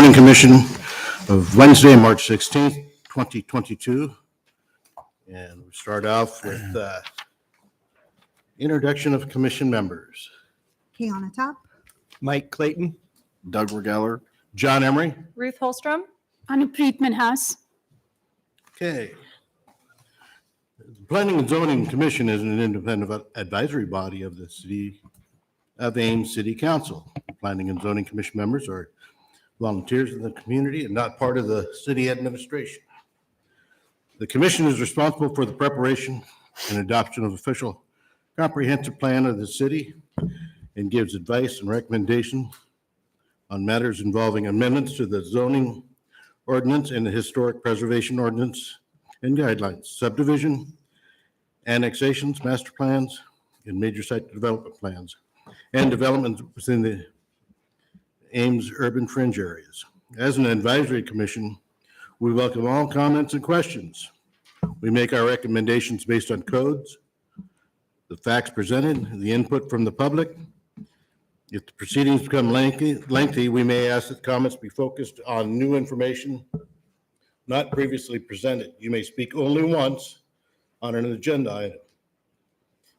Zoning Commission of Wednesday, March 16th, 2022. And we start off with introduction of commission members. Kiana Top. Mike Clayton. Doug Regeller. John Emery. Ruth Holstrom. Anupreet Minhas. Okay. The Planning and Zoning Commission is an independent advisory body of the City of Ames City Council. Planning and Zoning Commission members are volunteers in the community and not part of the city administration. The commission is responsible for the preparation and adoption of official comprehensive plan of the city and gives advice and recommendation on matters involving amendments to the zoning ordinance and the historic preservation ordinance and guidelines, subdivision, annexations, master plans, and major site development plans, and developments within the Ames urban fringe areas. As an advisory commission, we welcome all comments and questions. We make our recommendations based on codes, the facts presented, the input from the public. If the proceedings become lengthy, we may ask that comments be focused on new information not previously presented. You may speak only once on an agenda item.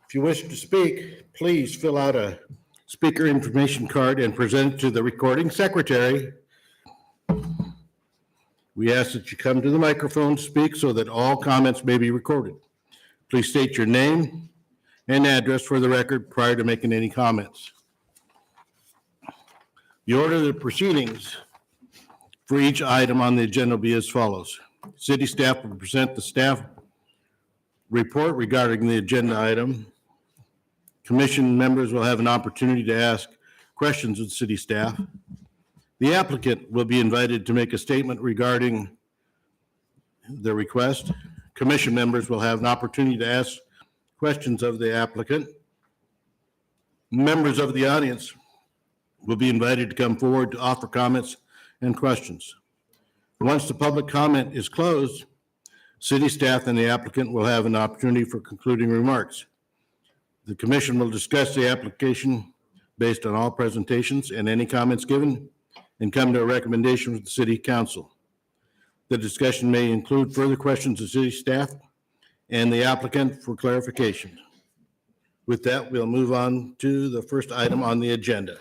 If you wish to speak, please fill out a speaker information card and present it to the recording secretary. We ask that you come to the microphone to speak so that all comments may be recorded. Please state your name and address for the record prior to making any comments. The order of the proceedings for each item on the agenda will be as follows. City staff will present the staff report regarding the agenda item. Commission members will have an opportunity to ask questions of city staff. The applicant will be invited to make a statement regarding the request. Commission members will have an opportunity to ask questions of the applicant. Members of the audience will be invited to come forward to offer comments and questions. Once the public comment is closed, city staff and the applicant will have an opportunity for concluding remarks. The commission will discuss the application based on all presentations and any comments given and come to a recommendation with the city council. The discussion may include further questions of city staff and the applicant for clarification. With that, we'll move on to the first item on the agenda.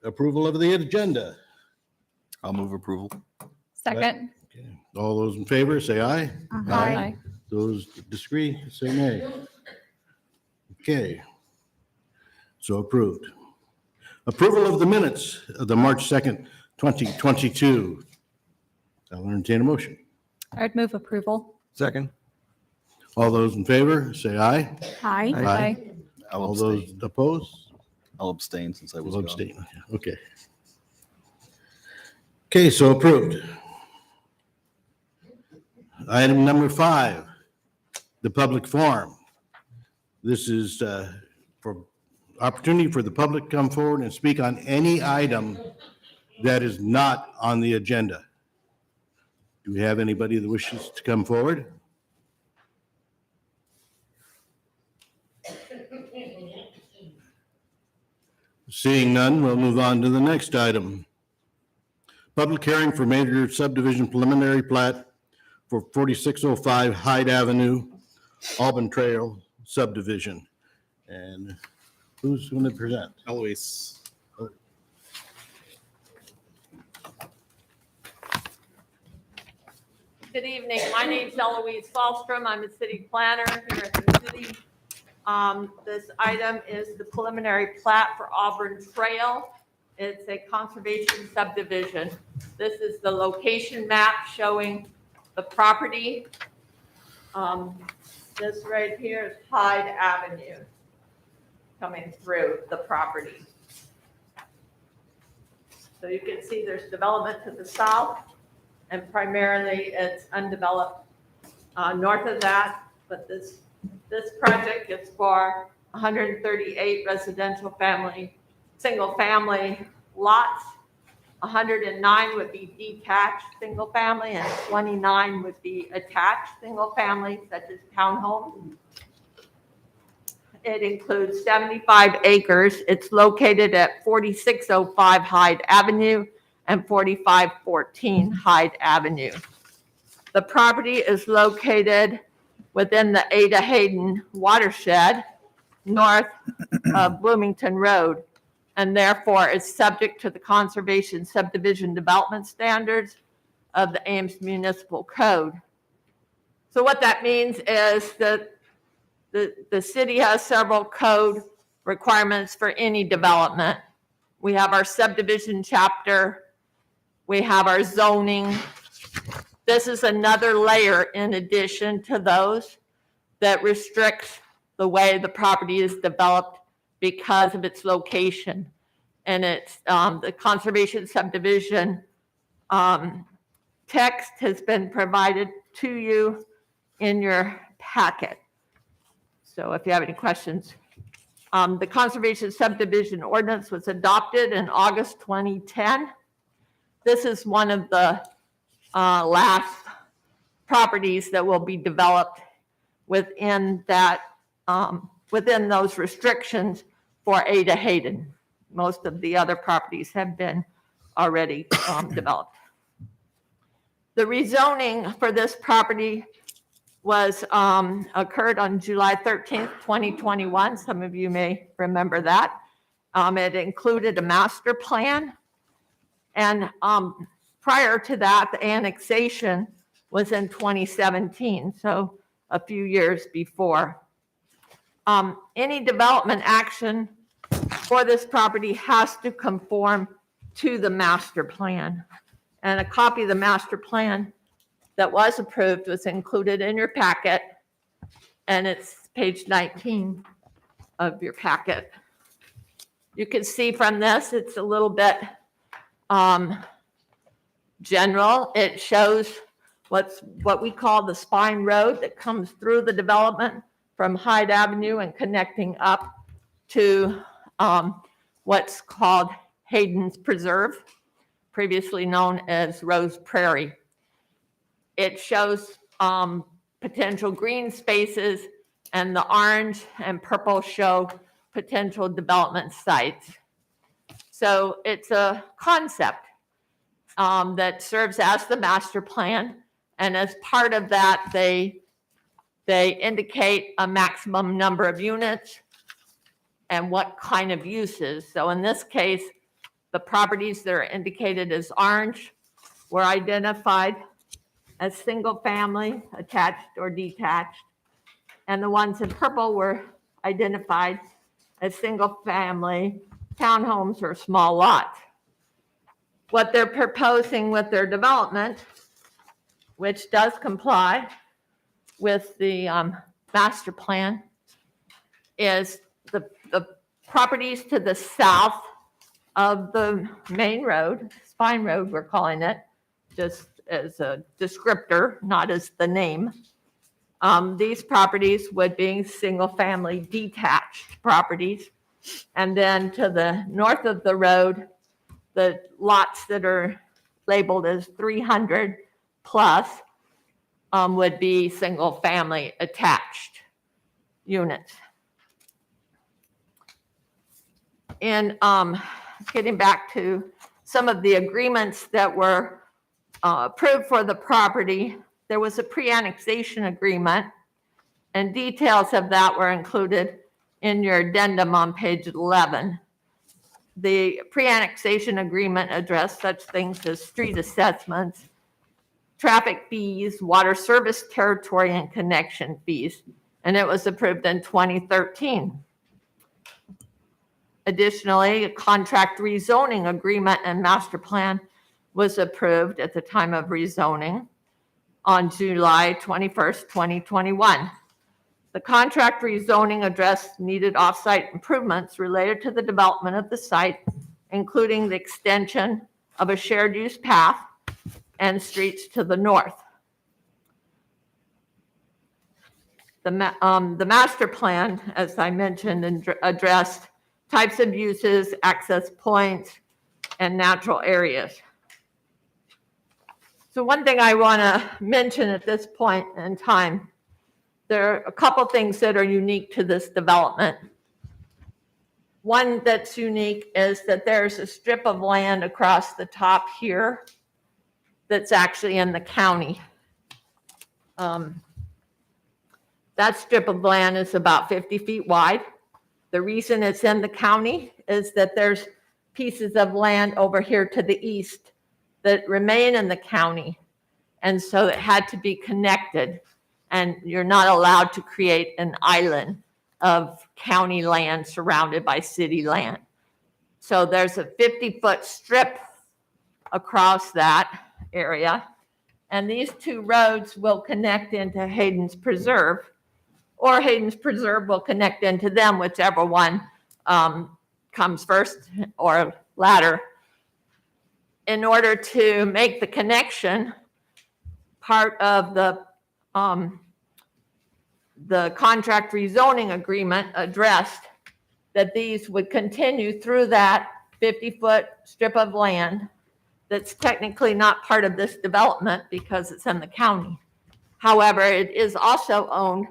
Approval of the agenda. I'll move approval. Second. Okay. All those in favor, say aye. Aye. Those that disagree, say nay. Okay. So approved. Approval of the minutes of the March 2nd, 2022. I'll entertain a motion. I would move approval. Second. All those in favor, say aye. Aye. Aye. I'll All those abstain. opposed? I'll abstain since I was Will gone. abstain. Okay. Okay, so approved. Item number 5, the public forum. This is for opportunity for the public to come forward and speak on any item that is not on the agenda. Do we have anybody that wishes to come forward? Seeing none, we'll move on to the next item. Public hearing for major subdivision preliminary plat for 4605 Hyde Avenue, Auburn Trail subdivision. And who's going to present? Eloise. Good evening. My name's Eloise Falstrom. I'm a city planner here at the city. This item is the preliminary plat for Auburn Trail. It's a conservation subdivision. This is the location map showing the property. This right here is Hyde Avenue coming through the property. So you can see there's development to the south, and primarily it's undeveloped north of that. But this project is for 138 residential single family lots. 109 would be detached single family, and 29 would be attached single family, such as townhomes. it includes 75 acres. It's located at 4605 Hyde Avenue and 4514 Hyde Avenue. The property is located within the Ada Hayden watershed, north of Bloomington Road, and therefore is subject to the Conservation Subdivision Development Standards of the Ames Municipal Code. So what that means is that the city has several code requirements for any development. We have our subdivision chapter, we have our zoning. This is another layer in addition to those that restricts the way the property is developed because of its location. And it's the Conservation Subdivision text has been provided to you in your packet. So if you have any questions. The Conservation Subdivision Ordinance was adopted in August 2010. This is one of the last properties that will be developed within that, within those restrictions for Ada Hayden. Most of the other properties have been already developed. The rezoning for this property was occurred on July 13th, 2021. Some of you may remember that. It included a master plan. And prior to that, the annexation was in 2017, so a few years before. Any development action for this property has to conform to the master plan. And a copy of the master plan that was approved was included in your packet, and it's page 19 of your packet. You can see from this, it's a little bit general. It shows what we call the spine road that comes through the development from Hyde Avenue and connecting up to what's called Hayden's Preserve, previously known as Rose Prairie. It shows potential green spaces, and the orange and purple show potential development sites. So it's a concept that serves as the master plan. And as part of that, they indicate a maximum number of units and what kind of uses. So in this case, the properties that are indicated as orange were identified as single family, attached or detached. And the ones in purple were identified as single family, townhomes, or small lots. What they're proposing with their development, which does comply with the master plan, is the properties to the south of the main road, spine road we're calling it, just as a descriptor, not as the name. These properties would be single family detached properties. And then to the north of the road, the lots that are labeled as 300 plus would be single family attached units. And getting back to some of the agreements that were approved for the property, there was a pre-annexation agreement, and details of that were included in your addendum on page 11. The pre-annexation agreement addressed such things as street assessments, traffic fees, water service territory, and connection fees, and it was approved in 2013. Additionally, a contract rezoning agreement and master plan was approved at the time of rezoning on July 21st, 2021. The contract rezoning addressed needed off-site improvements related to the development of the site, including the extension of a shared use path and streets to the north. The master plan, as I mentioned, addressed types of uses, access points, and natural areas. So one thing I want to mention at this point in time there are a couple things that are unique to this development. One that's unique is that there's a strip of land across the top here that's actually in the county. That strip of land is about 50 feet wide. The reason it's in the county is that there's pieces of land over here to the east that remain in the county. And so it had to be connected, and you're not allowed to create an island of county land surrounded by city land. So there's a 50-foot strip across that area, and these two roads will connect into Hayden's Preserve, or Hayden's Preserve will connect into them, whichever one comes first or latter. In order to make the connection, part of the contract rezoning agreement addressed that these would continue through that 50-foot strip of land that's technically not part of this development because it's in the county. However, it is also owned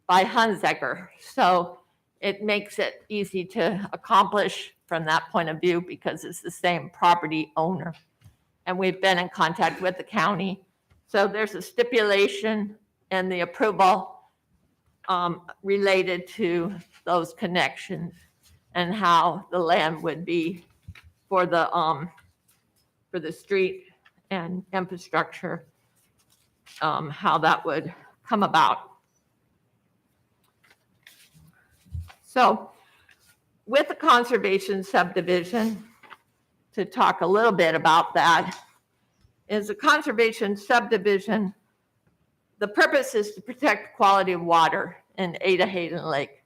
by Hunsaker, so it makes it easy to accomplish from that point of view because it's the same property owner. And we've been in contact with the county. So there's a stipulation in the approval related to those connections and how the land would be for the street and infrastructure, how that would come about. So with the Conservation Subdivision, to talk a little bit about that, is a Conservation Subdivision, the purpose is to protect quality of water in Ada Hayden Lake.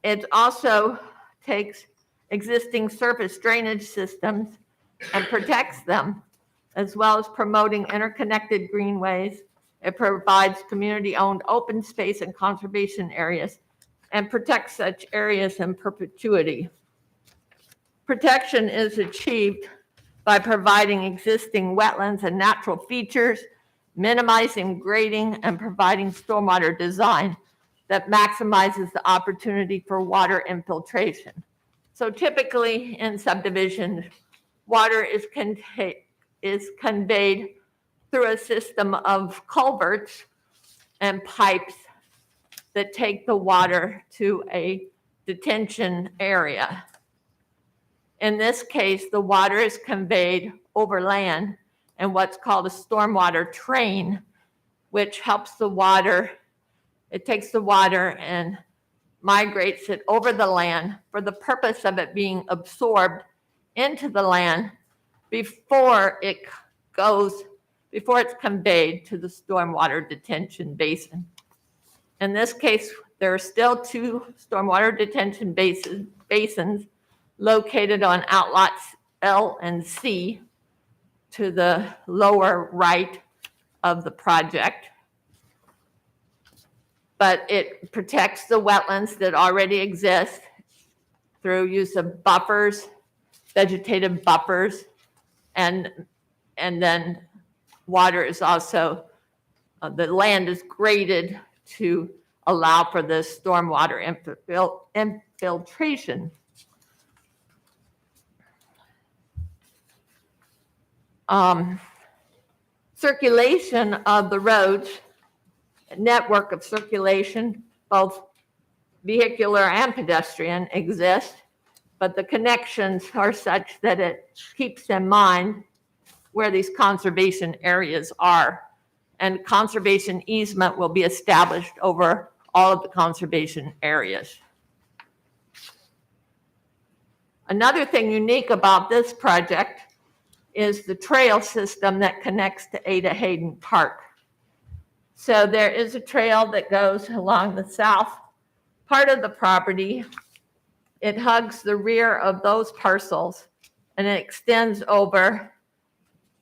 It also takes existing surface drainage systems and protects them, as well as promoting interconnected greenways. It provides community-owned open space and conservation areas and protects such areas in perpetuity. Protection is achieved by providing existing wetlands and natural features, minimizing grading, and providing stormwater design that maximizes the opportunity for water infiltration. So typically in subdivisions, water is conveyed through a system of culverts and pipes that take the water to a detention area. In this case, the water is conveyed over land in what's called a stormwater train, which helps the water, it takes the water and migrates it over the land for the purpose of it being absorbed into the land before it's conveyed to the stormwater detention basin. In this case, there are still two stormwater detention basins located on outlots L and C to the lower right of the project. But it protects the wetlands that already exist through use of buffers, vegetative buffers, and then water is also, the land is graded to allow for this stormwater infiltration. Circulation of the roads, network of circulation, both vehicular and pedestrian, exists, but the connections are such that it keeps in mind where these conservation areas are. And conservation easement will be established over all of the conservation areas. Another thing unique about this project is the trail system that connects to Ada Hayden Park. So there is a trail that goes along the south part of the property. It hugs the rear of those parcels and it extends over,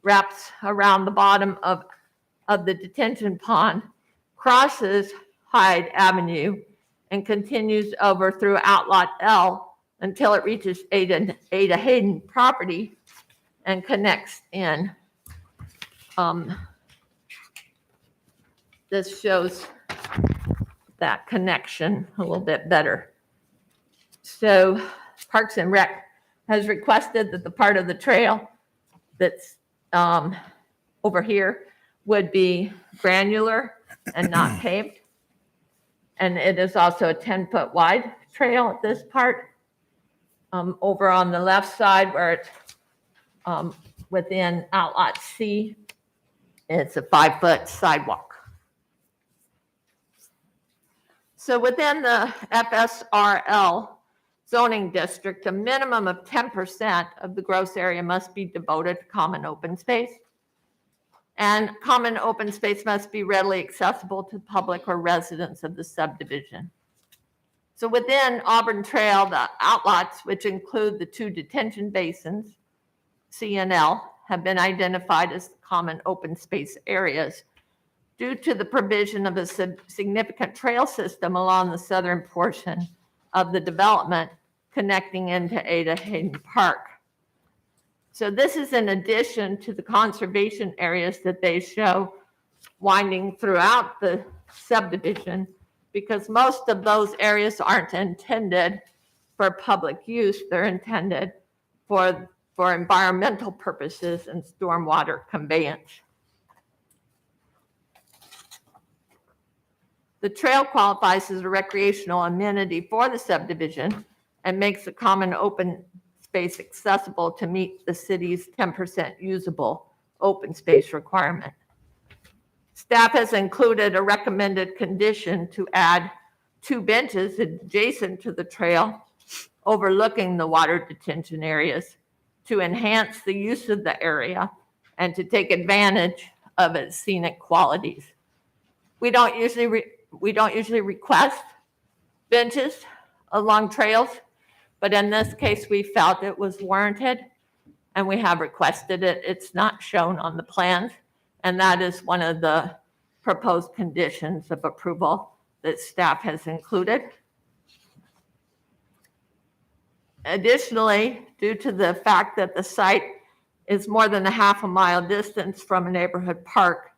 wraps around the bottom of the detention pond, crosses Hyde Avenue, and continues over through Outlot L until it reaches Ada Hayden property and connects in. This shows that connection a little bit better. So Parks and Rec has requested that the part of the trail that's over here would be granular and not paved. And it is also a 10-foot wide trail at this part. Over on the left side where it's within Outlot C, it's a 5-foot sidewalk. So within the FSRL zoning district, a minimum of 10% of the gross area must be devoted to common open space. And common open space must be readily accessible to public or residents of the subdivision. So within Auburn Trail, the outlots, which include the 2 detention basins, C and L, have been identified as common open space areas due to the provision of a significant trail system along the southern portion of the development connecting into Ada Hayden Park. So this is in addition to the conservation areas that they show winding throughout the subdivision, because most of those areas aren't intended for public use. They're intended for environmental purposes and stormwater conveyance. The trail qualifies as a recreational amenity for the subdivision and makes the common open space accessible to meet the city's 10% usable open space requirement. Staff has included a recommended condition to add 2 benches adjacent to the trail overlooking the water detention areas to enhance the use of the area and to take advantage of its scenic qualities. We don't usually request benches along trails, but in this case, we felt it was warranted and we have requested it. It's not shown on the plans, and that is one of the proposed conditions of approval that staff has included. Additionally, due to the fact that the site is more than a half a mile distance from a neighborhood park,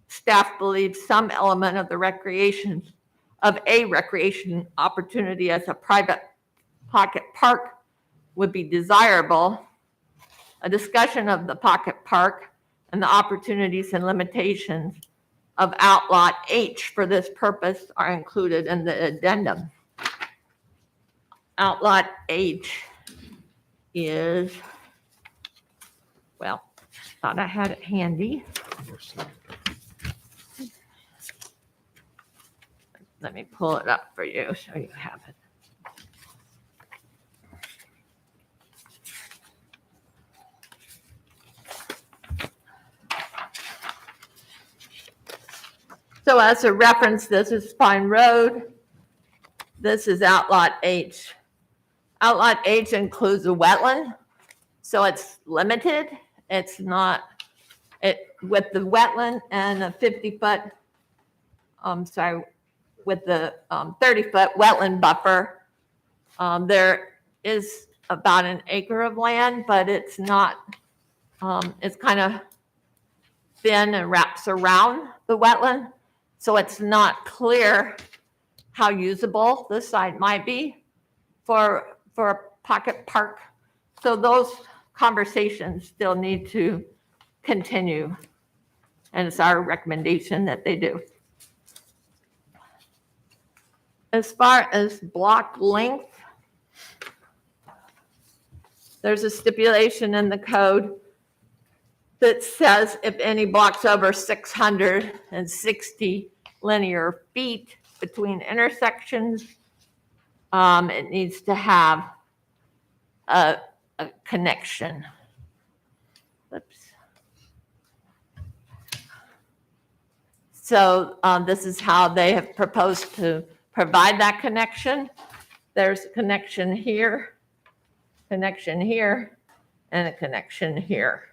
staff believes some element of a recreation opportunity as a private pocket park would be desirable. A discussion of the pocket park and the opportunities and limitations of Outlot H for this purpose are included in the addendum. Outlot H is, well, thought I had it handy. Let me pull it up for you so you have it. So as a reference, this is Pine Road. This is Outlot H. Outlot H includes a wetland, so it's limited. It's not, with the wetland and a 50-foot, with the 30-foot wetland buffer, there is about an acre of land, but it's not, it's kind of thin and wraps around the wetland. So it's not clear how usable the site might be for a pocket park. So those conversations still need to continue. And it's our recommendation that they do. As far as block length, there's a stipulation in the code that says if any blocks over 660 linear feet between intersections, it needs to have a connection. Oops. So this is how they have proposed to provide that connection. There's a connection here, and a connection here.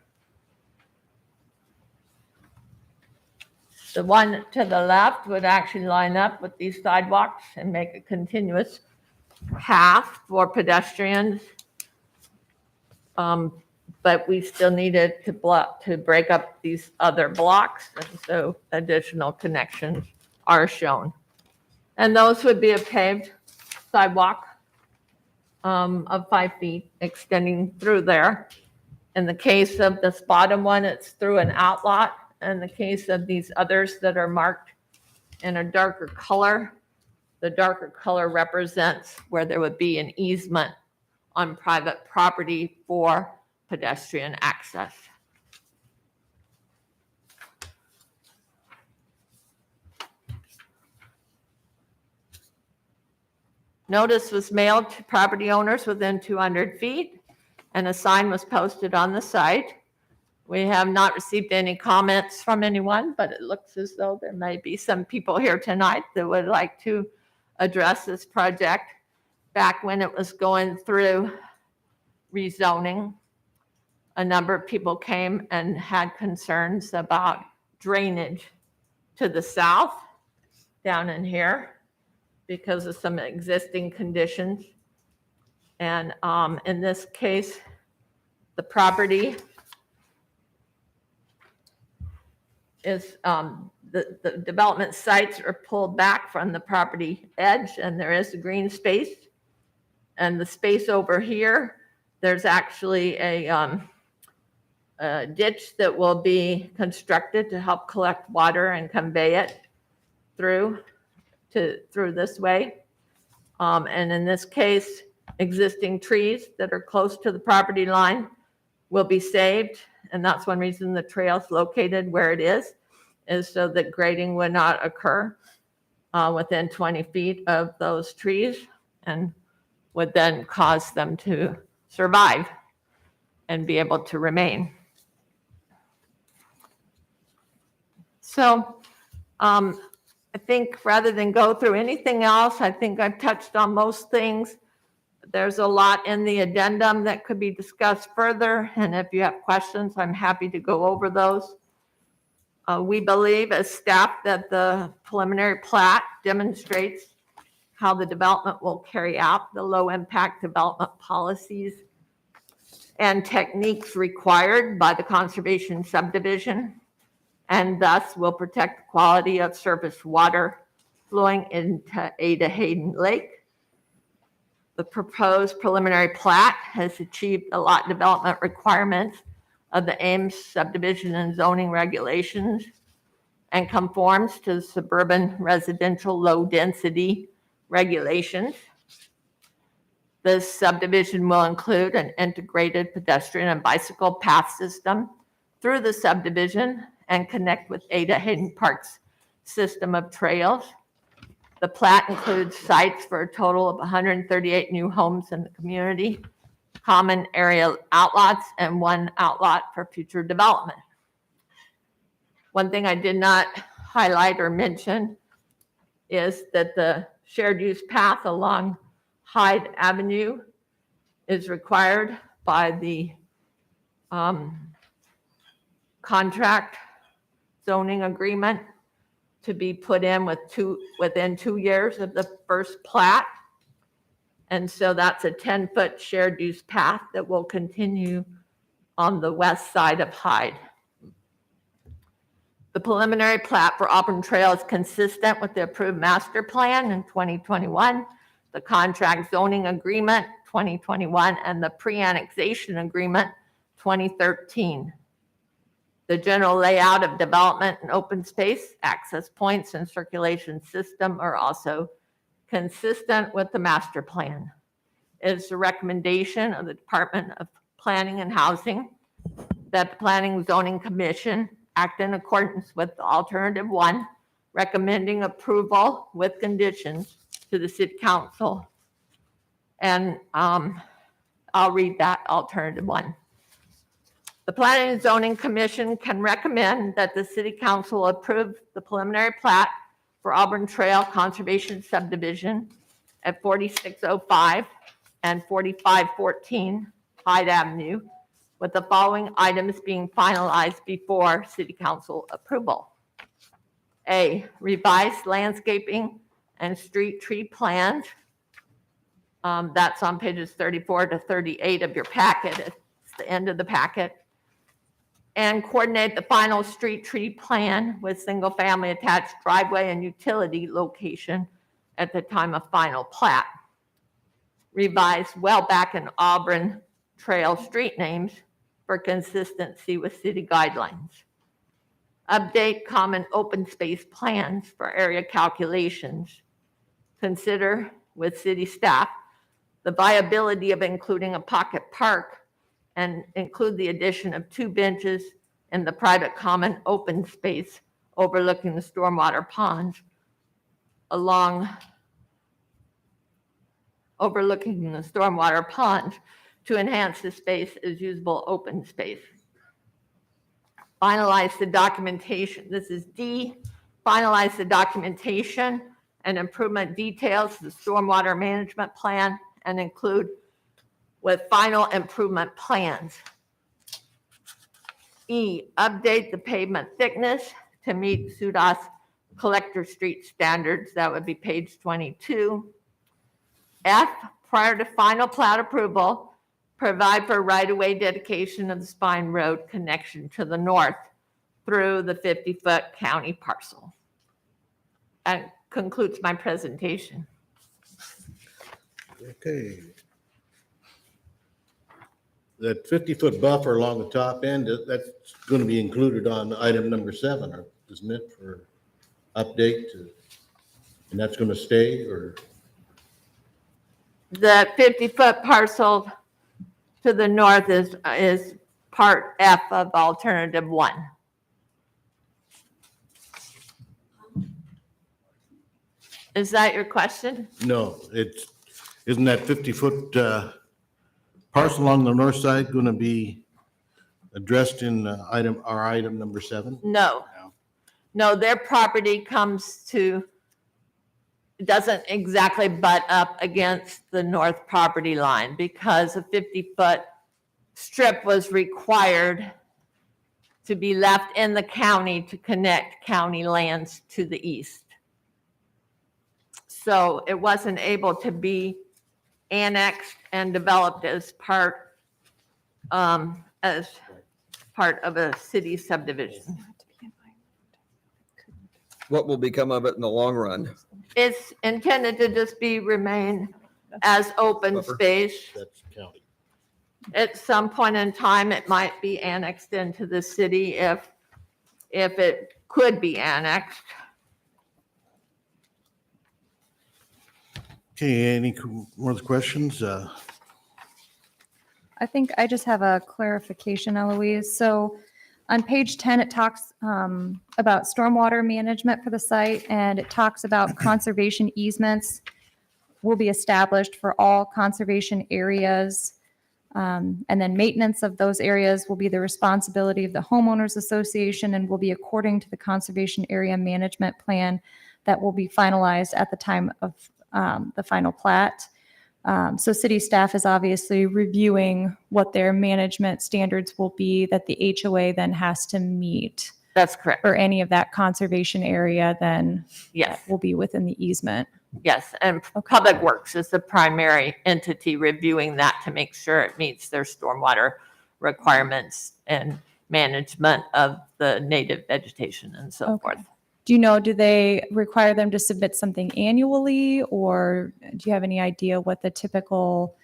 The one to the left would actually line up with these sidewalks and make a continuous path for pedestrians. But we still needed to break up these other blocks, and so additional connections are shown. And those would be a paved sidewalk of 5 feet extending through there. In the case of this bottom one, it's through an outlot. In the case of these others that are marked in a darker color, the darker color represents where there would be an easement on private property for pedestrian access. Notice was mailed to property owners within 200 feet, and a sign was posted on the site. We have not received any comments from anyone, but it looks as though there may be some people here tonight that would like to address this project. Back when it was going through rezoning, a number of people came and had concerns about drainage to the south down in here because of some existing conditions. And in this case, the property is, the development sites are pulled back from the property edge, and there is a green space. And the space over here, there's actually a ditch that will be constructed to help collect water and convey it through this way. And in this case, existing trees that are close to the property line will be saved. And that's one reason the trail's located where it is so that grading would not occur within 20 feet of those trees and would then cause them to survive and be able to remain. So I think rather than go through anything else, I think I've touched on most things. There's a lot in the addendum that could be discussed further, and if you have questions, I'm happy to go over those. We believe as staff that the preliminary plat demonstrates how the development will carry out the low impact development policies and techniques required by the Conservation Subdivision, and thus will protect the quality of surface water flowing into Hayden Lake. The proposed preliminary plat has achieved the lot development requirements of the Ames subdivision and zoning regulations and conforms to suburban residential low density regulations. This subdivision will include an integrated pedestrian and bicycle path system through the subdivision and connect with Ada Hayden Park's system of trails. The plat includes sites for a total of 138 new homes in the community, common area outlots, and 1 outlot for future development. One thing I did not highlight or mention is that the shared use path along Hyde Avenue is required by the contract zoning agreement to be put in within 2 years of the first plat. And so that's a 10-foot shared use path that will continue on the west side of Hyde. The preliminary plat for Auburn Trail is consistent with the approved master plan in 2021, the contract zoning agreement 2021, and the pre-annexation agreement 2013. The general layout of development and open space, access points, and circulation system are also consistent with the master plan. It is the recommendation of the Department of Planning and Housing that the Planning and Zoning Commission act in accordance with alternative 1, recommending approval with conditions to the City Council. And I'll read that alternative 1. The Planning and Zoning Commission can recommend that the City Council approve the preliminary plat for Auburn Trail Conservation Subdivision at 4605 and 4514 Hyde Avenue, with the following items being finalized before City Council approval. A, revised landscaping and street tree plans. That's on pages 34 to 38 of your packet. It's the end of the packet. And coordinate the final street tree plan with single family attached driveway and utility location at the time of final plat. Revised well back in Auburn Trail street names for consistency with city guidelines. Update common open space plans for area calculations. Consider with city staff the viability of including a pocket park and include the addition of 2 benches in the private common open space overlooking the stormwater ponds overlooking the stormwater ponds to enhance the space as usable open space. Finalize the documentation. This is D. Finalize the documentation and improvement details of the stormwater management plan and include with final improvement plans. E. Update the pavement thickness to meet SUDA's collector street standards. That would be page 22. F. Prior to final plat approval, provide for right-of-way dedication of the Spine Road connection to the north through the 50-foot county parcel. That concludes my presentation. Okay. That 50-foot buffer along the top end, that's going to be included on item number 7, isn't it, for update? And that's going to stay, or? The 50-foot parcel to the north is part F of alternative 1. Is that your question? No, isn't that 50-foot parcel along the north side going to be addressed in item number 7? No. No, their property doesn't exactly butt up against the north property line because a 50-foot strip was required to be left in the county to connect county lands to the east. So it wasn't able to be annexed and developed as part of a city subdivision. What will become of it in the long run? It's intended to just remain as open Buffer. space. That's county. At some point in time, it might be annexed into the city if it could be annexed. Okay, any more questions? I think I just have a clarification, Eloise. So on page 10, it talks about stormwater management for the site, and it talks about conservation easements will be established for all conservation areas. And then maintenance of those areas will be the responsibility of the homeowners association and will be according to the conservation area management plan that will be finalized at the time of the final plat. So city staff is obviously reviewing what their management standards will be that the HOA then has to meet, That's correct. or any of that conservation area then Yes, will be within the easement. yes. And Public Works is the primary entity reviewing that to make sure it meets their stormwater requirements and management of the native vegetation and so Okay. forth. Do you know, do they require them to submit something annually, or do you have any idea what the typical,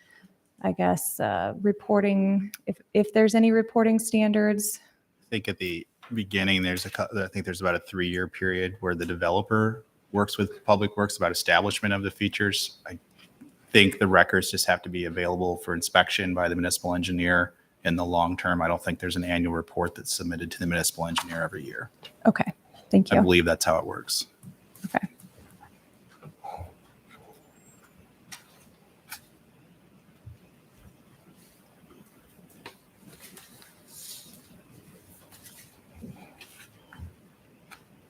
I guess, reporting, if there's any reporting standards? I think at the beginning, I think there's about a 3-year period where the developer works with Public Works about establishment of the features. I think the records just have to be available for inspection by the municipal engineer in the long term. I don't think there's an annual report that's submitted to the municipal engineer every year. Okay, thank I you. believe that's how it works. Okay.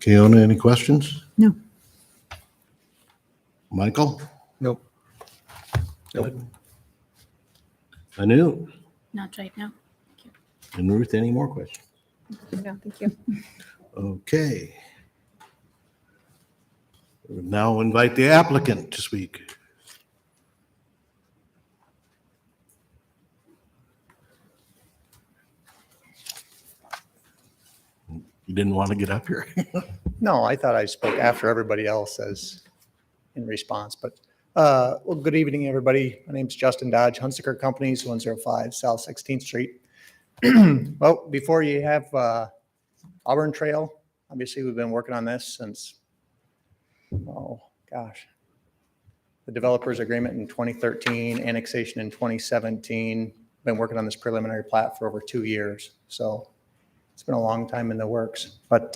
Keona, any questions? No. Michael? Nope. Nope. Anu? Not right now. And Ruth, any more questions? No, thank you. Okay. We will now invite the applicant to speak. You didn't want to get up here? No, I thought I spoke after everybody else as in response. But, well, good evening, everybody. My name's Justin Dodge, Hunsaker Companies, 105 South 16th Street. Well, before you have Auburn Trail, obviously, we've been working on this since, oh, gosh, the developers agreement in 2013, annexation in 2017. Been working on this preliminary plat for over 2 years. So it's been a long time in the works. But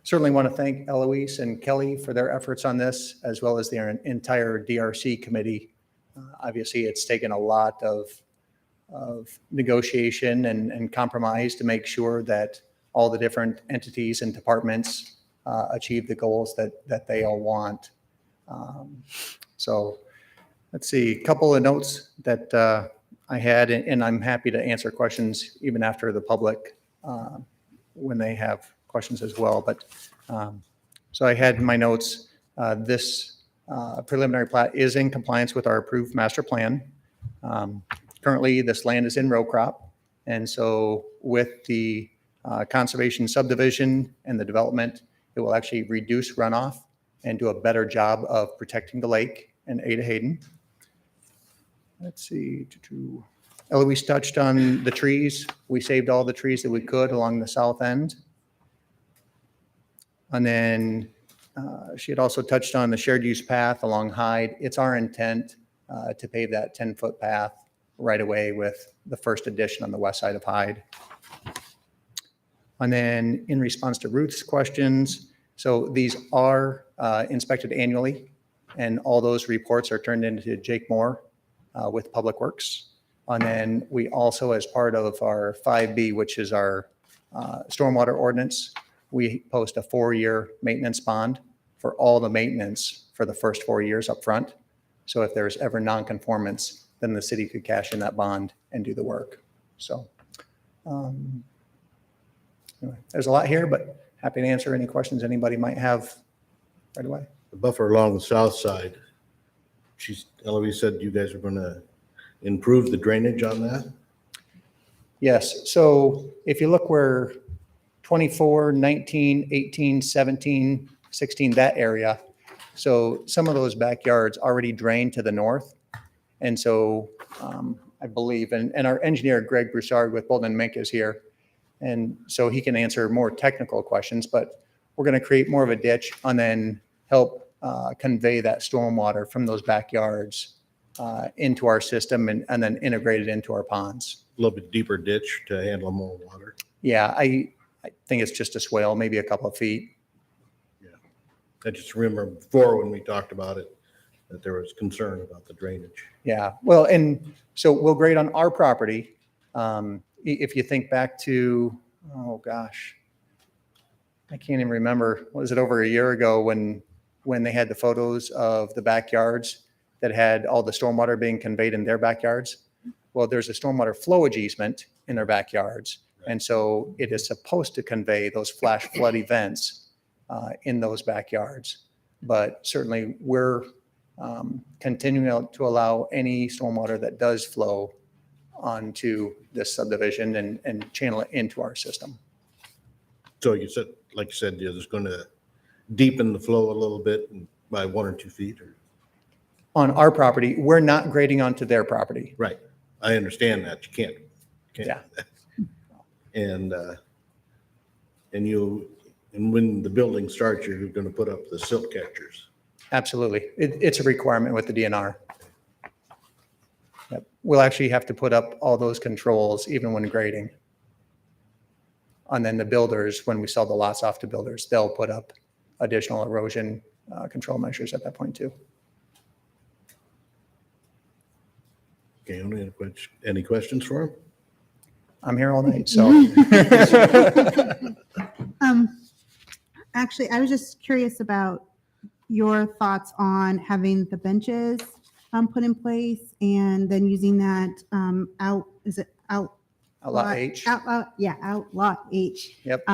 certainly want to thank Eloise and Kelly for their efforts on this, as well as their entire DRC committee. Obviously, it's taken a lot of negotiation and compromise to make sure that all the different entities and departments achieve the goals that they all want. So let's see, a couple of notes that I had, and I'm happy to answer questions even after the public when they have questions as well. But so I had in my notes, this preliminary plat is in compliance with our approved master plan. Currently, this land is in row crop. And so with the Conservation Subdivision and the development, it will actually reduce runoff and do a better job of protecting the lake and aid Hayden. Let's see. Eloise touched on the trees. We saved all the trees that we could along the south end. And then she had also touched on the shared use path along Hyde. It's our intent to pave that 10-foot path right away with the first addition on the west side of Hyde. And then in response to Ruth's questions, so these are inspected annually, and all those reports are turned into Jake Moore with Public Works. And then we also, as part of our 5B, which is our stormwater ordinance, we post a 4-year maintenance bond for all the maintenance for the first 4 years up front. So if there's ever nonconformance, then the city could cash in that bond and do the work. So anyway, there's a lot here, but happy to answer any questions anybody might have right away. The buffer along the south side, Eloise said you guys are going to improve the drainage on that? Yes. So if you look where 24, 19, 18, 17, 16, that area, so some of those backyards already drain to the north. And so I believe, and our engineer, Greg Broussard with Bolton & Mink is here. And so he can answer more technical questions, but we're going to create more of a ditch and then help convey that stormwater from those backyards into our system and then integrate it into our ponds. A little bit deeper ditch to handle more water. Yeah, I think it's just a swale, maybe a couple of feet. Yeah. I just remember before when we talked about it, that there was concern about the drainage. Yeah, well, and so we'll grade on our property. If you think back to, oh gosh, I can't even remember, was it over a year ago when they had the photos of the backyards that had all the stormwater being conveyed in their backyards? Well, there's a stormwater flowage easement in their backyards. And so it is supposed to convey those flash flood events in those backyards. But certainly we're continuing to allow any stormwater that does flow onto this subdivision and channel it into our system. So you said, like you said, you're just going to deepen the flow a little bit by 1 or 2 feet? Or? On our property, we're not grading onto their property. Right. I understand that. You can't Yeah. do that. And when the building starts, you're going to put up the silt catchers. Absolutely. It's a requirement with the DNR. Yep. We'll actually have to put up all those controls even when grading. And then the builders, when we sell the lots off to builders, they'll put up additional erosion control measures at that point too. Okay, any questions for him? I'm here all night, so. Actually, I was just curious about your thoughts on having the benches put in place and then using that Lot H. Outlot H. Yep.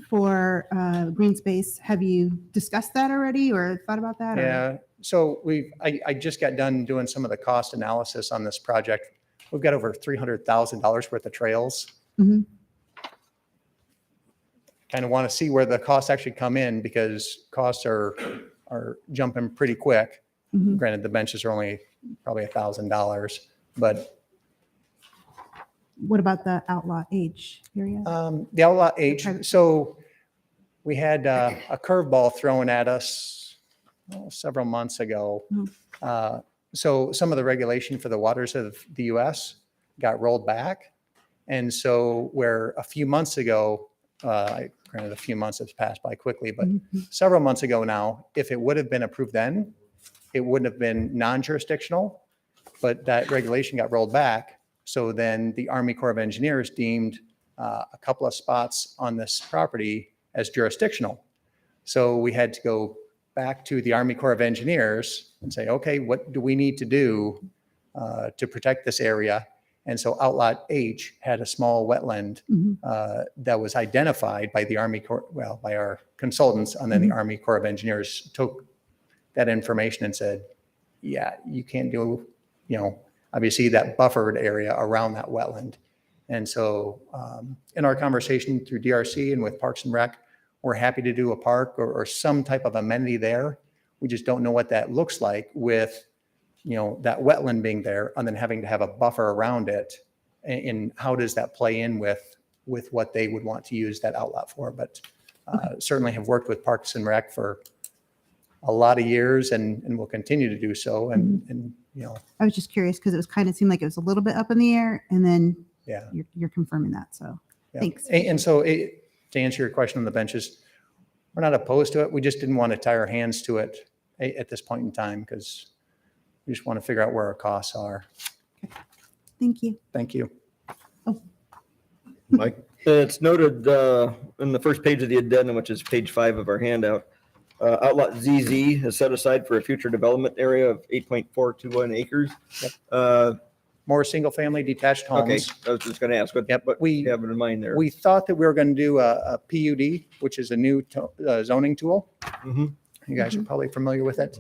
For green space. Have you discussed that already or thought about that? Yeah, so I just got done doing some of the cost analysis on this project. We've got over $300,000 worth of trails. Mhm. Kind of want to see where the costs actually come in because costs are are jumping pretty quick. Mhm. Granted, the benches are only probably $1,000, but What about the Outlaw H area? the Outlaw H, private- so we had a curveball thrown at us several months ago. Mhm. So some of the regulation for the waters of the US got rolled back. And so where a few months ago, granted a few months has passed by quickly, but Mhm. several months ago now, if it would have been approved then, it wouldn't have been non-jurisdictional, but that regulation got rolled back. So then the Army Corps of Engineers deemed a couple of spots on this property as jurisdictional. So we had to go back to the Army Corps of Engineers and say, okay, what do we need to do to protect this area? And so Outlot H had a small wetland Mhm. that was identified by the Army Corps, well, by our consultants, and then the Army Corps of Engineers took that information and said, yeah, you can't do, obviously that buffered area around that wetland. And so in our conversation through DRC and with Parks and Rec, we're happy to do a park or some type of amenity there. We just don't know what that looks like with, that wetland being there and then having to have a buffer around it. And how does that play in with what they would want to use that outlet for? But certainly have worked with Parks and Rec for a lot of years and will continue to do so. And I was just curious because it was kind of seemed like it was a little bit up in the air, and then yeah. you're confirming that. So Yeah. thanks. And so to answer your question on the benches, we're not opposed to it. We just didn't want to tie our hands to it at this point in time because we just want to figure out where our costs are. Thank you. Thank you. Mike? It's noted in the first page of the addendum, which is page 5 of our handout. Outlot ZZ is set aside for a future development area of 8.421 acres. More single-family detached Okay, homes. I was just going to ask what Yep, what we- you have in mind there. We thought that we were going to do a PUD, which is a new zoning tool. Mhm. You guys are probably familiar with it.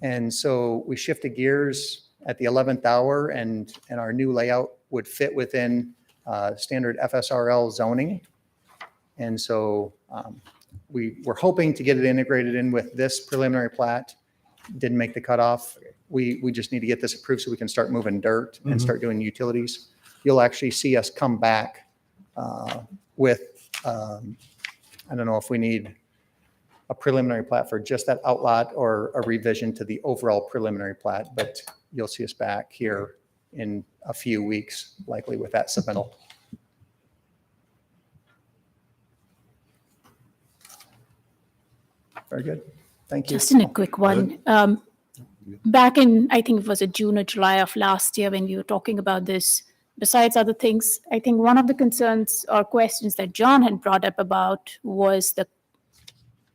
And so we shifted gears at the 11th hour and our new layout would fit within standard FSRL zoning. And so we were hoping to get it integrated in with this preliminary plat. Didn't make the cutoff. We just need to get this approved so we can start moving dirt and start doing utilities. You'll actually see us come back with, I don't know if we need a preliminary plat for just that outlot or a revision to the overall preliminary plat, but you'll see us back here in a few weeks, likely with that submittal. Very good. Thank you. Just in a quick one. Back in, I think it was June or July of last year when we were talking about this, besides other things, I think one of the concerns or questions that John had brought up about was the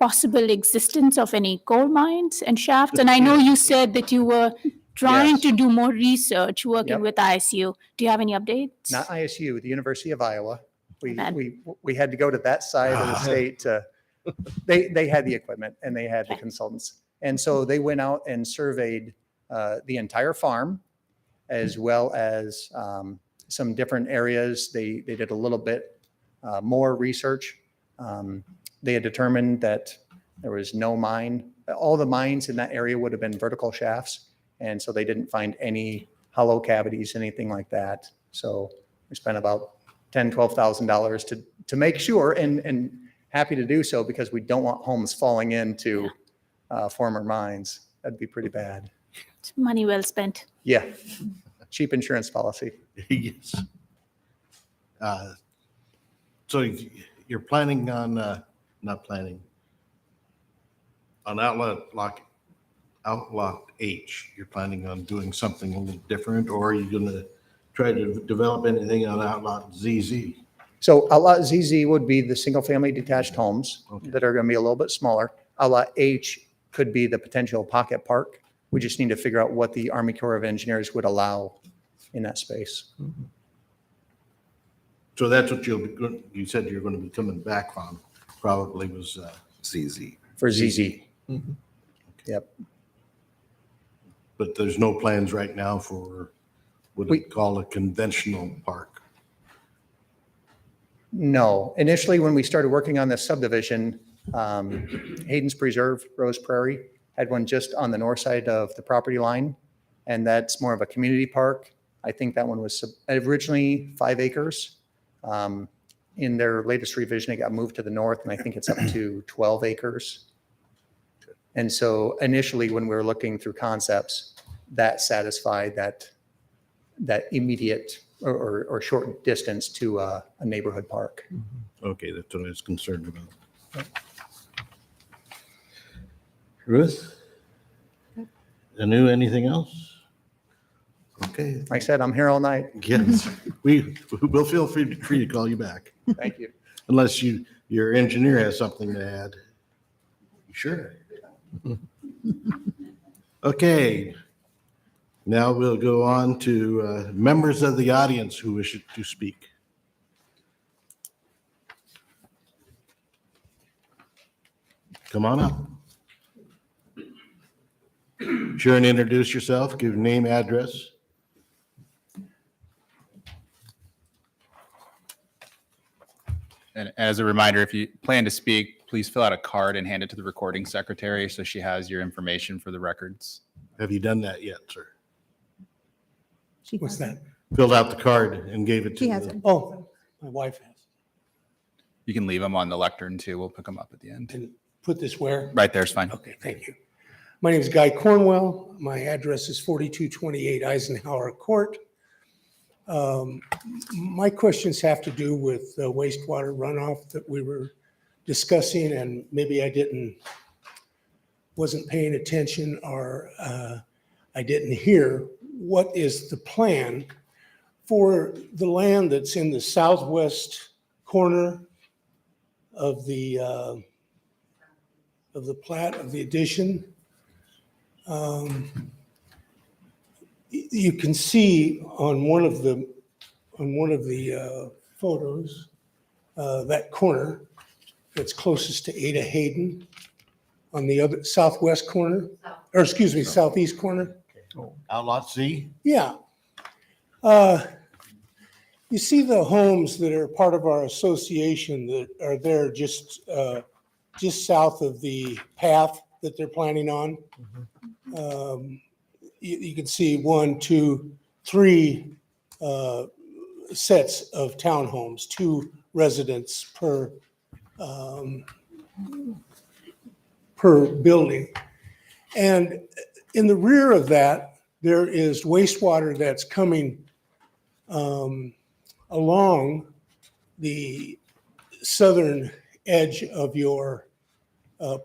possible existence of any coal mines and shafts. And I know you said that you were trying Yes. to do more research working Yep. with ISU. Do you have any updates? Not ISU, the University of Iowa. Bad. We had to go to that side of the state to, they had the equipment and they had the consultants. And so they went out and surveyed the entire farm as well as some different areas. They did a little bit more research. They had determined that there was no mine. All the mines in that area would have been vertical shafts. And so they didn't find any hollow cavities, anything like that. So we spent about $10,000, $12,000 to make sure and happy to do so because we don't want homes falling into former mines. That'd be pretty bad. It's money well spent. Yeah. Cheap insurance policy. Yes. So you're planning on, not planning, on Outlaw H, you're planning on doing something a little different, or are you going to try to develop anything on Outlaw ZZ? So Outlot ZZ would be the single-family detached homes Okay. that are going to be a little bit smaller. Outlot H could be the potential pocket park. We just need to figure out what the Army Corps of Engineers would allow in that space. So that's what you said you're going to be coming back on, probably was, ZZ. For ZZ. Yep. but there's no plans right now for what we call a conventional park. No. Initially, when we started working on this subdivision, Hayden's Preserve, Rose Prairie, had one just on the north side of the property line, and that's more of a community park. I think that one was originally 5 acres. In their latest revision, it got moved to the north, and I think it's up to 12 acres. And so initially, when we were looking through concepts, that satisfied that immediate or short distance to a neighborhood park. Okay, that's what I was concerned about. Ruth? Anu, anything else? Okay. Like I said, I'm here all night. Yes, we'll feel free to call you back, Thank you. unless your engineer has something to add. Sure. Okay. Now we'll go on to members of the audience who wish to speak. Come on up. Sure, and introduce yourself, give name, address. And as a reminder, if you plan to speak, please fill out a card and hand it to the recording secretary so she has your information for the records. Have you done that yet, sir? She What's hasn't. that? Filled out the card and gave it to She the- hasn't. Oh, my wife has. You can leave them on the lectern too. We'll pick them up at the end. And put this where? Right there's fine. Okay, thank you. My name is Guy Cornwell. My address is 4228 Eisenhower Court. My questions have to do with the wastewater runoff that we were discussing, and maybe I wasn't paying attention, or I didn't hear. What is the plan for the land that's in the southwest corner of the plat of the addition? You can see on one of the photos, that corner that's closest to Ada Hayden on the other southwest corner, or excuse me, southeast corner. Outlot C? Yeah. You see the homes that are part of our association that are there just south of the path that they're planning on. You can see 1, 2, 3 sets of townhomes, 2 residents per building. And in the rear of that, there is wastewater that's coming along the southern edge of your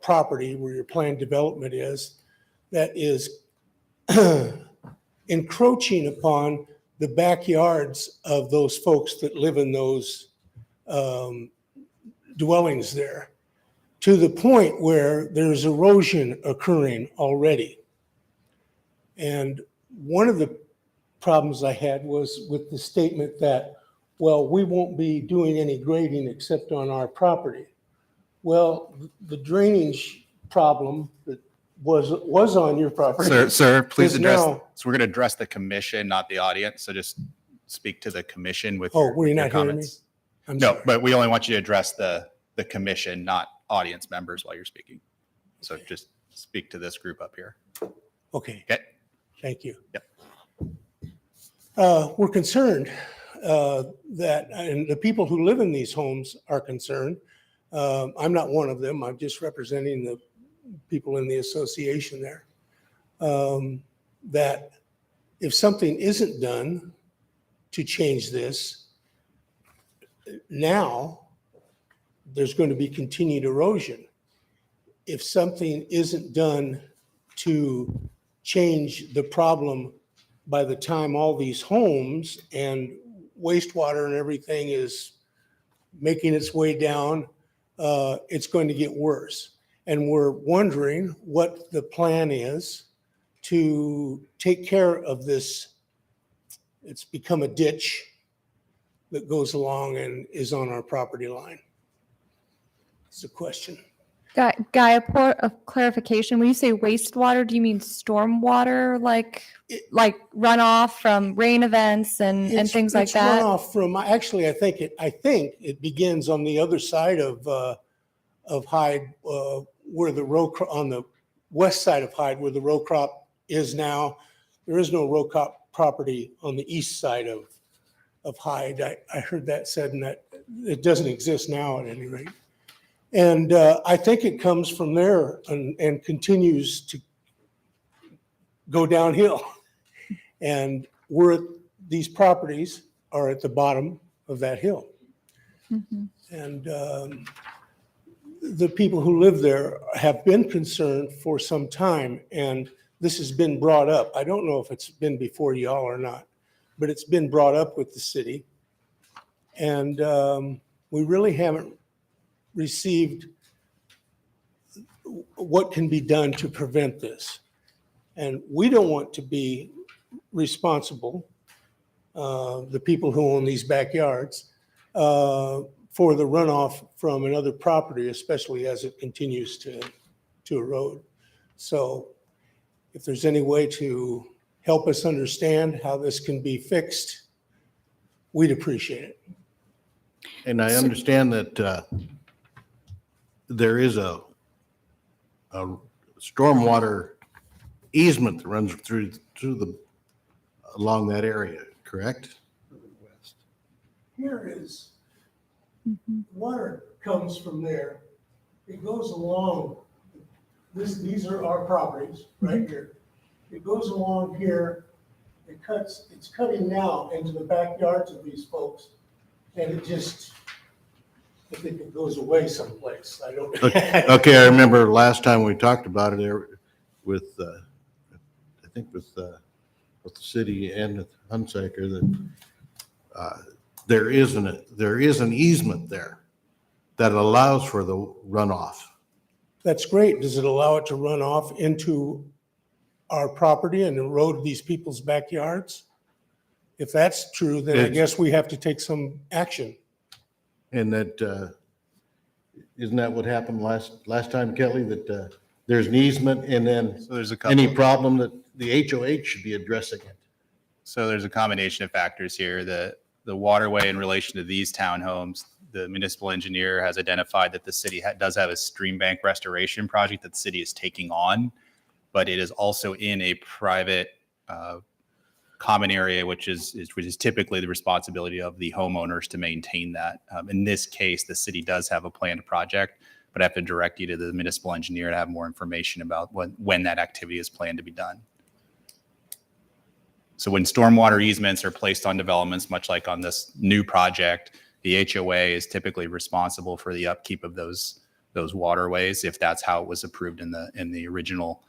property where your planned development is, that is encroaching upon the backyards of those folks that live in those dwellings there, to the point where there's erosion occurring already. And one of the problems I had was with the statement that, well, we won't be doing any grading except on our property. Well, the drainage problem that was on your property. Sir, please is address, now- so we're going to address the commission, not the audience. So just speak to the commission with Oh, your were you your not hearing me? comments. I'm No, sorry. but we only want you to address the commission, not audience members while you're speaking. So just speak to this group up here. Okay, Okay? thank you. Yep. We're concerned that, and the people who live in these homes are concerned. I'm not one of them. I'm just representing the people in the association there. That if something isn't done to change this, now there's going to be continued erosion. If something isn't done to change the problem by the time all these homes and wastewater and everything is making its way down, it's going to get worse. And we're wondering what the plan is to take care of this. It's become a ditch that goes along and is on our property line. It's a question. Guy, a clarification. When you say wastewater, do you mean stormwater, like runoff from rain events and things like that? It's runoff from, actually, I think it begins on the other side of of Hyde, where the on the west side of Hyde, where the row crop is now. There is no row crop property on the east side of Hyde. I heard that said, and that it doesn't exist now at any rate. And I think it comes from there and continues to go downhill. And these properties are at the bottom of that hill. And the people who live there have been concerned for some time, and this has been brought up. I don't know if it's been before y'all or not, but it's been brought up with the city. And we really haven't received what can be done to prevent this. And we don't want to be responsible, the people who own these backyards, for the runoff from another property, especially as it continues to erode. So if there's any way to help us understand how this can be fixed, we'd appreciate it. And I understand that there is a stormwater easement that runs through along that area, correct? Here is, water comes from there. It goes along, these are our properties right here. It goes along here, it's cutting now into the backyards of these folks. And it just, I think it goes away someplace. I don't. Okay, I remember last time we talked about it there with, I think with the city and with Hunsaker, that there is an easement there that allows for the runoff. That's great. Does it allow it to run off into our property and erode these people's backyards? If that's true, then I guess we have to take some action. And that, isn't that what happened last time, Kelly, that there's an easement and then So there's a couple. any problem that the HOH should be addressing it? So there's a combination of factors here. The waterway in relation to these townhomes, the municipal engineer has identified that the city does have a stream bank restoration project that the city is taking on, but it is also in a private common area, which is typically the responsibility of the homeowners to maintain that. In this case, the city does have a planned project, but I have to direct you to the municipal engineer to have more information about when that activity is planned to be done. So when stormwater easements are placed on developments, much like on this new project, the HOA is typically responsible for the upkeep of those waterways, if that's how it was approved in the original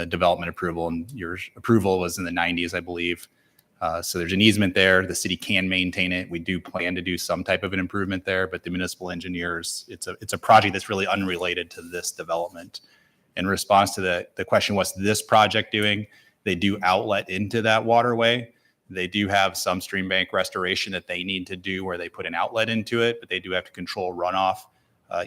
development approval. And your approval was in the 90s, I believe. So there's an easement there. The city can maintain it. We do plan to do some type of an improvement there, but the municipal engineers, it's a project that's really unrelated to this development. In response to the question, what's this project doing? They do outlet into that waterway. They do have some stream bank restoration that they need to do where they put an outlet into it, but they do have to control runoff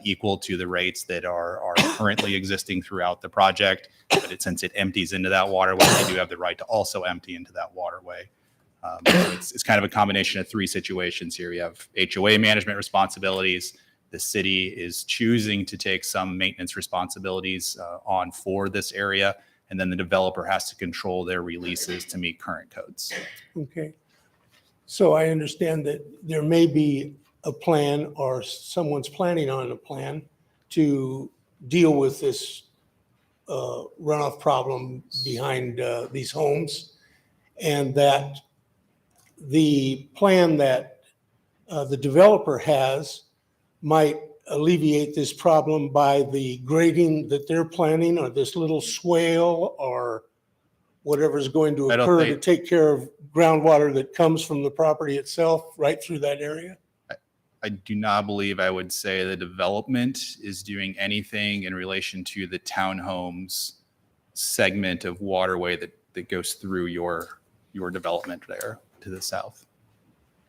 equal to the rates that are currently existing throughout the project. But since it empties into that waterway, they do have the right to also empty into that waterway. So it's kind of a combination of three situations here. You have HOA management responsibilities. The city is choosing to take some maintenance responsibilities on for this area. And then the developer has to control their releases to meet current codes. Okay. So I understand that there may be a plan or someone's planning on a plan to deal with this runoff problem behind these homes, and that the plan that the developer has might alleviate this problem by the grading that they're planning, or this little swale or whatever is going to I don't occur think- to take care of groundwater that comes from the property itself right through that area? I do not believe I would say the development is doing anything in relation to the townhomes segment of waterway that goes through your development there to the south.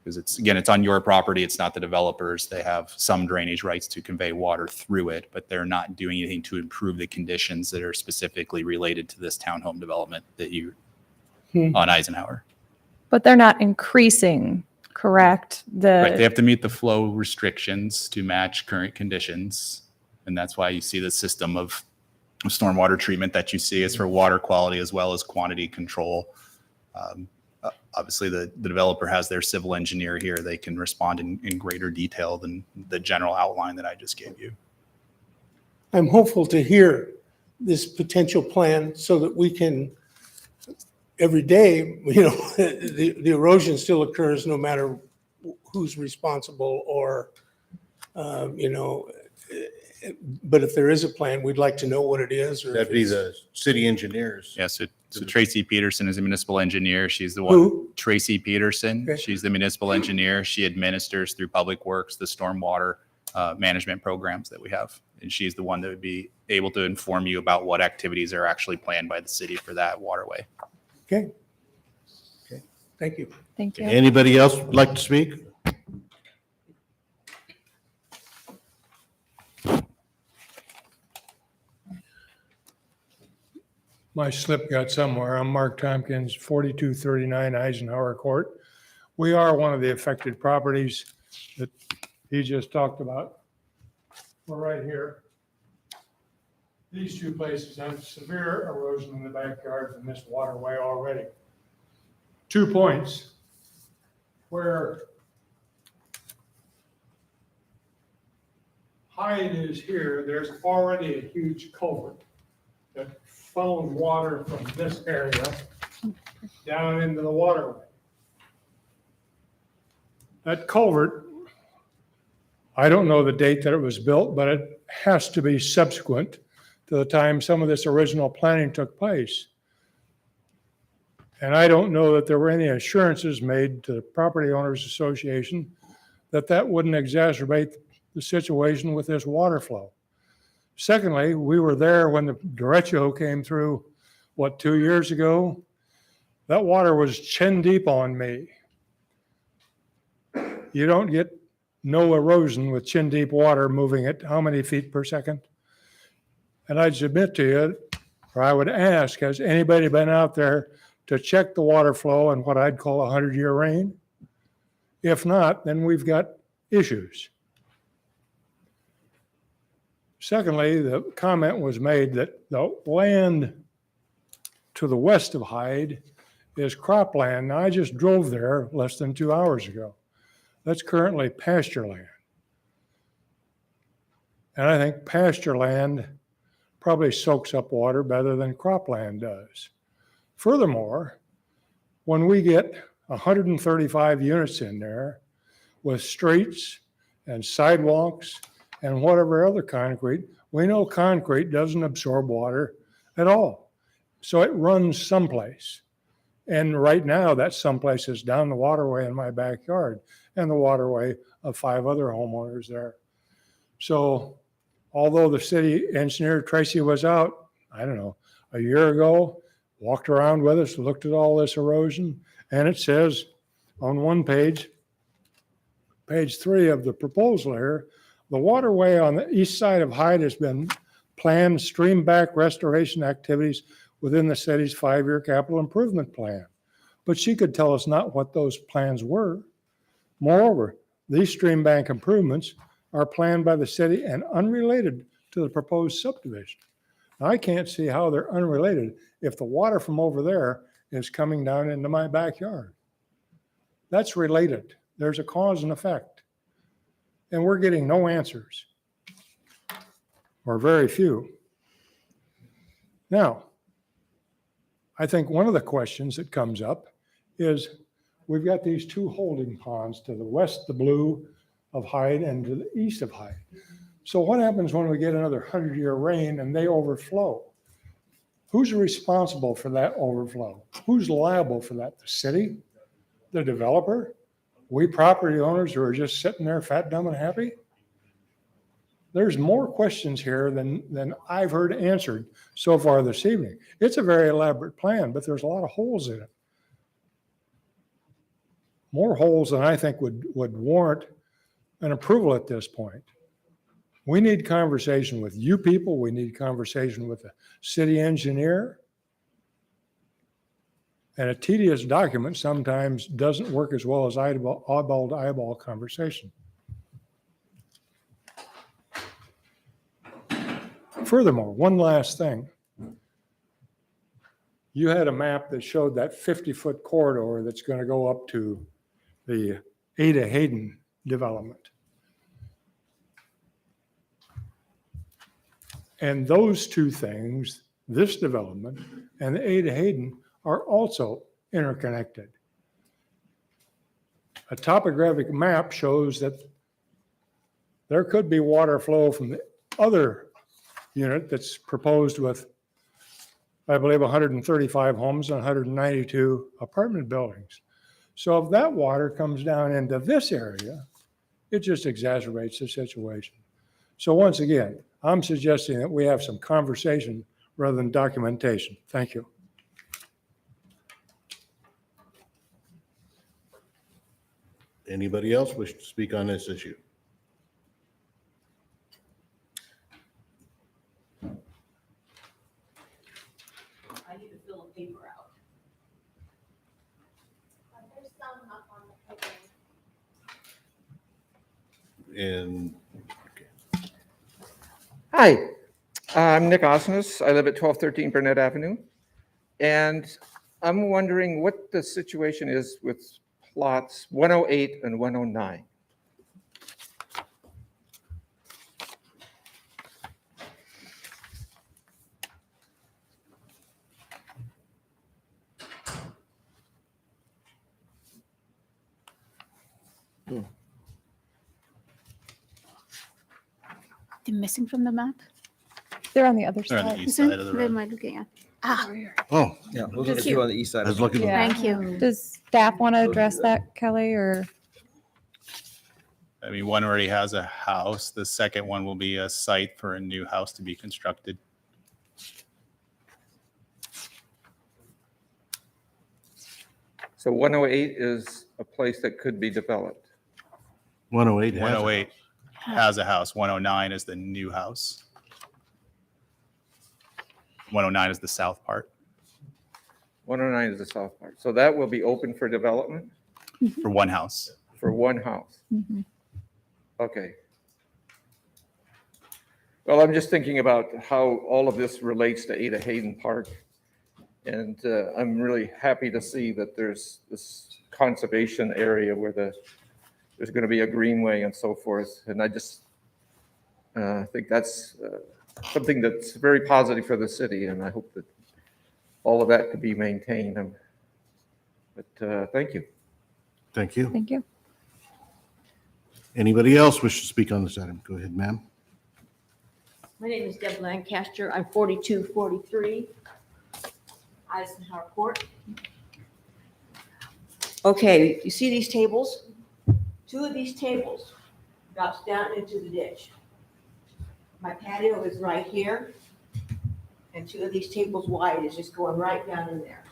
Because it's on your property. It's not the developers. They have some drainage rights to convey water through it, but they're not doing anything to improve the conditions that are specifically related to this townhome development that on Eisenhower. But they're not increasing, correct? Right, they have to meet the flow restrictions to match current conditions. And that's why you see the system of stormwater treatment that you see is for water quality as well as quantity control. Obviously, the developer has their civil engineer here. They can respond in greater detail than the general outline that I just gave you. I'm hopeful to hear this potential plan so that we can, every day, the erosion still occurs no matter who's responsible or, but if there is a plan, we'd like to know what it is. Or That'd be the city engineers. Yeah, so Tracy Peterson is a municipal engineer. She's the one. Who? Tracy Peterson. Okay. She's the municipal engineer. She administers through Public Works the stormwater management programs that we have. And she's the one that would be able to inform you about what activities are actually planned by the city for that waterway. Okay. Thank you. Thank you. Anybody else would like to speak? My slip got somewhere. I'm Mark Tompkins, 4239 Eisenhower Court. We are one of the affected properties that he just talked about. We're right here. These two places have severe erosion in the backyard from this waterway already. 2 points where Hyde is here, there's already a huge culvert that funneled water from this area down into the waterway. That culvert, I don't know the date that it was built, but it has to be subsequent to the time some of this original planning took place. And I don't know that there were any assurances made to the Property Owners Association that that wouldn't exacerbate the situation with this water flow. Secondly, we were there when the derecho came through, 2 years ago? That water was chin deep on me. You don't get no erosion with chin deep water moving at how many feet per second? And I'd submit to you, or I would ask, has anybody been out there to check the water flow in what I'd call a 100-year rain? If not, then we've got issues. Secondly, the comment was made that the land to the west of Hyde is cropland. Now, I just drove there less than 2 hours ago. That's currently pasture land. And I think pasture land probably soaks up water better than cropland does. Furthermore, when we get 135 units in there with streets and sidewalks and whatever other concrete, we know concrete doesn't absorb water at all. So it runs someplace. And right now, that someplace is down the waterway in my backyard and the waterway of 5 other homeowners there. So although the city engineer, Tracy, was out, I don't know, a year ago, walked around with us, looked at all this erosion, and it says on one page, page 3 of the proposal here, the waterway on the east side of Hyde has been planned stream back restoration activities within the city's 5-year capital improvement plan. But she could tell us not what those plans were. Moreover, these stream bank improvements are planned by the city and unrelated to the proposed subdivision. Now, I can't see how they're unrelated if the water from over there is coming down into my backyard. That's related. There's a cause and effect. And we're getting no answers, or very few. Now, I think one of the questions that comes up is we've got these 2 holding ponds to the west, the blue of Hyde, and to the east of Hyde. So what happens when we get another 100-year rain and they overflow? Who's responsible for that overflow? Who's liable for that? The city? The developer? We property owners who are just sitting there fat, dumb, and happy? There's more questions here than I've heard answered so far this evening. It's a very elaborate plan, but there's a lot of holes in it. More holes than I think would warrant an approval at this point. We need conversation with you people. We need conversation with the city engineer. And a tedious document sometimes doesn't work as well as eyeball to eyeball conversation. Furthermore, one last thing. You had a map that showed that 50-foot corridor that's going to go up to the Ada Hayden development. And those two things, this development and the Ada Hayden, are also interconnected. A topographic map shows that there could be water flow from the other unit that's proposed with, I believe, 135 homes and 192 apartment buildings. So if that water comes down into this area, it just exacerbates the situation. So once again, I'm suggesting that we have some conversation rather than documentation. Thank you. Anybody else wish to speak on this issue? I need to fill a paper out. And Hi, I'm Nick Osmus. I live at 1213 Burnett Avenue. And I'm wondering what the situation is with plots 108 and 109. They're missing from the map? They're on the other They're on the side. east Isn't- side of the Where road. am I looking at? Ah, oh, Yeah, those are the two on the east side. I was looking. Yeah. thank you. Does staff want to address that, Kelly, or? I mean, one already has a house. The second one will be a site for a new house to be constructed. So 108 is a place that could be developed. 108 has. 108 has a house. 109 is the new house. 109 is the south part 109 is the south part. So that will be open for development for one house. for one house. Mhm. Okay. Well, I'm just thinking about how all of this relates to Ada Hayden Park. And I'm really happy to see that there's this conservation area where there's going to be a greenway and so forth. And I just think that's something that's very positive for the city. And I hope that all of that could be maintained. But thank you. Thank you. Thank you. Anybody else wish to speak on this item? Go ahead, ma'am. My name is Deb Lancaster. I'm 4243 Eisenhower Court. Okay, you see these tables? Two of these tables drops down into the ditch. My patio is right here, and two of these tables wide is just going right down in there.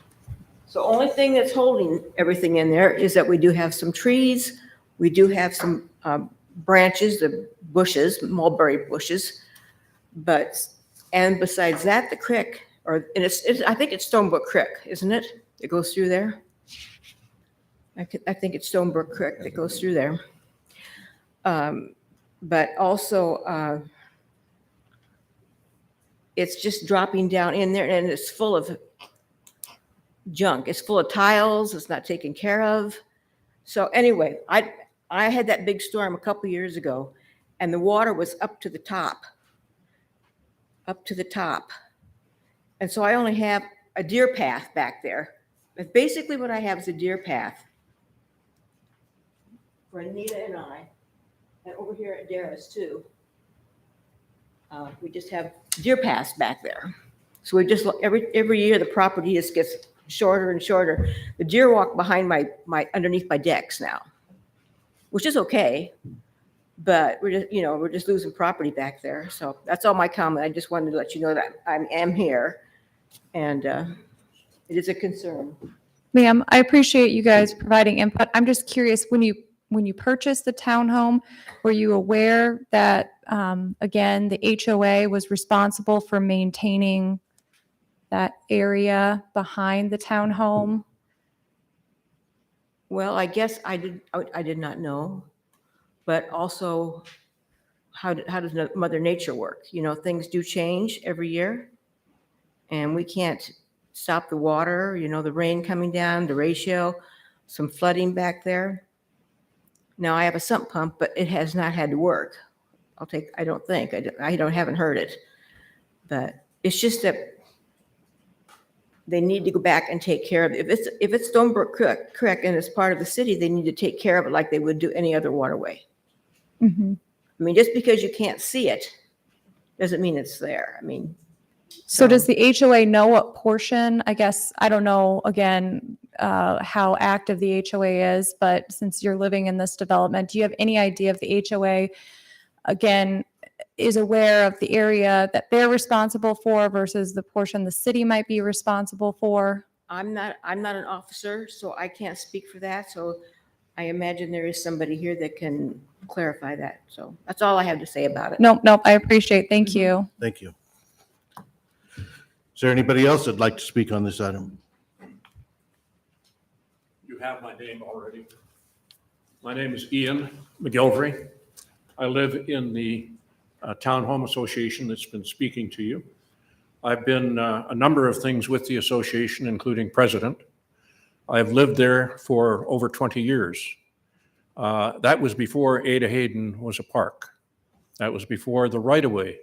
So only thing that's holding everything in there is that we do have some trees, we do have some branches, the bushes, mulberry bushes, and besides that, the creek, and I think it's Stonebrook Creek, isn't it? It goes through there. I think it's Stonebrook Creek that goes through there. But also, it's just dropping down in there, and it's full of junk. It's full of tiles. It's not taken care of. So anyway, I had that big storm a couple years ago, and the water was up to the top. And so I only have a deer path back there. But basically what I have is a deer path for Anita and I, and over here at Dara's too. We just have deer paths back there. So we just, every year the property just gets shorter and shorter. The deer walk behind underneath my decks now, which is okay. But we're just losing property back there. So that's all my comment. I just wanted to let you know that I am here, and it is a concern. Ma'am, I appreciate you guys providing input. I'm just curious, when you purchased the townhome, were you aware that, again, the HOA was responsible for maintaining that area behind the townhome? Well, I guess I did not know, but also how does Mother Nature work? You know, things do change every year, and we can't stop the water, you know, the rain coming down, the ratio, some flooding back there. Now, I have a sump pump, but it has not had to work. I don't think, haven't heard it. But it's just that they need to go back and take care of it. If it's Stonebrook Creek and it's part of the city, they need to take care of it like they would do any other waterway. Mhm. I mean, just because you can't see it doesn't mean it's there. I mean, So does the HOA know what portion, I guess, I don't know, again, how active the HOA is, but since you're living in this development, do you have any idea if the HOA, again, is aware of the area that they're responsible for versus the portion the city might be responsible for? I'm not an officer, so I can't speak for that. So I imagine there is somebody here that can clarify that. So that's all I have to say about it. Nope, I appreciate, thank you. Thank you. Is there anybody else that'd like to speak on this item? You have my name already. My name is Ian McGilvery. I live in the Town Home Association that's been speaking to you. I've been a number of things with the association, including president. I've lived there for over 20 years. That was before Ada Hayden was a park. That was before the right-of-way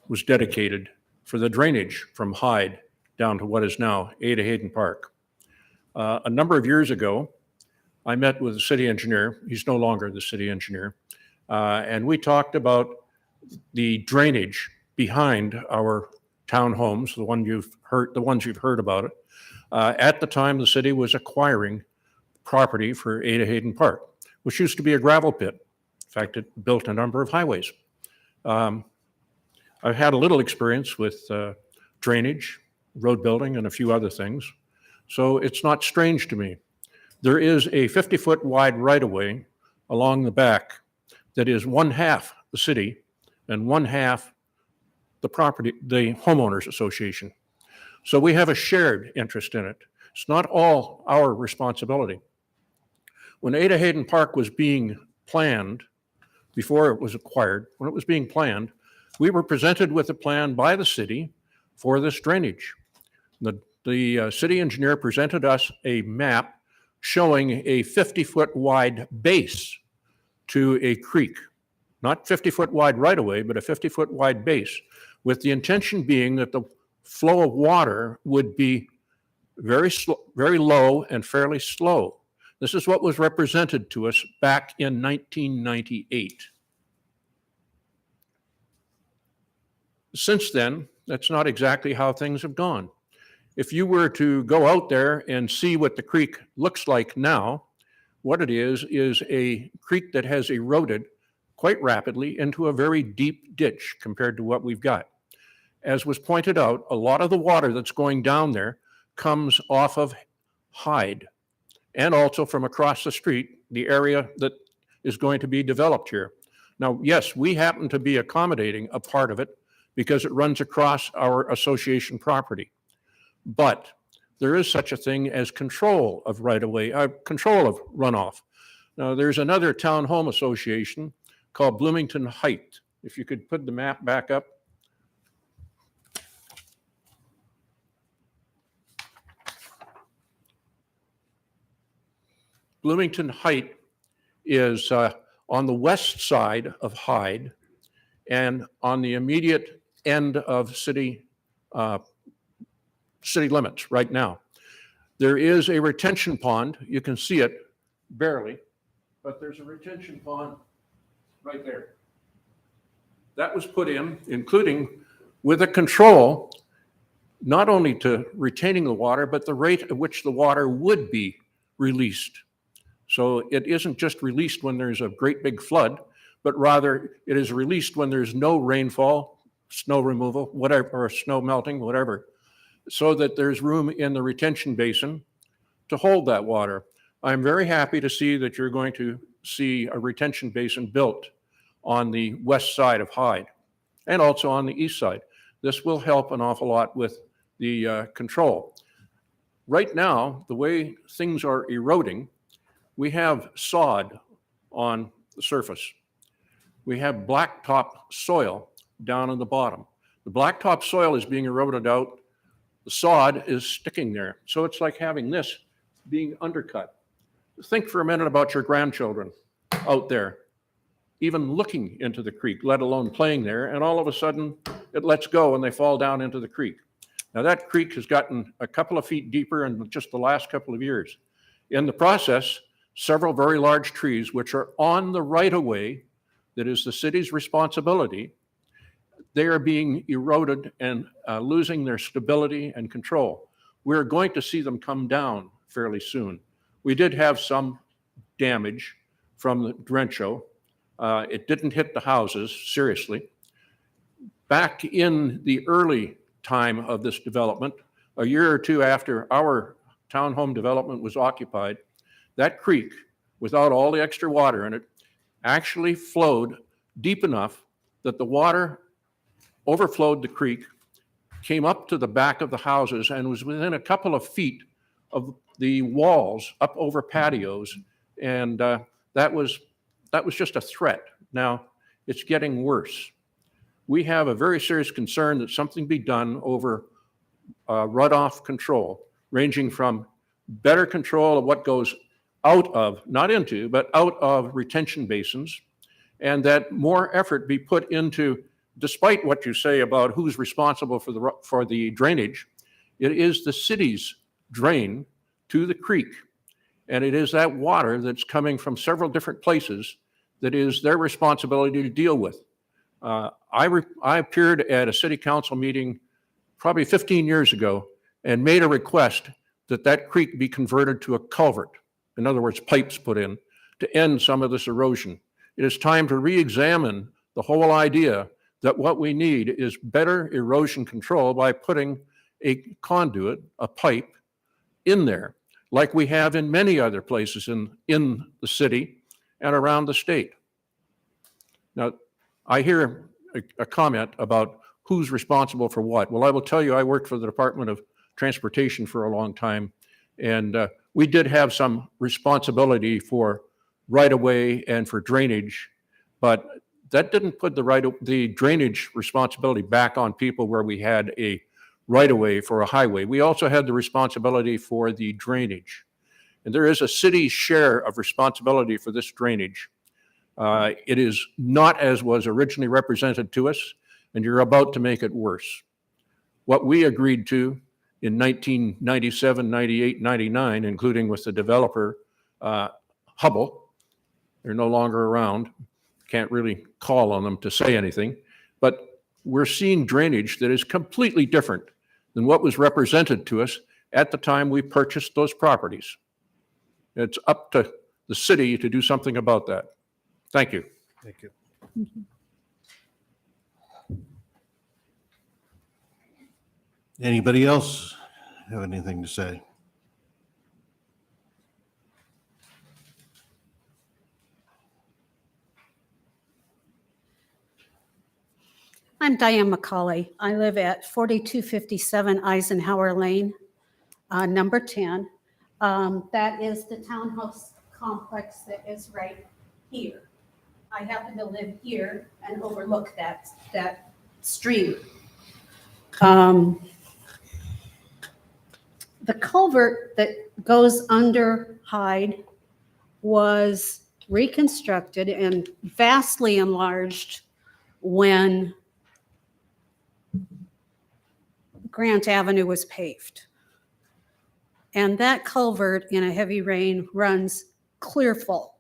was dedicated for the drainage from Hyde down to what is now Ada Hayden Park. A number of years ago, I met with the city engineer. He's no longer the city engineer. And we talked about the drainage behind our townhomes, the ones you've heard about it. At the time, the city was acquiring property for Ada Hayden Park, which used to be a gravel pit. In fact, it built a number of highways. I've had a little experience with drainage, road building, and a few other things. So it's not strange to me. There is a 50-foot wide right-of-way along the back that is one half the city and one half the homeowners association. So we have a shared interest in it. It's not all our responsibility. When Ada Hayden Park was being planned, before it was acquired, when it was being planned, we were presented with a plan by the city for this drainage. The city engineer presented us a map showing a 50-foot wide base to a creek, not 50-foot wide right-of-way, but a 50-foot wide base, with the intention being that the flow of water would be very low and fairly slow. This is what was represented to us back in 1998. Since then, that's not exactly how things have gone. If you were to go out there and see what the creek looks like now, what it is a creek that has eroded quite rapidly into a very deep ditch compared to what we've got. As was pointed out, a lot of the water that's going down there comes off of Hyde and also from across the street, the area that is going to be developed here. Now, yes, we happen to be accommodating a part of it because it runs across our association property. But there is such a thing as control of right-of-way, control of runoff. Now, there's another town home association called Bloomington Height. If you could put the map back up. Bloomington Height is on the west side of Hyde and on the immediate end of city limits right now. There is a retention pond. You can see it barely, but there's a retention pond right there. That was put in, including with a control, not only to retaining the water, but the rate at which the water would be released. So it isn't just released when there's a great big flood, but rather it is released when there's no rainfall, snow removal, whatever, or snow melting, whatever, so that there's room in the retention basin to hold that water. I'm very happy to see that you're going to see a retention basin built on the west side of Hyde and also on the east side. This will help an awful lot with the control. Right now, the way things are eroding, we have sod on the surface. we have blacktop soil down on the bottom. The blacktop soil is being eroded out. The sod is sticking there. So it's like having this being undercut. Think for a minute about your grandchildren out there, even looking into the creek, let alone playing there, and all of a sudden it lets go and they fall down into the creek. Now that creek has gotten a couple of feet deeper in just the last couple of years. In the process, several very large trees, which are on the right-of-way that is the city's responsibility, they are being eroded and losing their stability and control. We're going to see them come down fairly soon. We did have some damage from the derecho. It didn't hit the houses seriously. Back in the early time of this development, a year or two after our townhome development was occupied, that creek, without all the extra water in it, actually flowed deep enough that the water overflowed the creek, came up to the back of the houses, and was within a couple of feet of the walls up over patios. And that was just a threat. Now it's getting worse. We have a very serious concern that something be done over runoff control, ranging from better control of what goes out of, not into, but out of retention basins, and that more effort be put into, despite what you say about who's responsible for the drainage, it is the city's drain to the creek. And it is that water that's coming from several different places that is their responsibility to deal with. I appeared at a city council meeting probably 15 years ago and made a request that that creek be converted to a culvert. In other words, pipes put in to end some of this erosion. It is time to re-examine the whole idea that what we need is better erosion control by putting a conduit, a pipe, in there, like we have in many other places in the city and around the state. Now, I hear a comment about who's responsible for what. Well, I will tell you, I worked for the Department of Transportation for a long time, and we did have some responsibility for right-of-way and for drainage, but that didn't put the drainage responsibility back on people where we had a right-of-way for a highway. We also had the responsibility for the drainage. And there is a city share of responsibility for this drainage. It is not as was originally represented to us, and you're about to make it worse. What we agreed to in 1997, 98, 99, including with the developer, Hubble, they're no longer around, can't really call on them to say anything, but we're seeing drainage that is completely different than what was represented to us at the time we purchased those properties. It's up to the city to do something about that. Thank you. Thank you. Anybody else have anything to say? I'm Diane McCauley. I live at 4257 Eisenhower Lane, number 10. That is the townhouse complex that is right here. I happen to live here and overlook that stream. The culvert that goes under Hyde was reconstructed and vastly enlarged when Grant Avenue was paved. And that culvert in a heavy rain runs clear full.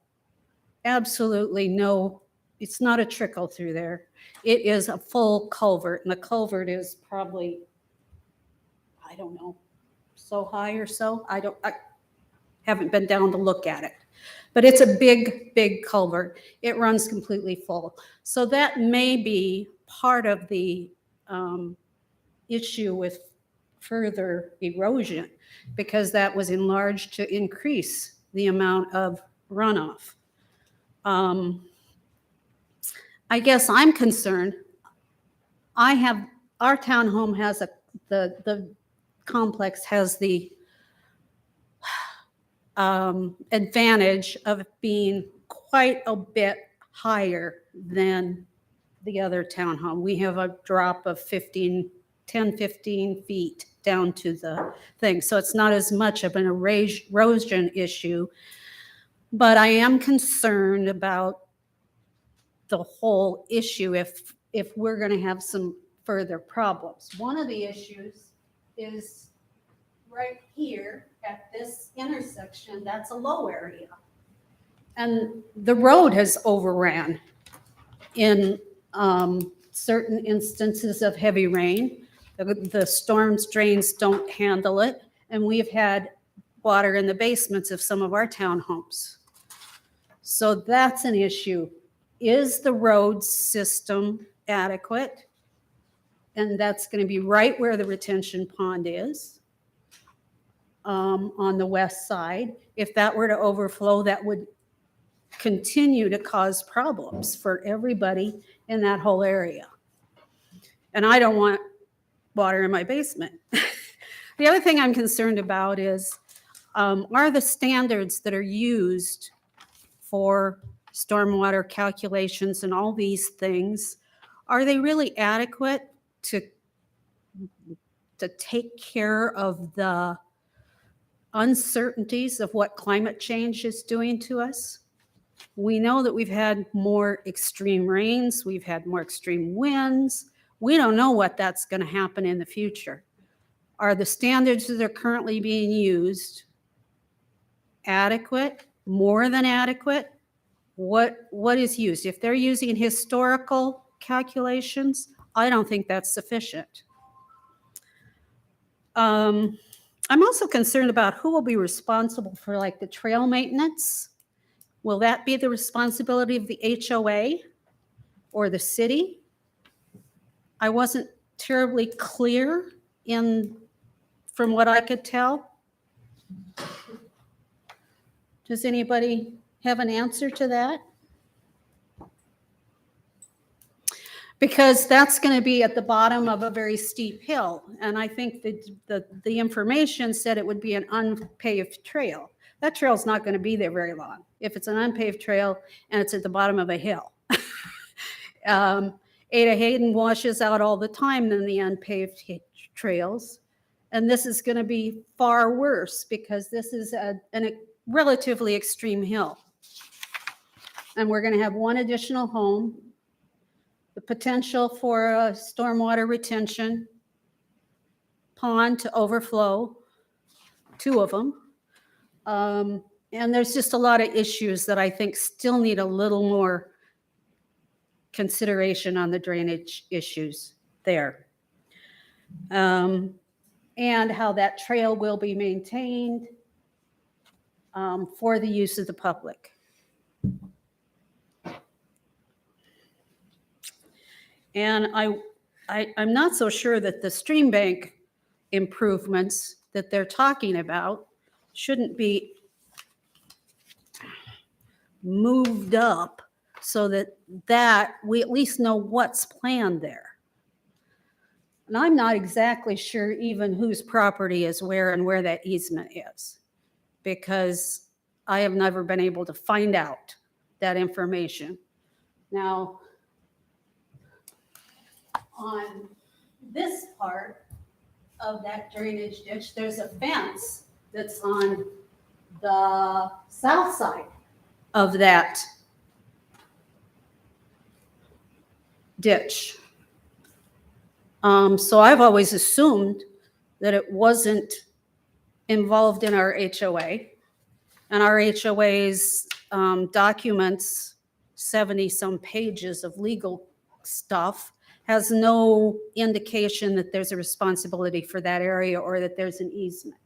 Absolutely no, it's not a trickle through there. It is a full culvert, and the culvert is probably, I don't know, so high or so. I haven't been down to look at it. But it's a big, big culvert. It runs completely full. So that may be part of the issue with further erosion, because that was enlarged to increase the amount of runoff. I guess I'm concerned. Our townhome has the complex has the advantage of being quite a bit higher than the other townhome. We have a drop of 10, 15 feet down to the thing. So it's not as much of an erosion issue. But I am concerned about the whole issue if we're going to have some further problems. One of the issues is right here at this intersection, that's a low area. And the road has overran in certain instances of heavy rain. The storm's drains don't handle it, and we've had water in the basements of some of our townhomes. So that's an issue. Is the road system adequate? And that's going to be right where the retention pond is, on the west side. If that were to overflow, that would continue to cause problems for everybody in that whole area. And I don't want water in my basement. The other thing I'm concerned about is, are the standards that are used for stormwater calculations and all these things, are they really adequate to take care of the uncertainties of what climate change is doing to us? We know that we've had more extreme rains, we've had more extreme winds. We don't know what that's going to happen in the future. Are the standards that are currently being used adequate, more than adequate? What is used? If they're using historical calculations, I don't think that's sufficient. I'm also concerned about who will be responsible for like the trail maintenance. Will that be the responsibility of the HOA or the city? I wasn't terribly clear from what I could tell. Does anybody have an answer to that? Because that's going to be at the bottom of a very steep hill. And I think that the information said it would be an unpaved trail. That trail's not going to be there very long if it's an unpaved trail and it's at the bottom of a hill. Ada Hayden washes out all the time than the unpaved trails. And this is going to be far worse because this is a relatively extreme hill. And we're going to have one additional home, the potential for a stormwater retention pond to overflow, 2 of them. And there's just a lot of issues that I think still need a little more consideration on the drainage issues there. And how that trail will be maintained for the use of the public. And I'm not so sure that the stream bank improvements that they're talking about shouldn't be moved up so that we at least know what's planned there. And I'm not exactly sure even whose property is where and where that easement is, because I have never been able to find out that information. Now, on this part of that drainage ditch, there's a fence that's on the south side of that ditch. So I've always assumed that it wasn't involved in our HOA. And our HOA's documents, 70-some pages of legal stuff, has no indication that there's a responsibility for that area or that there's an easement.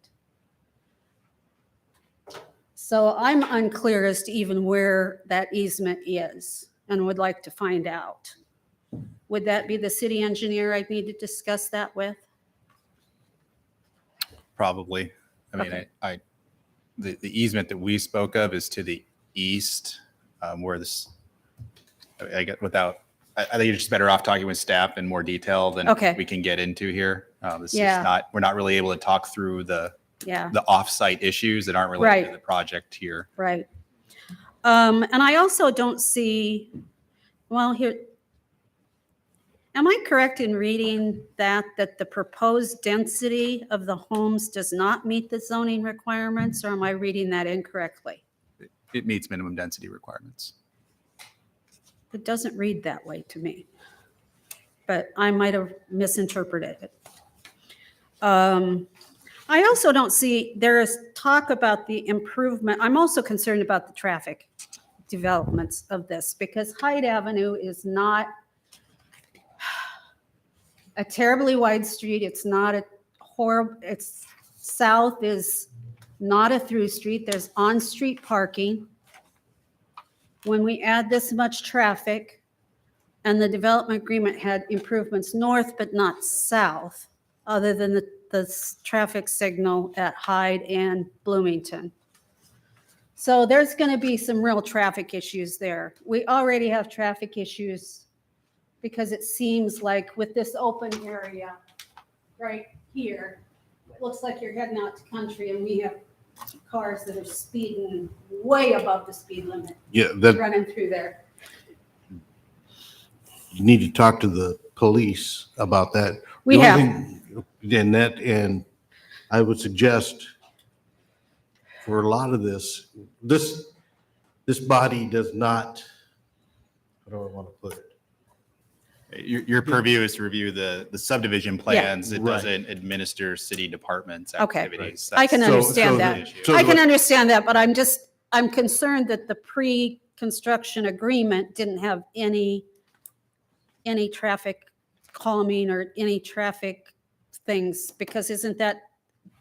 So I'm unclear as to even where that easement is and would like to find out. Would that be the city engineer I'd need to discuss that with? Probably. I mean, Okay. The easement that we spoke of is to the east, where this, I get without, I think you're just better off talking with staff in more detail than Okay. we can get into here. This is Yeah. we're not really able to talk through Yeah, the off-site issues that aren't related to Right. the project here. right. And I also don't see, well, here, am I correct in reading that the proposed density of the homes does not meet the zoning requirements, or am I reading that incorrectly? It meets minimum density requirements. It doesn't read that way to me, but I might have misinterpreted it. I also don't see, there is talk about the improvement. I'm also concerned about the traffic developments of this, because Hyde Avenue is not a terribly wide street. It's not a horrible, it's south is not a through street. There's on-street parking. When we add this much traffic, and the development agreement had improvements north but not south, other than the traffic signal at Hyde and Bloomington. So there's going to be some real traffic issues there. We already have traffic issues because it seems like with this open area right here, it looks like you're heading out to country, and we have cars that are speeding way above the speed limit. Yeah, that, Running through there. you need to talk to the police about that. We The have. only thing- And I would suggest for a lot of this body does not, how do I want to put it? Your purview is to review the subdivision plans. It Right. doesn't administer city departments' Okay. activities. I can That's- understand so that. the issue. So I can the- understand that, but I'm concerned that the pre-construction agreement didn't have any traffic calming or any traffic things, because isn't that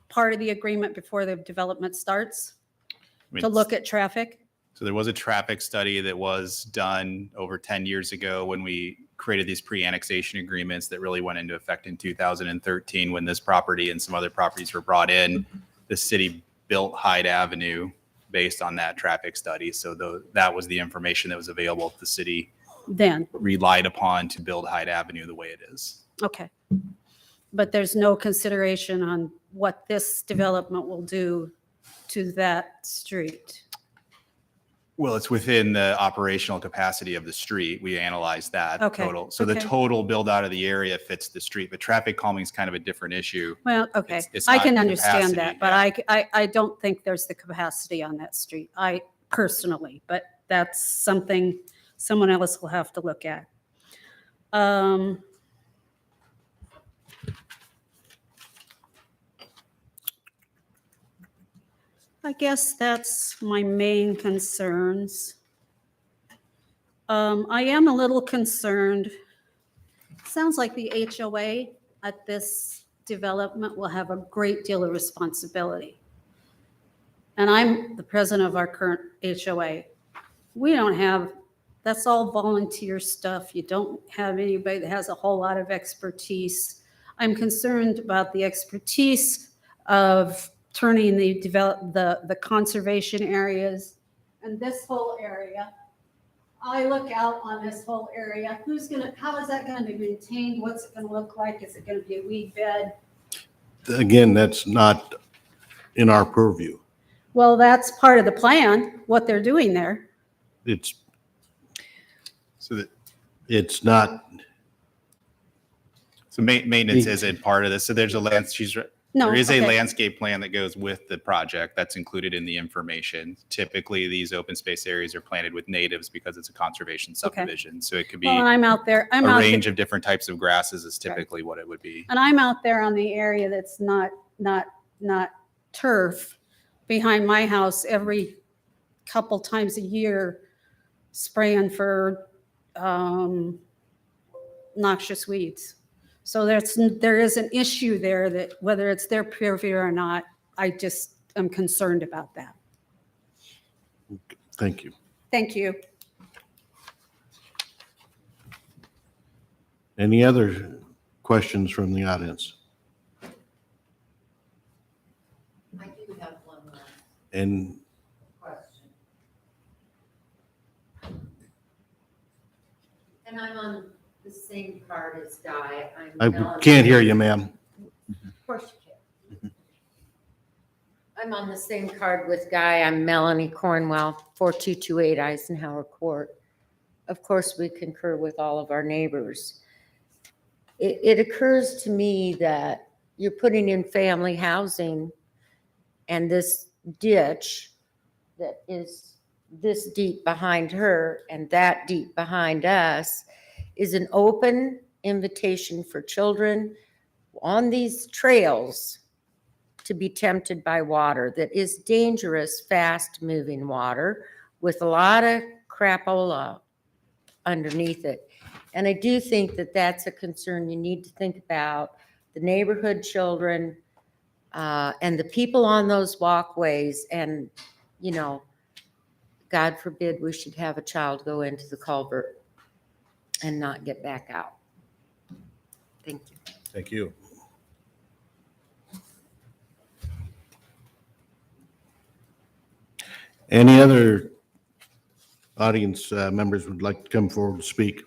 part of the agreement before the development starts, I mean, to look at traffic? So there was a traffic study that was done over 10 years ago when we created these pre-annexation agreements that really went into effect in 2013 when this property and some other properties were brought in. The city built Hyde Avenue based on that traffic study. So that was the information that was available if the city Then, relied upon to build Hyde Avenue the way it is. okay. But there's no consideration on what this development will do to that street. Well, it's within the operational capacity of the street. We analyzed that Okay, total. So the okay. total build out of the area fits the street, but traffic calming is kind of a different issue. Well, okay, It's I not can understand capacity, that, but I don't think there's the capacity on that street, I personally, but that's something someone else will have to look at. I guess that's my main concerns. I am a little concerned. Sounds like the HOA at this development will have a great deal of responsibility. And I'm the president of our current HOA. We don't have, that's all volunteer stuff. You don't have anybody that has a whole lot of expertise. I'm concerned about the expertise of turning the conservation areas and this whole area. I look out on this whole area. How is that gonna be maintained? What's it gonna look like? Is it gonna be a weed bed? Again, that's not in our purview. Well, that's part of the plan, what they're doing there. It's So not, maintenance isn't part of this. So there's a No, there is a okay. landscape plan that goes with the project that's included in the information. Typically, these open space areas are planted with natives because it's a conservation subdivision. So it could be Well, and I'm out there, a range of different types of grasses is typically what it would be. and I'm out there on the area that's not turf behind my house every couple times a year spraying for noxious weeds. So there is an issue there that whether it's their purview or not, I just am concerned about that. thank you. Thank you. Any other questions from the audience? I do have one last And question. And I'm on the same part as Di. I can't hear you, ma'am. Of course you can. I'm on the same card with Guy. I'm Melanie Cornwell, 4228 Eisenhower Court. Of course, we concur with all of our neighbors. It occurs to me that you're putting in family housing, and this ditch that is this deep behind her and that deep behind us is an open invitation for children on these trails to be tempted by water that is dangerous, fast-moving water with a lot of crapola underneath it. And I do think that that's a concern you need to think about, the neighborhood children and the people on those walkways. And, you know, God forbid we should have a child go into the culvert and not get back out. Thank you. Thank you. Any other audience members would like to come forward to speak?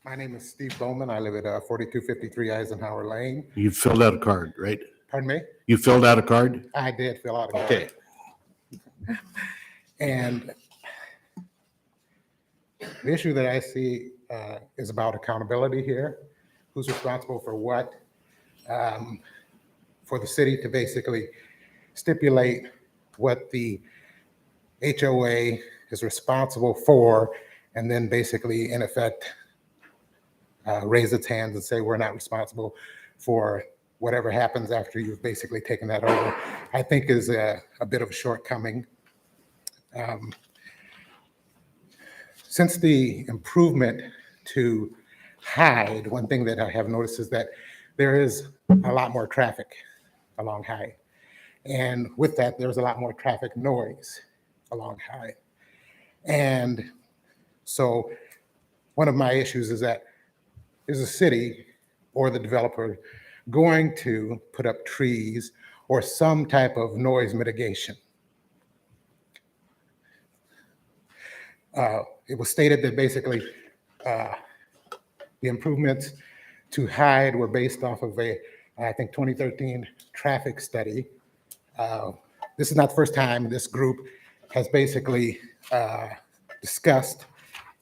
My name is Steve Bowman. I live at 4253 Eisenhower Lane. You filled out a card, right? Pardon me? You filled out a card? I did fill out a card. Okay. And the issue that I see is about accountability here. Who's responsible for what? For the city to basically stipulate what the HOA is responsible for, and then basically, in effect, raise its hands and say, we're not responsible for whatever happens after you've basically taken that over, I think is a bit of a shortcoming. Since the improvement to Hyde, one thing that I have noticed is that there is a lot more traffic along Hyde. And with that, there's a lot more traffic noise along Hyde. And so one of my issues is that is the city or the developer going to put up trees or some type of noise mitigation? It was stated that basically the improvements to Hyde were based off of I think 2013 traffic study. This is not the first time this group has basically discussed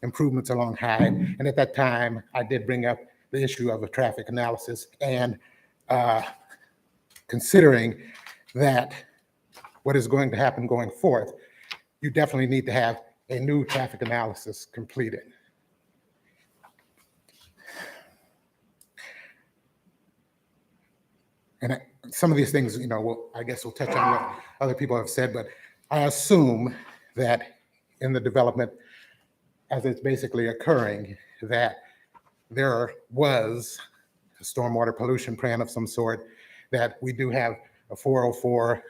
improvements along Hyde. And at that time, I did bring up the issue of a traffic analysis and considering that what is going to happen going forth, you definitely need to have a new traffic analysis completed. And some of these things, you know, I guess we'll touch on what other people have said, but I assume that in the development, as it's basically occurring, that there was a stormwater pollution plan of some sort, that we do have a 404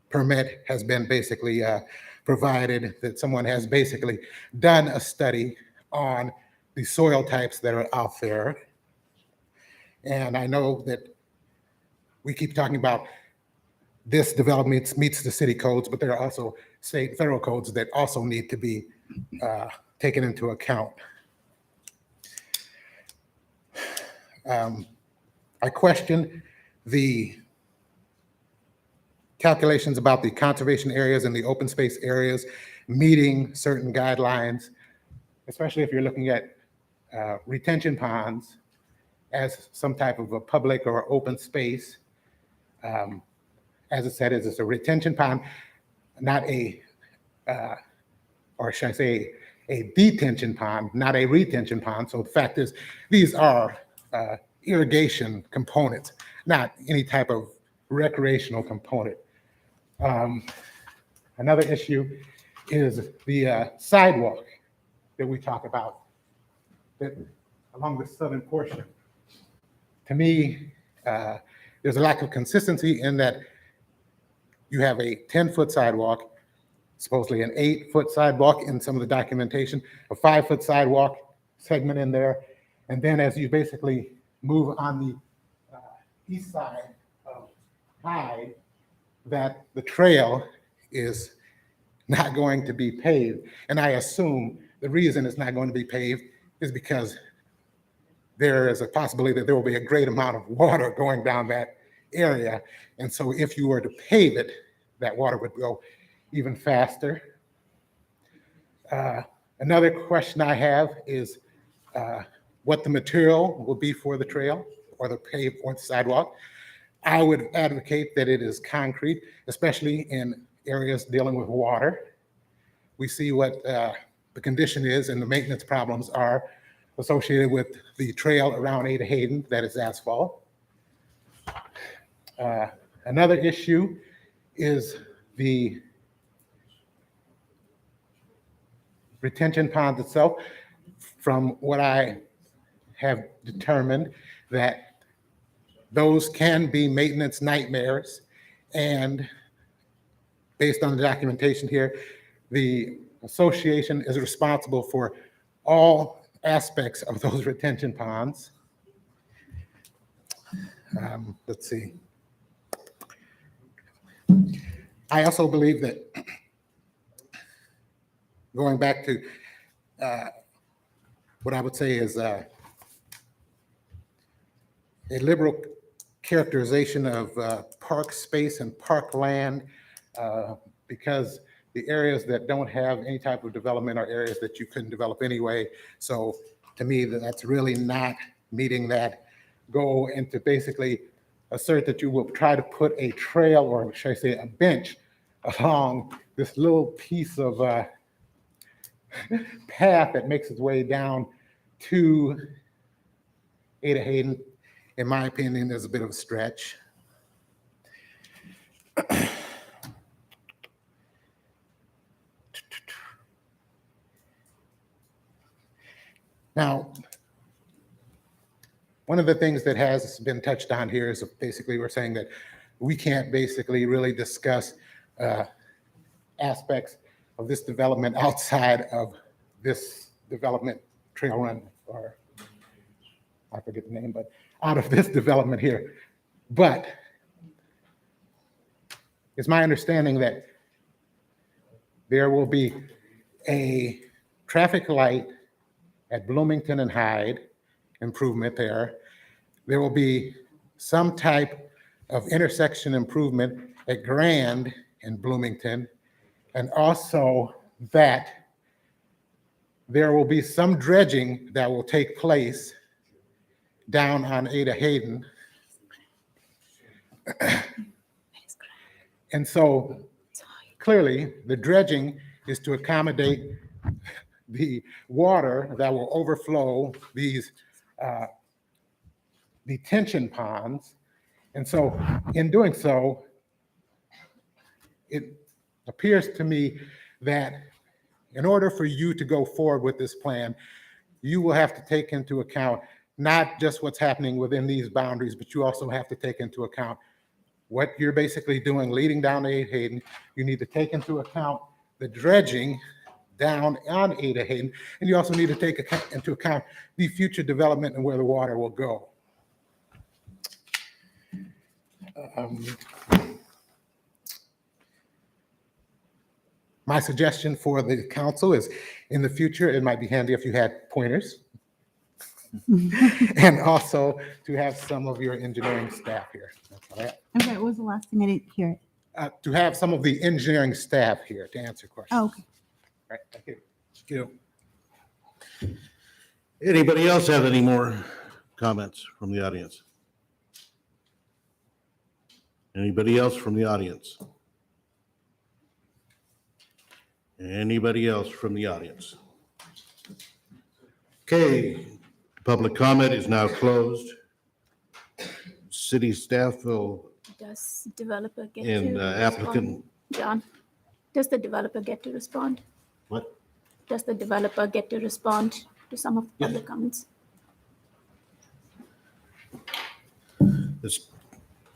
permit has been basically provided, that someone has basically done a study on the soil types that are out there. And I know that we keep talking about this development meets the city codes, but there are also state and federal codes that also need to be taken into account. I question the calculations about the conservation areas and the open space areas meeting certain guidelines, especially if you're looking at retention ponds as some type of a public or open space. As I said, it's a retention pond, not a, or should I say, a detention pond, not a retention pond. So the fact is, these are irrigation components, not any type of recreational component. Another issue is the sidewalk that we talk about that along the southern portion. To me, there's a lack of consistency in that you have a 10-foot sidewalk, supposedly an 8-foot sidewalk in some of the documentation, a 5-foot sidewalk segment in there. And then as you basically move on the east side of Hyde, that the trail is not going to be paved. And I assume the reason it's not going to be paved is because there is a possibility that there will be a great amount of water going down that area. And so if you were to pave it, that water would go even faster. Another question I have is what the material will be for the trail or the paved or the sidewalk. I would advocate that it is concrete, especially in areas dealing with water. We see what the condition is and the maintenance problems are associated with the trail around Ada Hayden that is asphalt. Another issue is the retention ponds itself. From what I have determined, that those can be maintenance nightmares. And based on the documentation here, the association is responsible for all aspects of those retention ponds. Let's see. I also believe that going back to what I would say is a liberal characterization of park space and park land, because the areas that don't have any type of development are areas that you couldn't develop anyway. So to me, that's really not meeting that goal, and to basically assert that you will try to put a trail, or should I say a bench, along this little piece of path that makes its way down to Ada Hayden, in my opinion, is a bit of a stretch. Now, one of the things that has been touched on here is basically we're saying that we can't basically really discuss aspects of this development outside of this development trail run, or I forget the name, but out of this development here. But it's my understanding that there will be a traffic light at Bloomington and Hyde, improvement there. There will be some type of intersection improvement at Grand in Bloomington, and also that there will be some dredging that will take place down on Ada Hayden. And so clearly the dredging is to accommodate the water that will overflow these detention ponds. And so in doing so, it appears to me that in order for you to go forward with this plan, you will have to take into account not just what's happening within these boundaries, but you also have to take into account what you're basically doing leading down to Ada Hayden. You need to take into account the dredging down on Ada Hayden, and you also need to take into account the future development and where the water will go. My suggestion for the council is, in the future, it might be handy if you had pointers. And also to have some of your engineering staff here. That's all I have. Okay, what was the last thing? I didn't hear it. To have some of the engineering staff here to answer questions. Oh, okay. All right, thank you. Thank you. Anybody else have any more comments from the audience? Anybody else from the audience? Anybody else from the audience? Okay, public comment is now closed. City staff will, Does developer get and to applicant, respond? John, does the developer get to respond? what? Does the developer get to respond to some of the Yes. public comments? This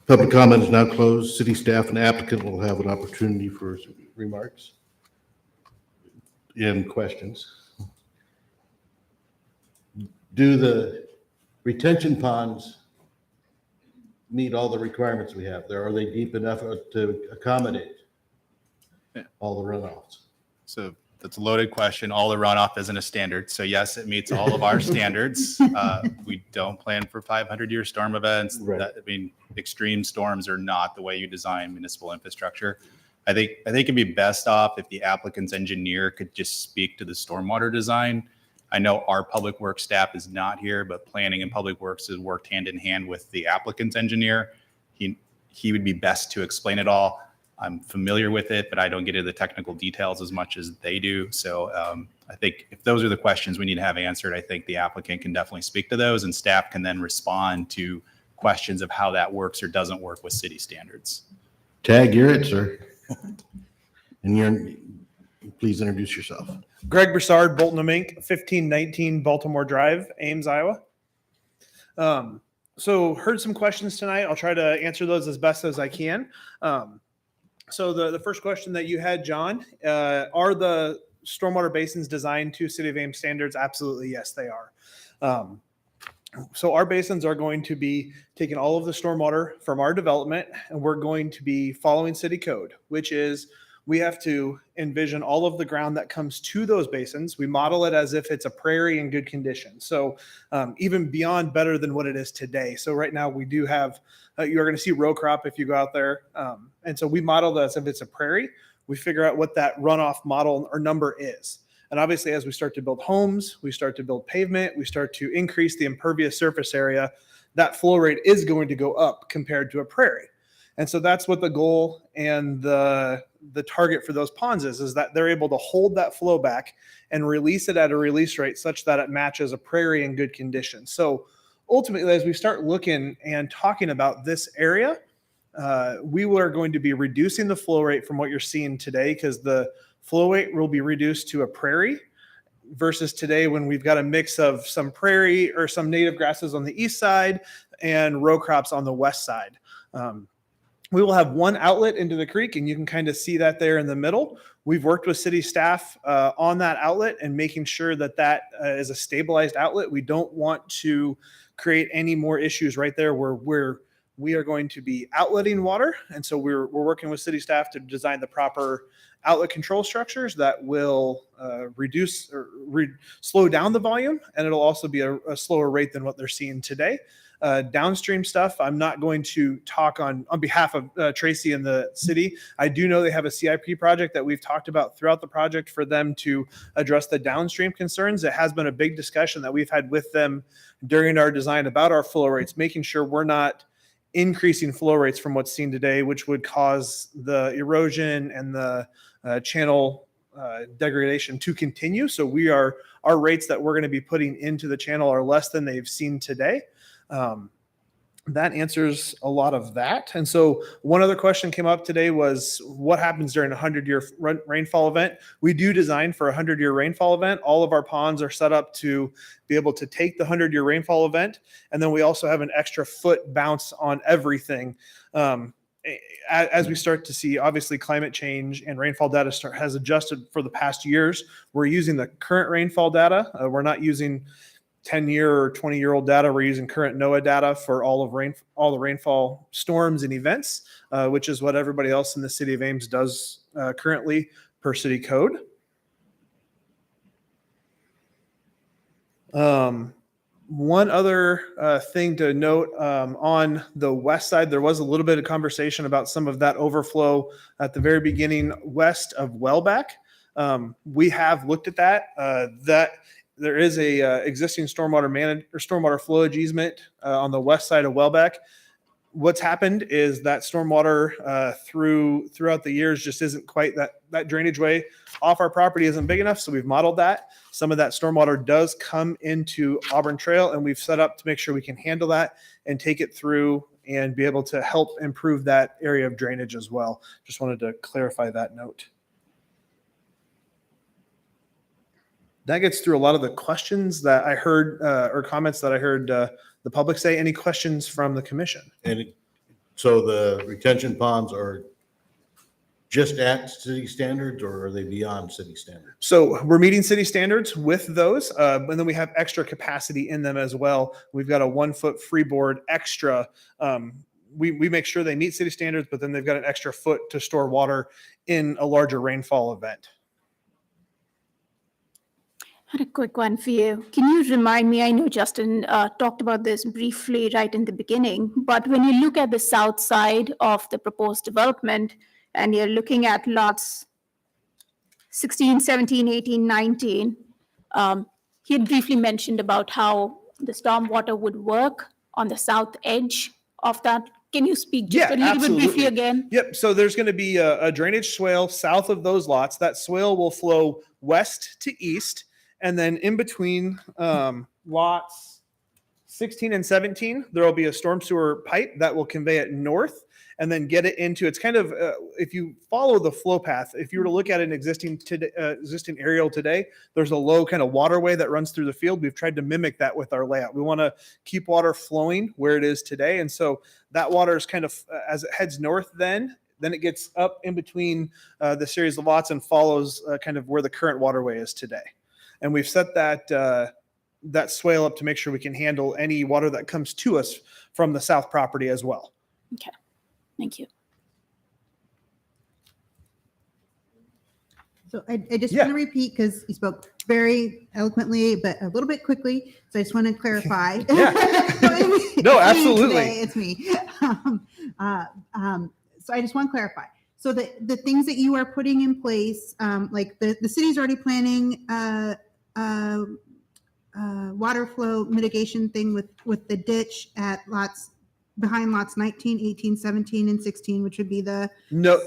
public comment is now closed. City staff and applicant will have an opportunity for remarks and questions. Do the retention ponds meet all the requirements we have there? Are they deep enough to accommodate all the runoffs? So that's a loaded question. All the runoff isn't a standard. So yes, it meets all of our standards. We don't plan for 500-year storm events. Right. Extreme storms are not the way you design municipal infrastructure. I think it'd be best off if the applicant's engineer could just speak to the stormwater design. I know our public works staff is not here, but planning and public works has worked hand in hand with the applicant's engineer. He would be best to explain it all. I'm familiar with it, but I don't get into the technical details as much as they do. So I think if those are the questions we need to have answered, I think the applicant can definitely speak to those, and staff can then respond to questions of how that works or doesn't work with city standards. Tag, you're it, sir. And please introduce yourself. Greg Broussard, Bolton & Mink, 1519 Baltimore Drive, Ames, Iowa. So heard some questions tonight. I'll try to answer those as best as I can. So the first question that you had, John, are the stormwater basins designed to City of Ames standards? Absolutely, yes, they are. So our basins are going to be taking all of the stormwater from our development, and we're going to be following city code, which is we have to envision all of the ground that comes to those basins. We model it as if it's a prairie in good condition. So even beyond better than what it is today. So right now we do have, you're going to see row crop if you go out there. And so we model that as if it's a prairie. We figure out what that runoff model or number is. And obviously, as we start to build homes, we start to build pavement, we start to increase the impervious surface area, that flow rate is going to go up compared to a prairie. And so that's what the goal and the target for those ponds is that they're able to hold that flow back and release it at a release rate such that it matches a prairie in good condition. So ultimately, as we start looking and talking about this area, we are going to be reducing the flow rate from what you're seeing today, because the flow rate will be reduced to a prairie versus today when we've got a mix of some prairie or some native grasses on the east side and row crops on the west side. We will have one outlet into the creek, and you can kind of see that there in the middle. We've worked with city staff on that outlet and making sure that that is a stabilized outlet. We don't want to create any more issues right there where we are going to be outletting water. And so we're working with city staff to design the proper outlet control structures that will reduce or slow down the volume, and it'll also be a slower rate than what they're seeing today. Downstream stuff, I'm not going to talk on behalf of Tracy and the city. I do know they have a CIP project that we've talked about throughout the project for them to address the downstream concerns. It has been a big discussion that we've had with them during our design about our flow rates, making sure we're not increasing flow rates from what's seen today, which would cause the erosion and the channel degradation to continue. So our rates that we're going to be putting into the channel are less than they've seen today. That answers a lot of that. And so one other question came up today was what happens during a 100-year rainfall event? We do design for a 100-year rainfall event. All of our ponds are set up to be able to take the 100-year rainfall event. And then we also have an extra foot bounce on everything. As we start to see, obviously, climate change and rainfall data has adjusted for the past years. We're using the current rainfall data. We're not using 10-year or 20-year-old data. We're using current NOAA data for all the rainfall storms and events, which is what everybody else in the city of Ames does currently per city code. One other thing to note, on the west side, there was a little bit of conversation about some of that overflow at the very beginning west of Wellback. We have looked at that. There is a existing stormwater flowage easement on the west side of Wellback. What's happened is that stormwater throughout the years just isn't quite that drainage way off our property isn't big enough. So we've modeled that. Some of that stormwater does come into Auburn Trail, and we've set up to make sure we can handle that and take it through and be able to help improve that area of drainage as well. Just wanted to clarify that note. That gets through a lot of the questions that I heard or comments that I heard the public say. Any questions from the commission? And so the retention ponds are just at city standards, or are they beyond city standards? So we're meeting city standards with those, and then we have extra capacity in them as well. We've got a 1-foot freeboard extra. We make sure they meet city standards, but then they've got an extra foot to store water in a larger rainfall event. had a quick one for you. Can you remind me, I know Justin talked about this briefly right in the beginning, but when you look at the south side of the proposed development and you're looking at lots 16, 17, 18, 19, he had briefly mentioned about how the stormwater would work on the south edge of that. Can you speak just a little bit briefly again? Yep. So there's going to be a drainage swale south of those lots. That swale will flow west to east. And then in between lots 16 and 17, there will be a storm sewer pipe that will convey it north and then get it into, it's kind of, if you follow the flow path, if you were to look at an existing aerial today, there's a low kind of waterway that runs through the field. We've tried to mimic that with our layout. We want to keep water flowing where it is today. And so that water is kind of, as it heads north then it gets up in between the series of lots and follows kind of where the current waterway is today. And we've set that swale up to make sure we can handle any water that comes to us from the south property as well. Okay, thank you. So I just want to repeat, because you spoke very eloquently, but a little bit quickly. So I just want to clarify. No, absolutely. It's me. So I just want to clarify. So the things that you are putting in place, like the city's already planning water flow mitigation thing with the ditch at behind lots 19, 18, 17, and 16, which would be the No.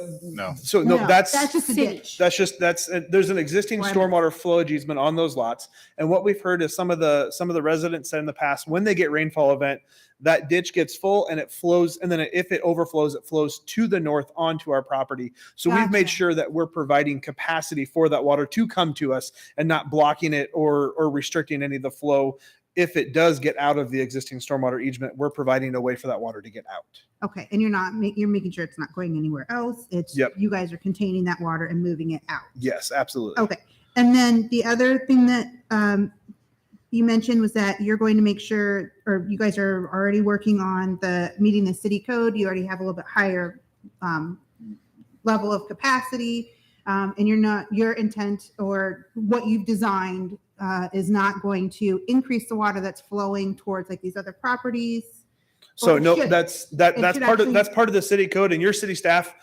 So no, that's just the ditch. There's an existing stormwater flow easement on those lots. And what we've heard is some of the residents said in the past, when they get rainfall event, that ditch gets full and it flows. And then if it overflows, it flows to the north onto our property. So we've made sure that we're providing capacity for that water to come to us and not blocking it or restricting any of the flow. If it does get out of the existing stormwater easement, we're providing a way for that water to get out. Okay, and you're making sure it's not going anywhere else. It's you guys are containing that water and moving it out. Yes, absolutely. Okay, and then the other thing that you mentioned was that you're going to make sure, or you guys are already working on meeting the city code. You already have a little bit higher level of capacity, and your intent or what you've designed is not going to increase the water that's flowing towards like these other properties. So no, that's part of the city code, and your city staff,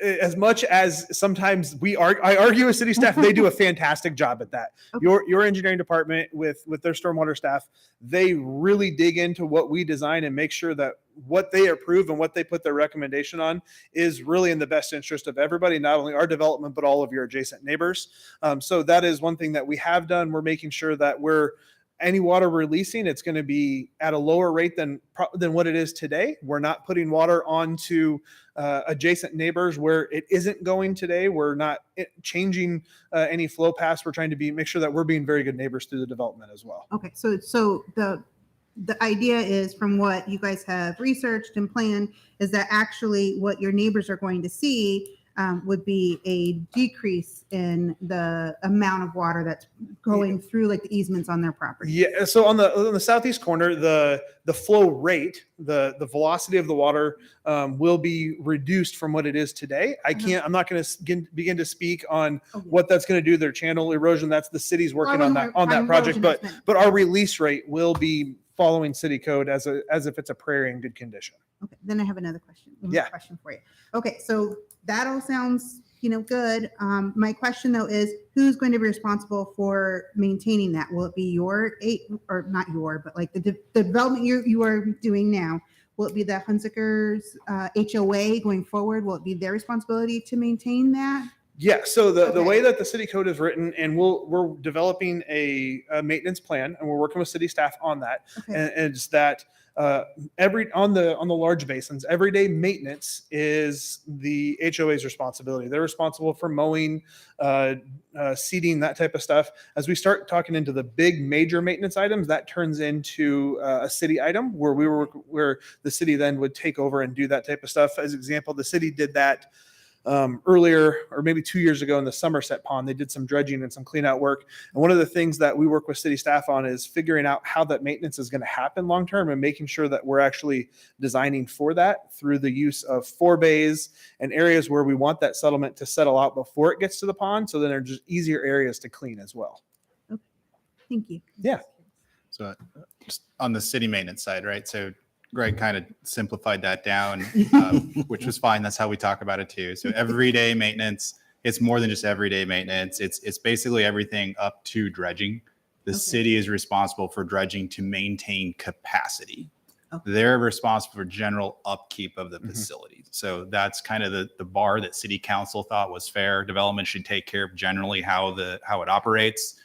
as much as sometimes I argue with city staff, they do a fantastic job at that. Okay. Your engineering department with their stormwater staff, they really dig into what we design and make sure that what they approve and what they put their recommendation on is really in the best interest of everybody, not only our development, but all of your adjacent neighbors. So that is one thing that we have done. We're making sure that any water releasing, it's going to be at a lower rate than what it is today. We're not putting water onto adjacent neighbors where it isn't going today. We're not changing any flow paths. We're trying to make sure that we're being very good neighbors through the development as well. Okay, so the idea is, from what you guys have researched and planned, is that actually what your neighbors are going to see would be a decrease in the amount of water that's going through like the easements on their property. Yeah. So on the southeast corner, the flow rate, the velocity of the water will be reduced from what it is today. I'm not going to begin to speak on what that's going to do. Their channel erosion. That's the city's working on that project. But our release rate will be following city code as if it's a prairie in good condition. Okay. Then I have another question. Question for you. Okay. So that all sounds, good. My question though is, who's going to be responsible for maintaining that? Will it be but like the development you are doing now? Will it be the Hunziker's HOA going forward? Will it be their responsibility to maintain that? Yeah. So the way that the city code is written, and we're developing a maintenance plan, and we're working with city staff on that. Okay. And it's that on the large basins, everyday maintenance is the HOA's responsibility. They're responsible for mowing, seeding, that type of stuff. As we start talking into the big major maintenance items, that turns into a city item where the city then would take over and do that type of stuff. As an example, the city did that earlier, or maybe 2 years ago, in the Somerset Pond. They did some dredging and some clean out work. And one of the things that we work with city staff on is figuring out how that maintenance is going to happen long term, and making sure that we're actually designing for that through the use of forebays and areas where we want that settlement to settle out before it gets to the pond. So then they're just easier areas to clean as well. Thank you. Yeah. So just on the city maintenance side, right? So Greg kind of simplified that down, which was fine. That's how we talk about it too. So everyday maintenance, it's more than just everyday maintenance. It's basically everything up to dredging. The city is responsible for dredging to maintain capacity. They're responsible for general upkeep of the facility. So that's kind of the bar that city council thought was fair. Development should take care of generally how it operates.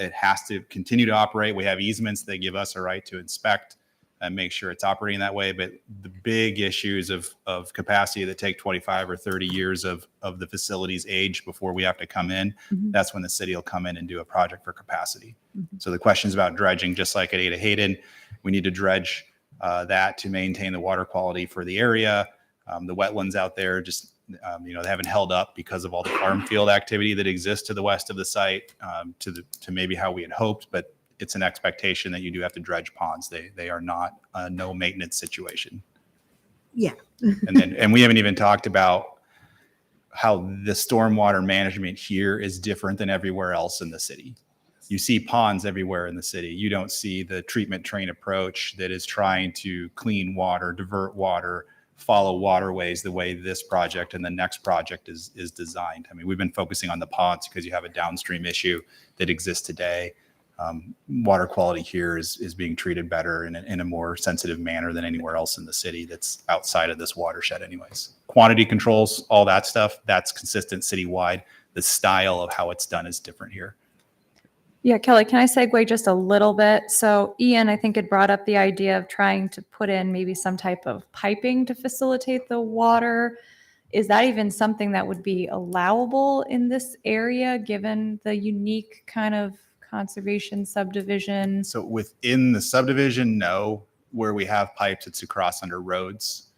It has to continue to operate. We have easements that give us a right to inspect and make sure it's operating that way. But the big issues of capacity that take 25 or 30 years of the facility's age before we have to come in, that's when the city will come in and do a project for capacity. So the questions about dredging, just like at Ada Hayden, we need to dredge that to maintain the water quality for the area. The wetlands out there just, they haven't held up because of all the farm field activity that exists to the west of the site, to maybe how we had hoped, but it's an expectation that you do have to dredge ponds. They are not a no maintenance situation. Yeah. and we haven't even talked about how the stormwater management here is different than everywhere else in the city. You see ponds everywhere in the city. You don't see the treatment train approach that is trying to clean water, divert water, follow waterways the way this project and the next project is designed. I mean, we've been focusing on the ponds because you have a downstream issue that exists today. Water quality here is being treated better in a more sensitive manner than anywhere else in the city that's outside of this watershed anyways. Quantity controls, all that stuff, that's consistent citywide. The style of how it's done is different here. Yeah, Kelly, can I segue just a little bit? So Ian, I think, had brought up the idea of trying to put in maybe some type of piping to facilitate the water. Is that even something that would be allowable in this area, given the unique kind of conservation subdivision? So within the subdivision, no. Where we have pipes, it's across under roads,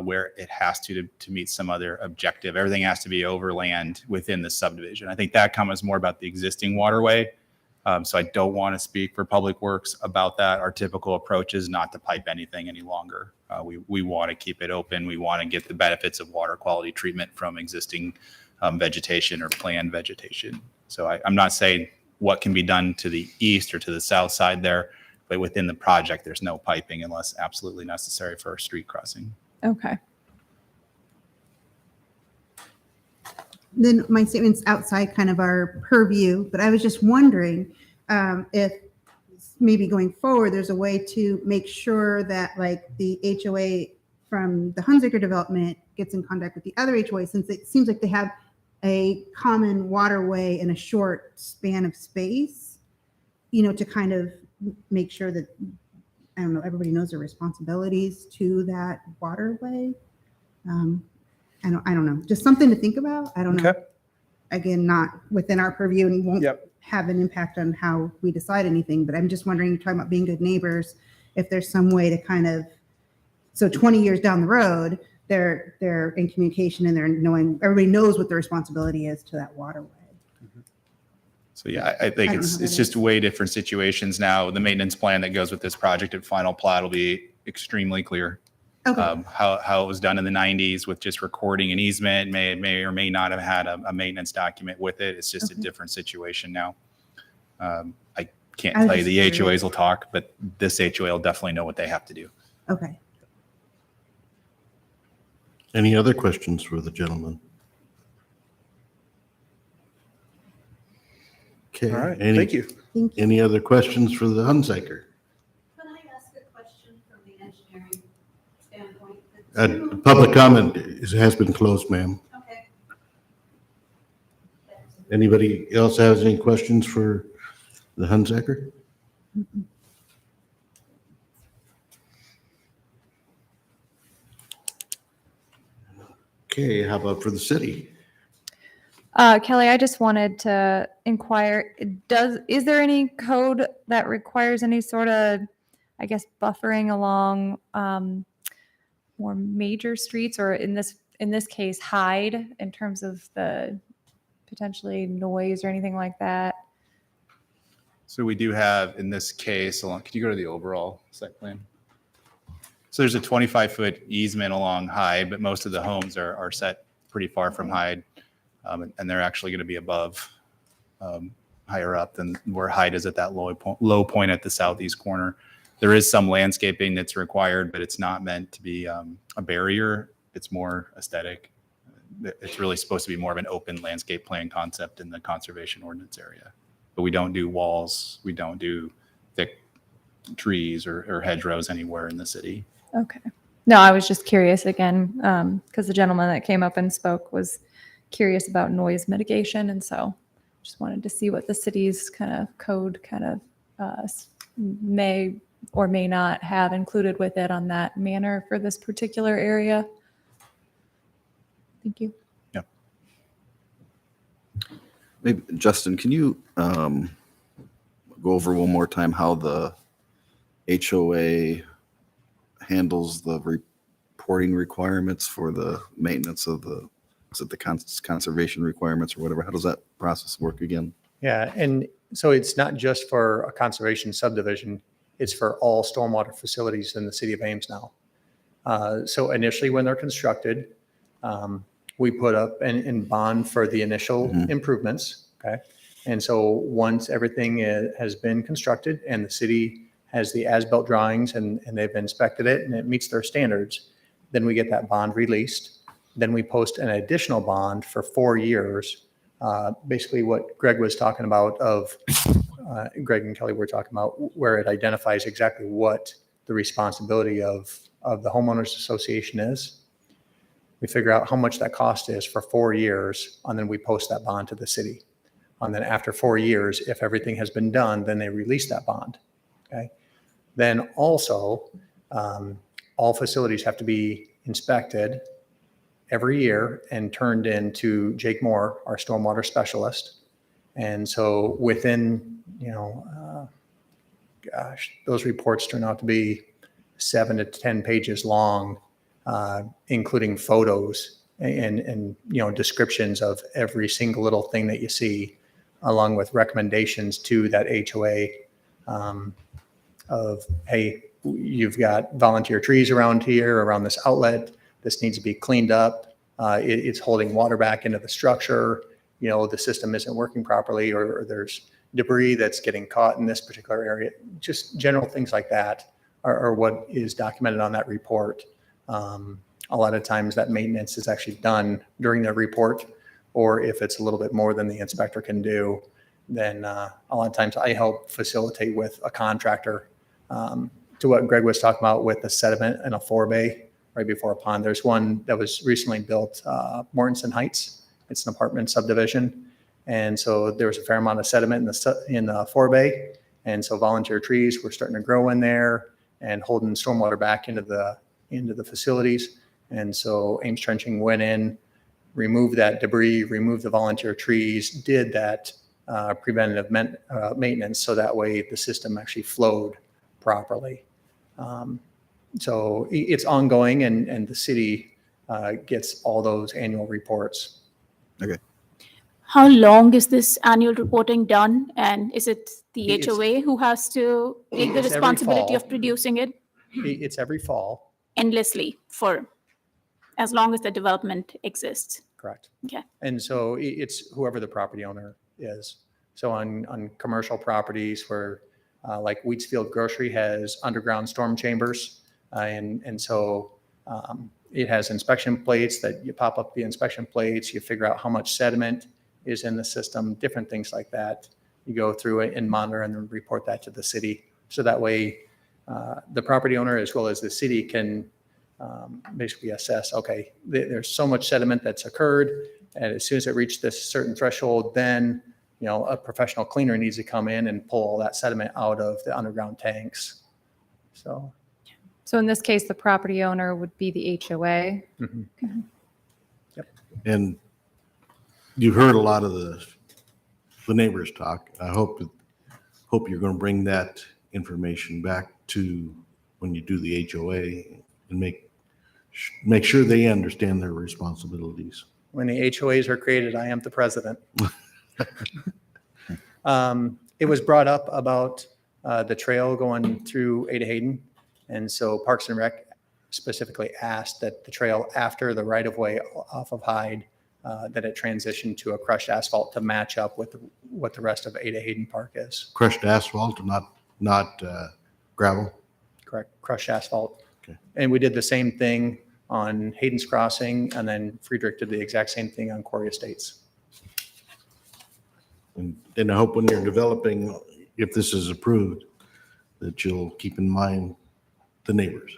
where it has to meet some other objective. Everything has to be overland within the subdivision. I think that comes more about the existing waterway. So I don't want to speak for Public Works about that. Our typical approach is not to pipe anything any longer. We want to keep it open. We want to get the benefits of water quality treatment from existing vegetation or planned vegetation. So I'm not saying what can be done to the east or to the south side there, but within the project, there's no piping unless absolutely necessary for a street crossing. Okay. Then my statement's outside kind of our purview, but I was just wondering if maybe going forward, there's a way to make sure that like the HOA from the Hunziker development gets in contact with the other HOA, since it seems like they have a common waterway in a short span of space, to kind of make sure that, I don't know, everybody knows their responsibilities to that waterway. I don't know, just something to think about. I don't know. Again, not within our purview and won't have an impact on how we decide anything, but I'm just wondering, you're talking about being good neighbors, if there's some way to kind of, so 20 years down the road, they're in communication and they're knowing, everybody knows what the responsibility is to that waterway. So yeah, I think it's just way different situations now. The maintenance plan that goes with this project at final plat will be extremely clear. Okay. How it was done in the 90s with just recording an easement may or may not have had a maintenance document with it. It's just a different situation now. I can't tell you the HOAs will talk, but this HOA will definitely know what they have to do. Okay. Any other questions for the gentleman? Okay. All right. Thank you. Any other questions for the Hunziker? Can I ask a question from the engineering standpoint? Public comment has been closed, ma'am. Okay. Anybody else has any questions for the Hunziker? Okay, how about for the city? Kelly, I just wanted to inquire, is there any code that requires any sort of, I guess, buffering along more major streets, or in this case, Hyde, in terms of the potentially noise or anything like that? So we do have, in this case, could you go to the overall site plan? So there's a 25-foot easement along Hyde, but most of the homes are set pretty far from Hyde. And they're actually going to be above higher up than where Hyde is at that low point at the southeast corner. There is some landscaping that's required, but it's not meant to be a barrier. It's more aesthetic. It's really supposed to be more of an open landscape plan concept in the conservation ordinance area. But we don't do walls. We don't do thick trees or hedgerows anywhere in the city. Okay. No, I was just curious again, because the gentleman that came up and spoke was curious about noise mitigation. And so just wanted to see what the city's kind of code kind of may or may not have included with it on that manner for this particular area. Thank you. Yep. Maybe, Justin, can you go over one more time how the HOA handles the reporting requirements for the maintenance of the, is it the conservation requirements or whatever? How does that process work again? Yeah, and so it's not just for a conservation subdivision, it's for all stormwater facilities in the city of Ames now. So initially when they're constructed, we put up and bond for the initial improvements, okay? And so once everything has been constructed and the city has the as-built drawings and they've inspected it and it meets their standards, then we get that bond released. Then we post an additional bond for 4 years. Basically what Greg was talking about Greg and Kelly were talking about, where it identifies exactly what the responsibility of the homeowners association is. We figure out how much that cost is for 4 years, and then we post that bond to the city. And then after 4 years, if everything has been done, then they release that bond, okay? Then also, all facilities have to be inspected every year and turned in to Jake Moore, our stormwater specialist. And so within, those reports turn out to be 7 to 10 pages long, including photos and descriptions of every single little thing that you see, along with recommendations to that HOA of, hey, you've got volunteer trees around here, around this outlet. This needs to be cleaned up. It's holding water back into the structure. The system isn't working properly, or there's debris that's getting caught in this particular area. Just general things like that are what is documented on that report. A lot of times that maintenance is actually done during the report, or if it's a little bit more than the inspector can do, then a lot of times I help facilitate with a contractor to what Greg was talking about with the sediment in a forebay right before a pond. There's one that was recently built, Mortensen Heights. It's an apartment subdivision. And so there was a fair amount of sediment in the forebay. And so volunteer trees were starting to grow in there and holding stormwater back into the facilities. And so Ames Trenching went in, removed that debris, removed the volunteer trees, did that preventative maintenance, so that way the system actually flowed properly. So it's ongoing, and the city gets all those annual reports. Okay. How long is this annual reporting done? And is it the It's- HOA who has to take the It's every responsibility of fall. producing it It's every fall, endlessly for as long as the development exists? correct. Okay. And so it's whoever the property owner is. So on commercial properties where like Wheatsfield Grocery has underground storm chambers, and so it has inspection plates that you pop up the inspection plates, you figure out how much sediment is in the system, different things like that. You go through it and monitor and then report that to the city. So that way the property owner as well as the city can basically assess, okay, there's so much sediment that's occurred, and as soon as it reached this certain threshold, then a professional cleaner needs to come in and pull all that sediment out of the underground tanks. So In this case, the property owner would be the HOA. mhm. And you've heard a lot of the neighbors talk. I hope you're going to bring that information back to when you do the HOA and make sure they understand their responsibilities. When the HOAs are created, I am the president. It was brought up about the trail going through Ada Hayden. And so Parks and Rec specifically asked that the trail after the right-of-way off of Hyde, that it transitioned to a crushed asphalt to match up with what the rest of Ada Hayden Park is. Crushed asphalt, not gravel? Correct, crushed asphalt. Okay. And we did the same thing on Hayden's Crossing, and then Friedrich did the exact same thing on Quarry Estates. And I hope when you're developing, if this is approved, that you'll keep in mind the neighbors.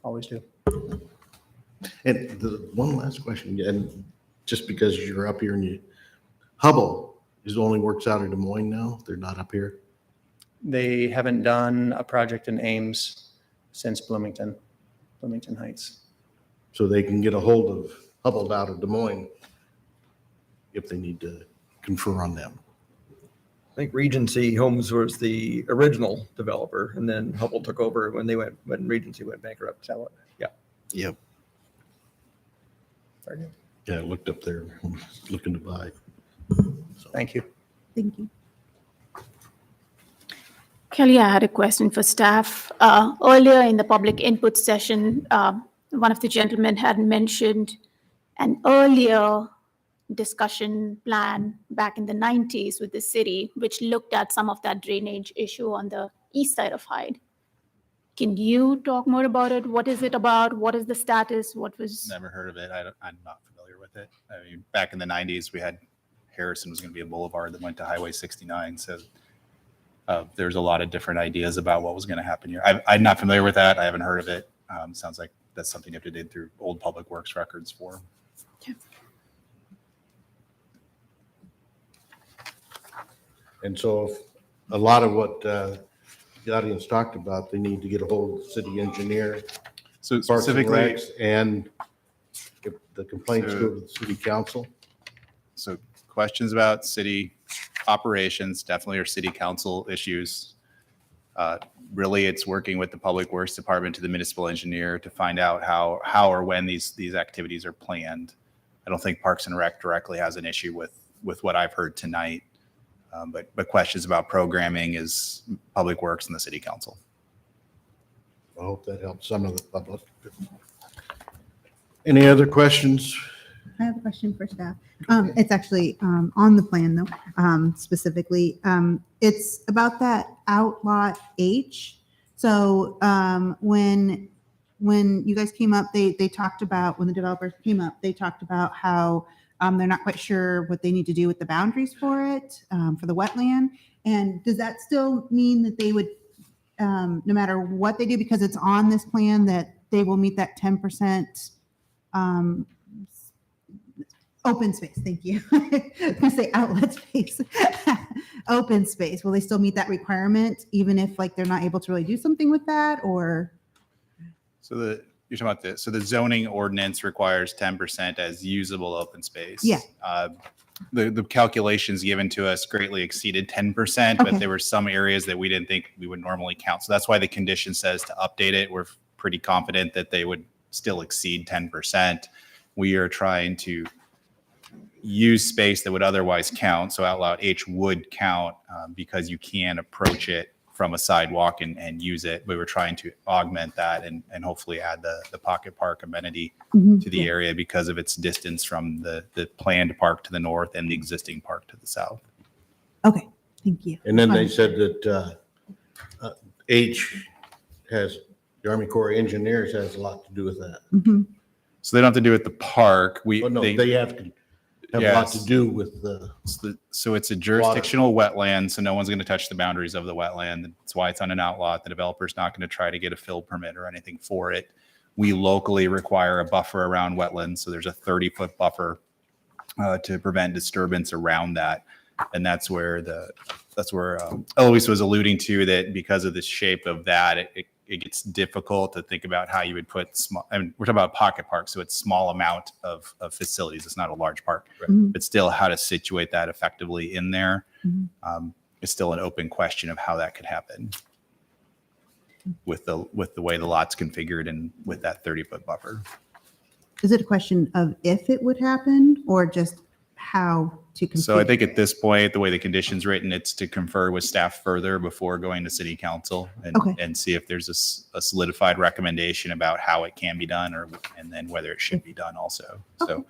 Always do. And the one last question, and just because you're up here and Hubble only works out in Des Moines now, they're not up here? They haven't done a project in Ames since Bloomington Heights. So they can get a hold of Hubble out of Des Moines if they need to confer on them. I think Regency Homes was the original developer, and then Hubble took over when Regency went bankrupt. Is that what? Yeah. Yep. Very good. Yeah, I looked up there, looking to buy. Thank you. Thank you. Kelly, I had a question for staff. Earlier in the public input session, one of the gentlemen had mentioned an earlier discussion plan back in the 90s with the city, which looked at some of that drainage issue on the east side of Hyde. Can you talk more about it? What is it about? What is the status? What was? Never heard of it. I'm not familiar with it. I mean, back in the 90s, we had Harrison was going to be a boulevard that went to Highway 69. So there's a lot of different ideas about what was going to happen here. I'm not familiar with that. I haven't heard of it. Sounds like that's something you have to dig through old public works records for. Okay. And so if a lot of what the audience talked about, they need to get a hold of the city engineer. So Parks and specifically, Recs, and if the complaints go to the city council. so questions about city operations definitely are city council issues. Really, it's working with the Public Works Department to the municipal engineer to find out how or when these activities are planned. I don't think Parks and Rec directly has an issue with what I've heard tonight. But questions about programming is Public Works and the city council. I hope that helps some of the public. Any other questions? I have a question for staff. It's actually on the plan though, specifically. It's about that outlot H. So when you guys came up, they talked about, when the developers came up, they talked about how they're not quite sure what they need to do with the boundaries for it, for the wetland. And does that still mean that they would, no matter what they do, because it's on this plan, that they will meet that 10% open space? Thank you. I was gonna say outlet space. Open space. Will they still meet that requirement, even if like they're not able to really do something with that, or? So you're talking about this. So the zoning ordinance requires 10% as usable open space. Yeah. The calculations given to us greatly exceeded 10%, but there were some areas that we didn't think we would normally count. So that's why the condition says to update it. We're pretty confident that they would still exceed 10%. We are trying to use space that would otherwise count. So outlot H would count because you can approach it from a sidewalk and use it. We were trying to augment that and hopefully add the pocket park amenity to the area because of its distance from the planned park to the north and the existing park to the south. Okay, thank you. And then they said that H has, the Army Corps of Engineers has a lot to do with that. Mhm. So they don't have to do with the park. Oh, no, they have a lot to do with the. So it's a jurisdictional wetland, so no one's going to touch the boundaries of the wetland. That's why it's on an outlot. The developer's not going to try to get a fill permit or anything for it. We locally require a buffer around wetlands, so there's a 30-foot buffer to prevent disturbance around that. And that's where Eloise was alluding to, that because of the shape of that, it gets difficult to think about how you would put small, I mean, we're talking about pocket park, so it's small amount of facilities. It's not a large park, but still how to situate that effectively in there is still an open question of how that could happen with the way the lot's configured and with that 30-foot buffer. Is it a question of if it would happen or just how to configure? So I think at this point, the way the condition's written, it's to confer with staff further before going to city council and see if there's a solidified recommendation about how it can be done and then whether it should be done also. So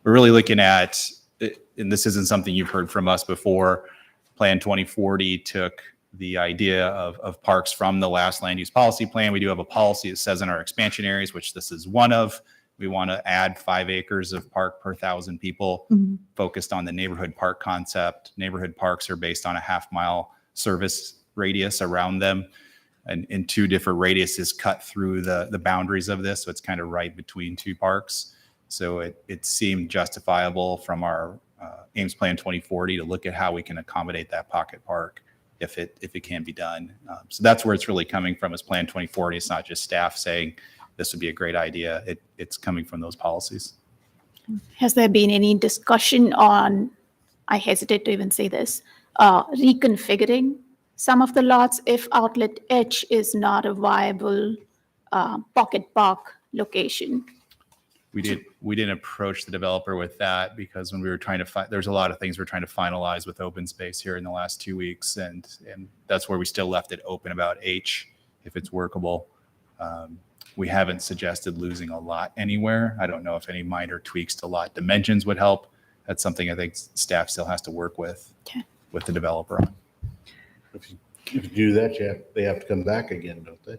we're really looking at and this isn't something you've heard from us before, Plan 2040 took the idea of parks from the last land use policy plan. We do have a policy that says in our expansion areas, which this is one of, we want to add 5 acres of park per 1,000 people, focused on the neighborhood park concept. Neighborhood parks are based on a half-mile service radius around them, and 2 different radiuses cut through the boundaries of this. So it's kind of right between 2 parks. So it seemed justifiable from our Ames Plan 2040 to look at how we can accommodate that pocket park if it can be done. So that's where it's really coming from, is Plan 2040. It's not just staff saying this would be a great idea. It's coming from those policies. Has there been any discussion on, I hesitate to even say this, reconfiguring some of the lots if Outlet H is not a viable pocket park location? We didn't approach the developer with that because when we were trying to there's a lot of things we're trying to finalize with open space here in the last 2 weeks, and that's where we still left it open about H, if it's workable. We haven't suggested losing a lot anywhere. I don't know if any minor tweaks to lot dimensions would help. That's something I think staff still has to work with the developer on. If you do that, they have to come back again, don't they?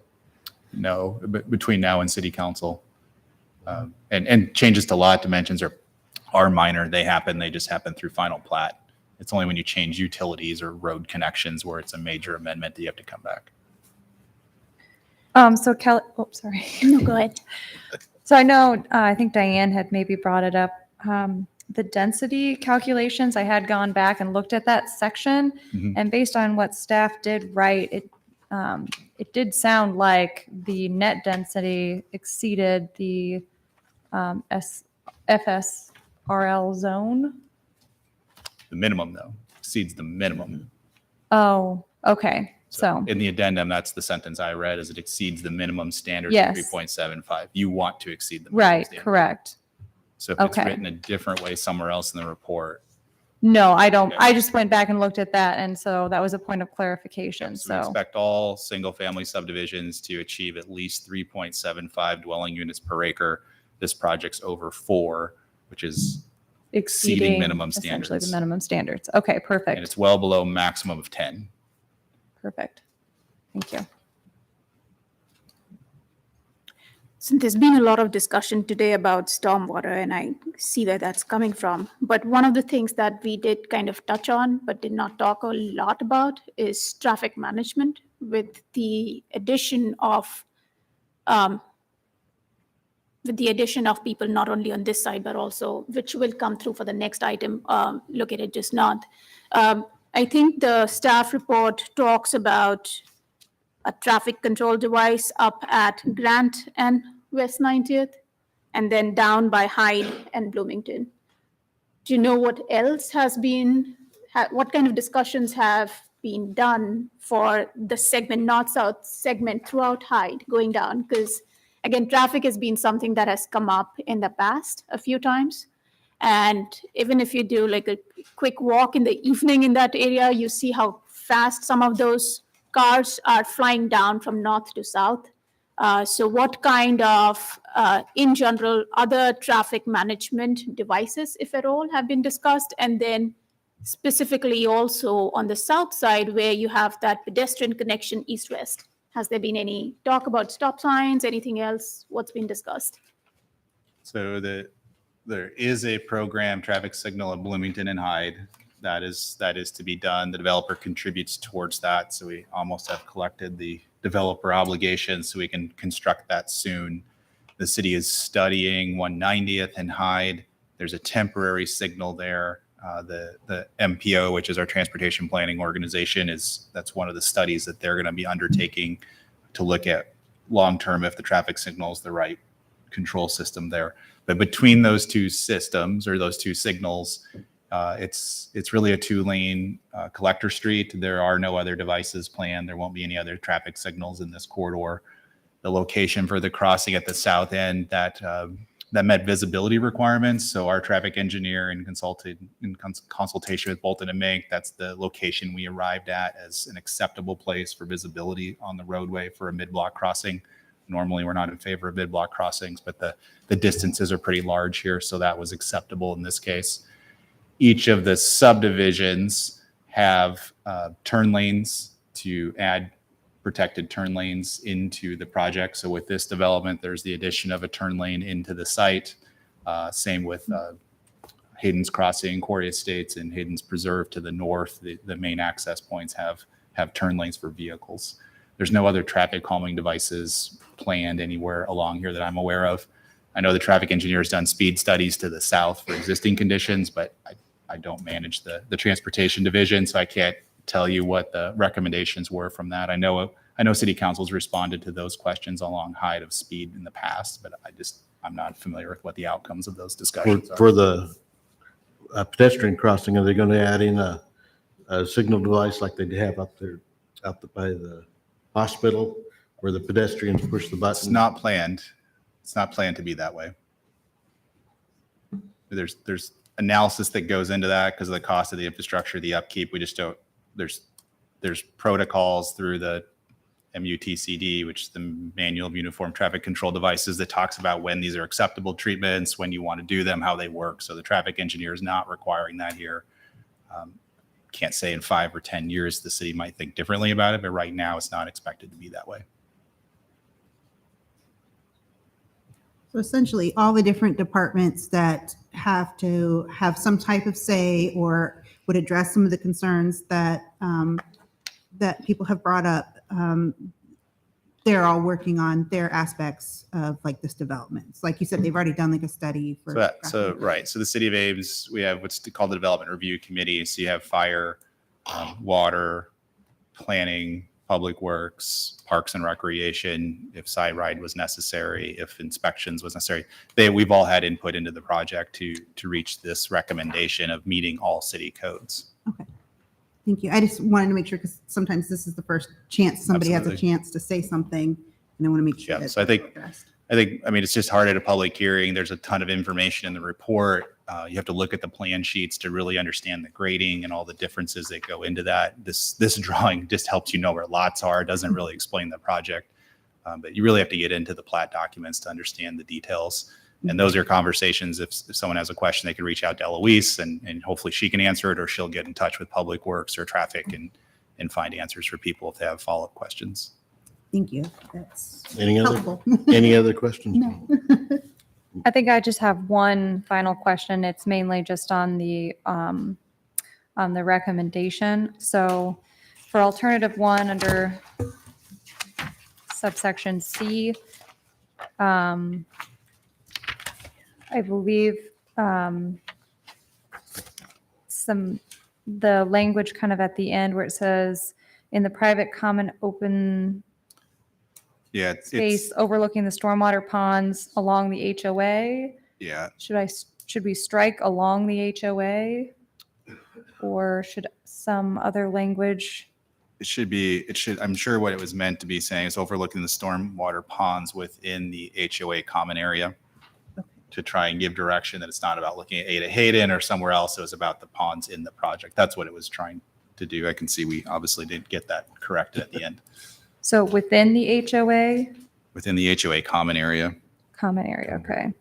No, but between now and city council. And changes to lot dimensions are minor. They just happen through final plat. It's only when you change utilities or road connections where it's a major amendment that you have to come back. So Kelly, oh, sorry. No, go ahead. So I know, I think Diane had maybe brought it up. The density calculations, I had gone back and looked at that section, and based on what staff did write, it did sound like the net density exceeded the FSRL zone. The minimum, though, exceeds the minimum. Oh, okay. So in the addendum, that's the sentence I read, is it exceeds the minimum standard Yes. of 3.75. You want to exceed the minimum right, standard. correct. So if it's Okay. written a different way somewhere else in the report, No, I don't. I just went back and looked at that, and so that was a point of clarification. we So expect all single-family subdivisions to achieve at least 3.75 dwelling units per acre. This project's over 4, which is exceeding minimum essentially standards. the minimum standards. Okay, And perfect. it's well below maximum of 10. Perfect. Thank you. So there's been a lot of discussion today about stormwater, and I see where that's coming from. But one of the things that we did kind of touch on, but did not talk a lot about, is traffic management with the addition of people not only on this side, but also, which will come through for the next item, located just north. I think the staff report talks about a traffic control device up at Grant and West 90th, and then down by Hyde and Bloomington. Do you know what else has been, what kind of discussions have been done for the segment, north-south segment throughout Hyde going down? Because again, traffic has been something that has come up in the past a few times. And even if you do like a quick walk in the evening in that area, you see how fast some of those cars are flying down from north to south. So what kind of, in general, other traffic management devices, if at all, have been discussed? And then specifically also on the south side where you have that pedestrian connection east-west, has there been any talk about stop signs, anything else? What's been discussed? So there is a program, traffic signal at Bloomington and Hyde, that is to be done. The developer contributes towards that. So we almost have collected the developer obligations so we can construct that soon. The city is studying 190th and Hyde. There's a temporary signal there. The MPO, which is our transportation planning organization, that's one of the studies that they're going to be undertaking to look at long-term if the traffic signal is the right control system there. But between those two systems or those two signals, it's really a 2-lane collector street. There are no other devices planned. There won't be any other traffic signals in this corridor. The location for the crossing at the south end that met visibility requirements. So our traffic engineer in consultation with Bolton and Mink, that's the location we arrived at as an acceptable place for visibility on the roadway for a mid-block crossing. Normally, we're not in favor of mid-block crossings, but the distances are pretty large here, so that was acceptable in this case. each of the subdivisions have turn lanes to add protected turn lanes into the project. So with this development, there's the addition of a turn lane into the site. Same with Hayden's Crossing, Quarry Estates, and Hayden's Preserve to the north. The main access points have turn lanes for vehicles. There's no other traffic calming devices planned anywhere along here that I'm aware of. I know the traffic engineer has done speed studies to the south for existing conditions, but I don't manage the transportation division, so I can't tell you what the recommendations were from that. I know city council's responded to those questions along Hyde of speed in the past, but I'm not familiar with what the outcomes of those discussions are. For the pedestrian crossing, are they going to add in a signal device like they have up there, by the hospital, where the pedestrians push the button? It's not planned. It's not planned to be that way. There's analysis that goes into that because of the cost of the infrastructure, the upkeep. We just don't. There's protocols through the MUTCD, which is the Manual of Uniform Traffic Control Devices, that talks about when these are acceptable treatments, when you want to do them, how they work. So the traffic engineer is not requiring that here. Can't say in 5 or 10 years the city might think differently about it, but right now it's not expected to be that way. So essentially, all the different departments that have to have some type of say or would address some of the concerns that that people have brought up, they're all working on their aspects of like this development. So like you said, they've already done like a study for. So the city of Ames, we have what's called the Development Review Committee. So you have fire, water, planning, public works, parks and recreation, if site ride was necessary, if inspections was necessary. We've all had input into the project to reach this recommendation of meeting all city codes. Okay. Thank you. I just wanted to make sure, because sometimes this is the first chance somebody has a Absolutely. chance to say something, and I want to make sure. Yeah, that so I that's think, addressed. I mean, it's just hard at a public hearing. There's a ton of information in the report. You have to look at the plan sheets to really understand the grading and all the differences that go into that. This drawing just helps you know where lots are. It doesn't really explain the project, but you really have to get into the plat documents to understand the details. And those are conversations. If someone has a question, they can reach out to Eloise and hopefully she can answer it, or she'll get in touch with Public Works or traffic and find answers for people if they have follow-up questions. Thank you. That's Any other questions? No. I think I just have one final question. It's mainly just on the recommendation. So for alternative 1 under subsection C, I believe the language kind of at the end where it says in the private common open Yeah, space overlooking the stormwater ponds along the HOA. Yeah. Should we strike along the HOA, or should some other language? I'm sure what it was meant to be saying is overlooking the stormwater ponds within the HOA common area, to try and give direction that it's not about looking at Ada Hayden or somewhere else. It was about the ponds in the project. That's what it was trying to do. I can see we obviously didn't get that corrected at the end. So within the HOA Within the HOA common area. common area, okay.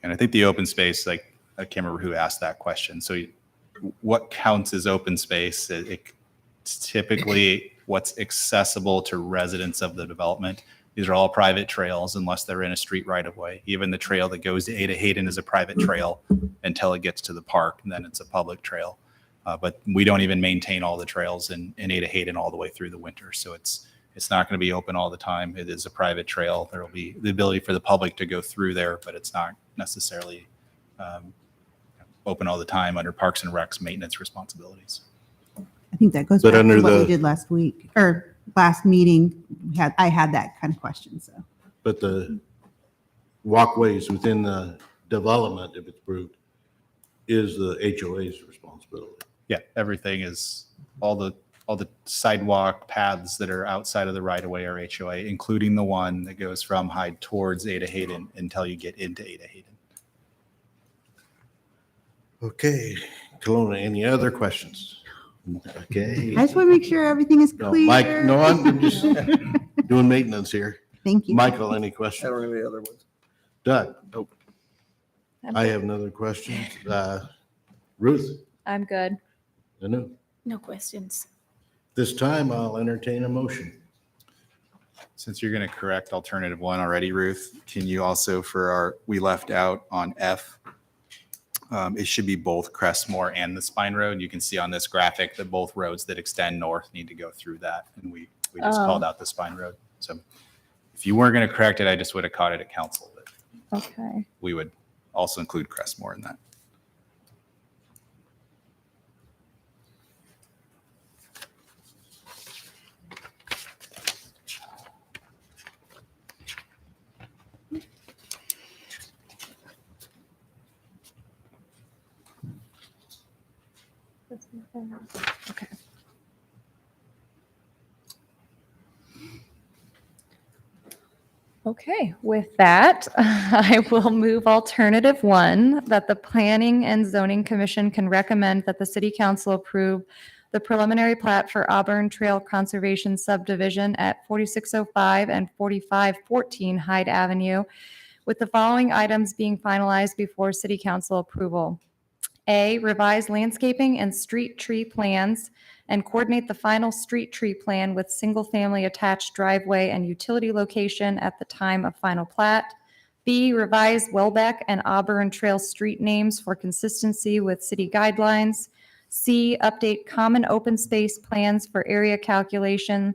And I think the open space, like, I can't remember who asked that question. So what counts as open space? It's typically what's accessible to residents of the development. These are all private trails unless they're in a street right of way. Even the trail that goes to Ada Hayden is a private trail until it gets to the park, and then it's a public trail. But we don't even maintain all the trails in Ada Hayden all the way through the winter. So it's not going to be open all the time. It is a private trail. There will be the ability for the public to go through there, but it's not necessarily open all the time under Parks and Rec's maintenance responsibilities. I think that goes But back under to what we the- did last week or last meeting. I had that kind of question. So But the walkways within the development, if it's approved, is the HOA's responsibility. Yeah, everything is all the sidewalk paths that are outside of the right of way are HOA, including the one that goes from Hyde towards Ada Hayden until you get into Ada Hayden. Okay, Kelowna, any other questions? Okay. I just want to make sure everything is No, clear. Mike, no, I'm just doing maintenance here. Thank you. Michael, any I questions? don't have any other ones. Doug? Nope. I have another question. Ruth? I'm good. Anu? No questions. This time I'll entertain a motion. Since you're going to correct alternative one already, Ruth, can you also we left out on F, it should be both Crestmore and the Spine Road. You can see on this graphic that both roads that extend north need to go through that. And we just Oh. called out the Spine Road. So if you weren't going to correct it, I just would have caught it at council. But Okay. we would also include Crestmore in that. Okay. Okay, with that, I will move alternative one, that the Planning and Zoning Commission can recommend that the city council approve the preliminary plat for Auburn Trail Conservation Subdivision at 4605 and 4514 Hyde Avenue, with the following items being finalized before city council approval. A, revise landscaping and street tree plans and coordinate the final street tree plan with single-family attached driveway and utility location at the time of final plat. B, revise Welbeck and Auburn Trail street names for consistency with city guidelines. C, update common open space plans for area calculations.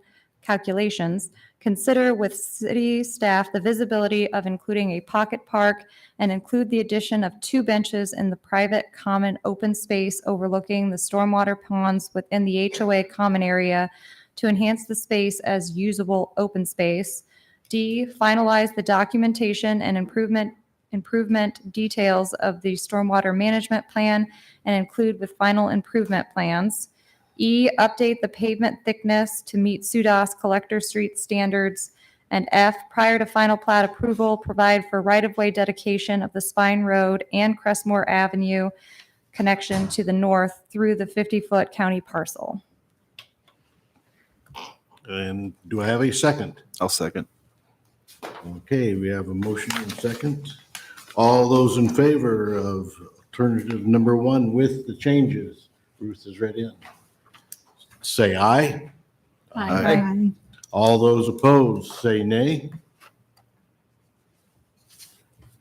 Consider with city staff the visibility of including a pocket park and include the addition of 2 benches in the private common open space overlooking the stormwater ponds within the HOA common area to enhance the space as usable open space. D, finalize the documentation and improvement details of the stormwater management plan and include with final improvement plans. E, update the pavement thickness to meet SUDAS collector street standards. And F, prior to final plat approval, provide for right-of-way dedication of the Spine Road and Crestmore Avenue connection to the north through the 50-foot county parcel. And do I have a second? I'll second. Okay, we have a motion and second. All those in favor of alternative number one with the changes Ruth has read in, say aye. Aye. All those opposed, say nay.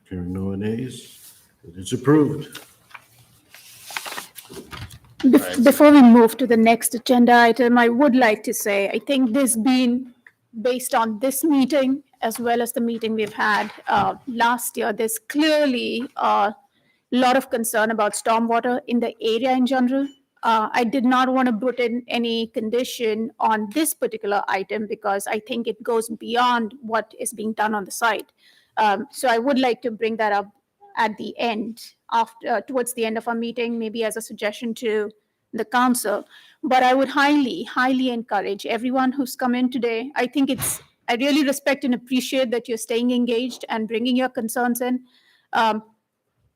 Hearing no nays, it is approved. Before we move to the next agenda item, I would like to say, I think this being based on this meeting as well as the meeting we've had last year, there's clearly a lot of concern about stormwater in the area in general. I did not want to put in any condition on this particular item because I think it goes beyond what is being done on the site. So I would like to bring that up at the end, towards the end of our meeting, maybe as a suggestion to the council. But I would highly, highly encourage everyone who's come in today. I really respect and appreciate that you're staying engaged and bringing your concerns in. The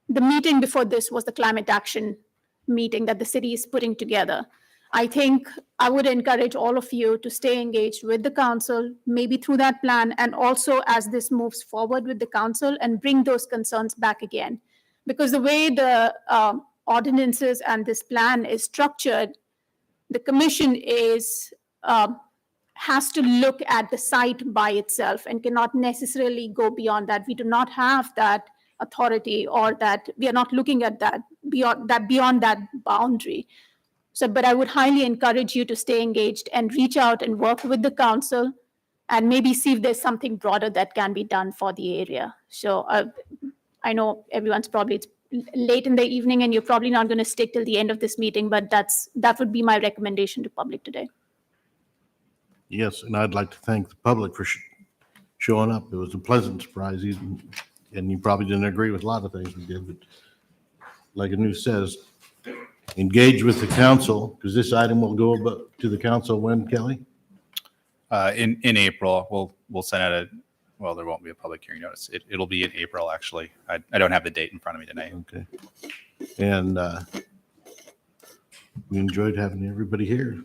meeting before this was the climate action meeting that the city is putting together. I think I would encourage all of you to stay engaged with the council, maybe through that plan, and also as this moves forward with the council and bring those concerns back again. Because the way the ordinances and this plan is structured, the commission has to look at the site by itself and cannot necessarily go beyond that. We do not have that authority, or that we are not looking at that beyond that boundary. So, but I would highly encourage you to stay engaged and reach out and work with the council and maybe see if there's something broader that can be done for the area. So I know it's late in the evening and you're probably not going to stick till the end of this meeting, but that would be my recommendation to public today. Yes, and I'd like to thank the public for showing up. It was a pleasant surprise, and you probably didn't agree with a lot of things we did, but like Anu says, engage with the council, because this item will go to the council when, Kelly? In April, we'll send out well, there won't be a public hearing notice. It'll be in April, actually. I don't have the date in front of me tonight. Okay. And we enjoyed having everybody here.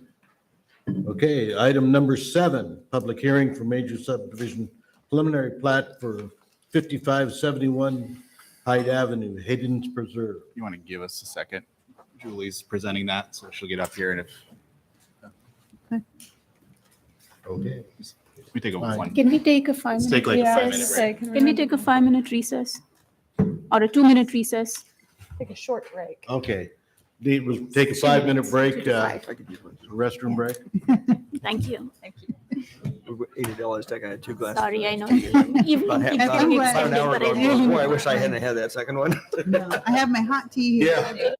Okay, item number 7, public hearing for major subdivision preliminary plat for 5571 Hyde Avenue, Hayden's Preserve. You want to give us a second? Julie's presenting that, so she'll get up here and if Okay. we take a Fine. one. Can we take a 5 Let's minute? take like a Yeah, 5 minute just break. say, Can we take a 5-minute recess? Or a 2-minute recess? take a short break? Okay. We'll take a 5-minute break, restroom break. Thank you. $80, that guy had 2 glasses. Sorry, I know. About Evening half- keeps about getting about an extended, hour but I ago, really boy, I wish I hadn't had that second one. No, I have my hot tea here. Yeah.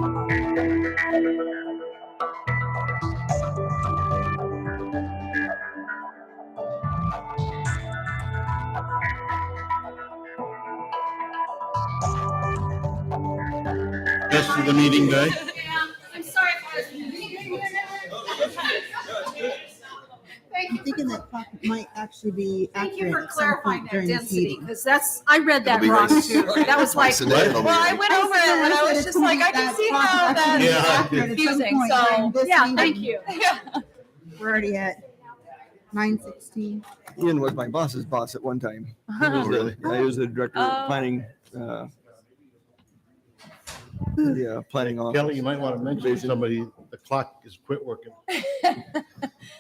Rest of the meeting, guys. I'm sorry. Thank I'm thinking that clock might actually be Thank you accurate for at some clarifying point that during this density, meeting. because I read that It'll be wrong right- too. That was like, Twice a day, it'll be well, I right. went over it and I was just like, I can see how that's Yeah, I did. confusing. So, yeah, thank you. We're already at 9:16. Ian was my boss's boss at one time. He was he was the director of planning, planning office. Kelly, you might want to mention to somebody, the clock is quit working.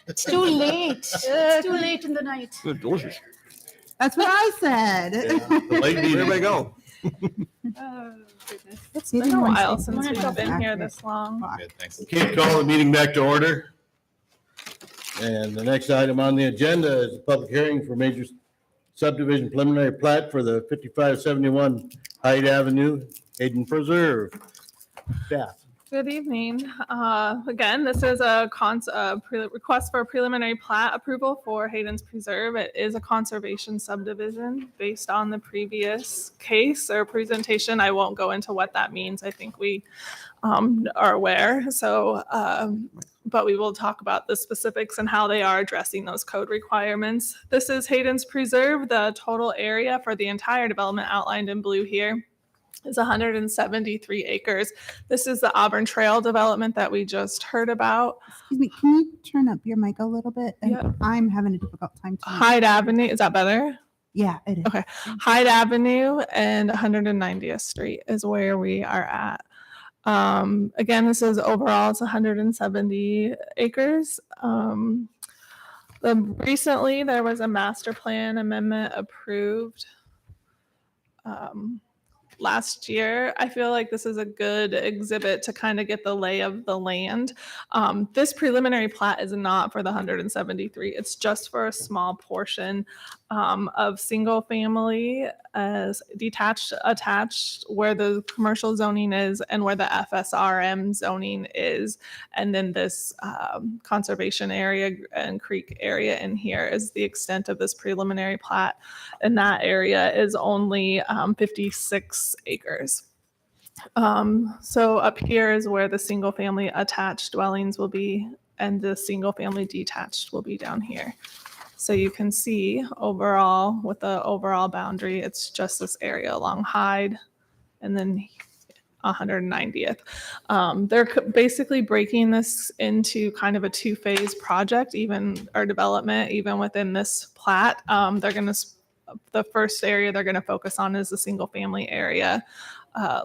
It's too late. It's too late in the night. Good, delicious. That's what I said. The late meeting. Everybody go. It's been a while since we've been here this long. Good, thanks. Okay, call the meeting back to order. And the next item on the agenda is a public hearing for major subdivision preliminary plat for the 5571 Hyde Avenue, Hayden Preserve. Staff. Good evening. Again, this is a request for a preliminary plat approval for Hayden's Preserve. It is a conservation subdivision based on the previous case or presentation. I won't go into what that means. I think we are aware. So, but we will talk about the specifics and how they are addressing those code requirements. This is Hayden's Preserve. The total area for the entire development outlined in blue here is 173 acres. This is the Auburn Trail development that we just heard about. Excuse me, can you turn up your mic a little bit? Yeah. I'm having a difficult time. Hyde Avenue, is that better? Yeah, it is. Okay. Hyde Avenue and 190th Street is where we are at. Again, this is overall, it's 170 acres. Recently, there was a master plan amendment approved last year. I feel like this is a good exhibit to kind of get the lay of the land. This preliminary plat is not for the 173. It's just for a small portion of single family as detached, attached, where the commercial zoning is and where the FSRM zoning is. And then this conservation area and creek area in here is the extent of this preliminary plat. And that area is only 56 acres. So up here is where the single family attached dwellings will be, and the single family detached will be down here. So you can see overall, with the overall boundary, it's just this area along Hyde and then 190th. They're basically breaking this into kind of a two-phase project, even our development, even within this plat. The first area they're going to focus on is the single family area.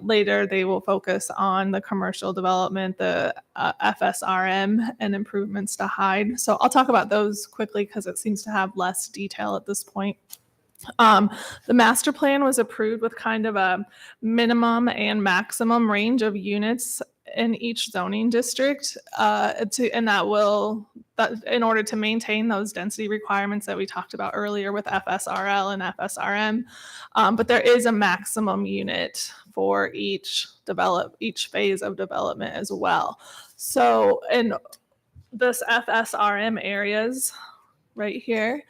Later, they will focus on the commercial development, the FSRM, and improvements to Hyde. So I'll talk about those quickly because it seems to have less detail at this point. The master plan was approved with kind of a minimum and maximum range of units in each zoning district, in order to maintain those density requirements that we talked about earlier with FSRL and FSRM. But there is a maximum unit for each phase of development as well. So in this FSRM areas right here,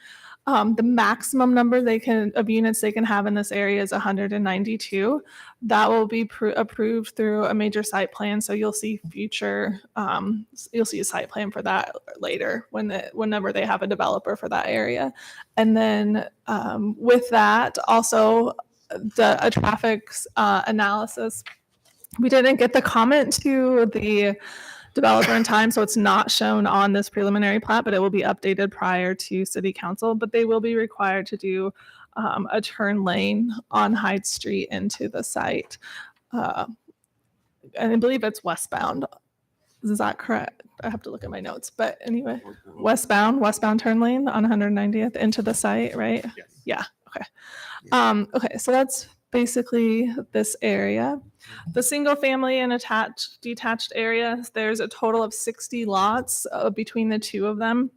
the maximum number of units they can have in this area is 192. That will be approved through a major site plan. So you'll see you'll see a site plan for that later whenever they have a developer for that area. And then with that, also a traffic analysis. We didn't get the comment to the developer in time, so it's not shown on this preliminary plat, but it will be updated prior to city council. But they will be required to do a turn lane on Hyde Street into the site. And I believe it's westbound. Is that correct? I have to look at my notes, but anyway, westbound turn lane on 190th into the site, right? Yes. Yeah, okay. Okay, so that's basically this area. The single family and detached areas, there's a total of 60 lots between the two of them.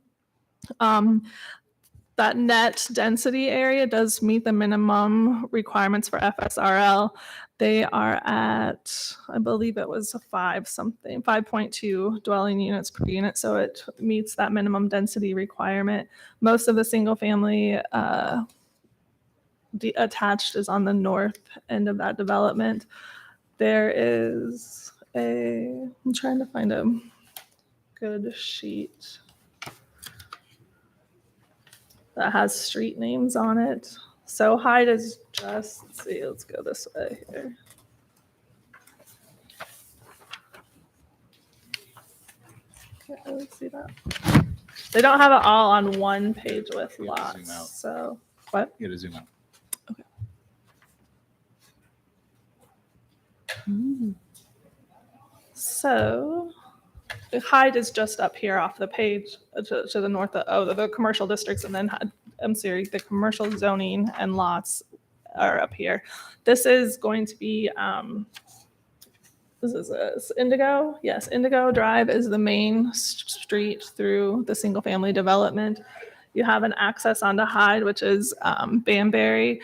that net density area does meet the minimum requirements for FSRL. They are at, I believe it was 5.2 dwelling units per unit, so it meets that minimum density requirement. Most of the single family attached is on the north end of that development. There is I'm trying to find a good sheet that has street names on it. So Hyde is just, let's see, let's go this way here. Okay, let's see that. They don't have it all on one page with You gotta zoom out. lots, so, what? You gotta zoom out. So Hyde is just up here off the page to the north of the commercial districts, and then the commercial zoning and lots are up here. This is going to be this is Indigo. Yes, Indigo Drive is the main street through the single family development. You have an access onto Hyde, which is Banbury.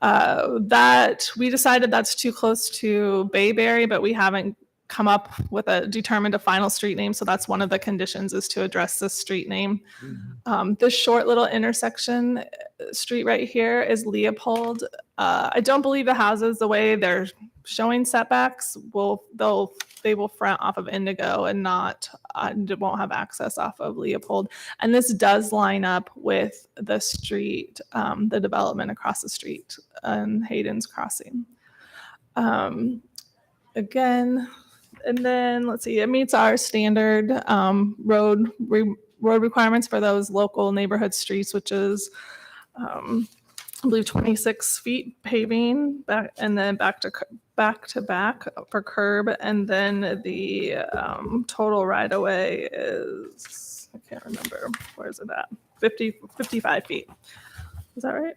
That we decided that's too close to Bayberry, but we haven't come up with determined a final street name. So that's one of the conditions, is to address this street name. This short little intersection street right here is Leopold. I don't believe the houses, the way they're showing setbacks, they will front off of Indigo and won't have access off of Leopold. And this does line up with the street, the development across the street on Hayden's Crossing. Again, and then let's see, it meets our standard road requirements for those local neighborhood streets, which is I believe 26 feet paving back, and then back to back for curb, and then the total right of way is, I can't remember, where is it at? 55 feet. Is that right?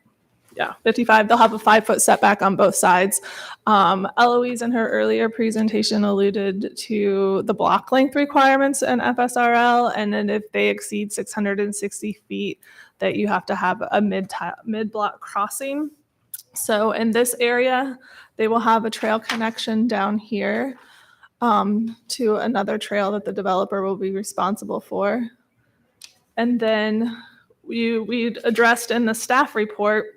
Yeah, 55. They'll have a 5-foot setback on both sides. Eloise in her earlier presentation alluded to the block length requirements in FSRL, and then if they exceed 660 feet, that you have to have a mid-block crossing. So in this area, they will have a trail connection down here to another trail that the developer will be responsible for. And then we addressed in the staff report,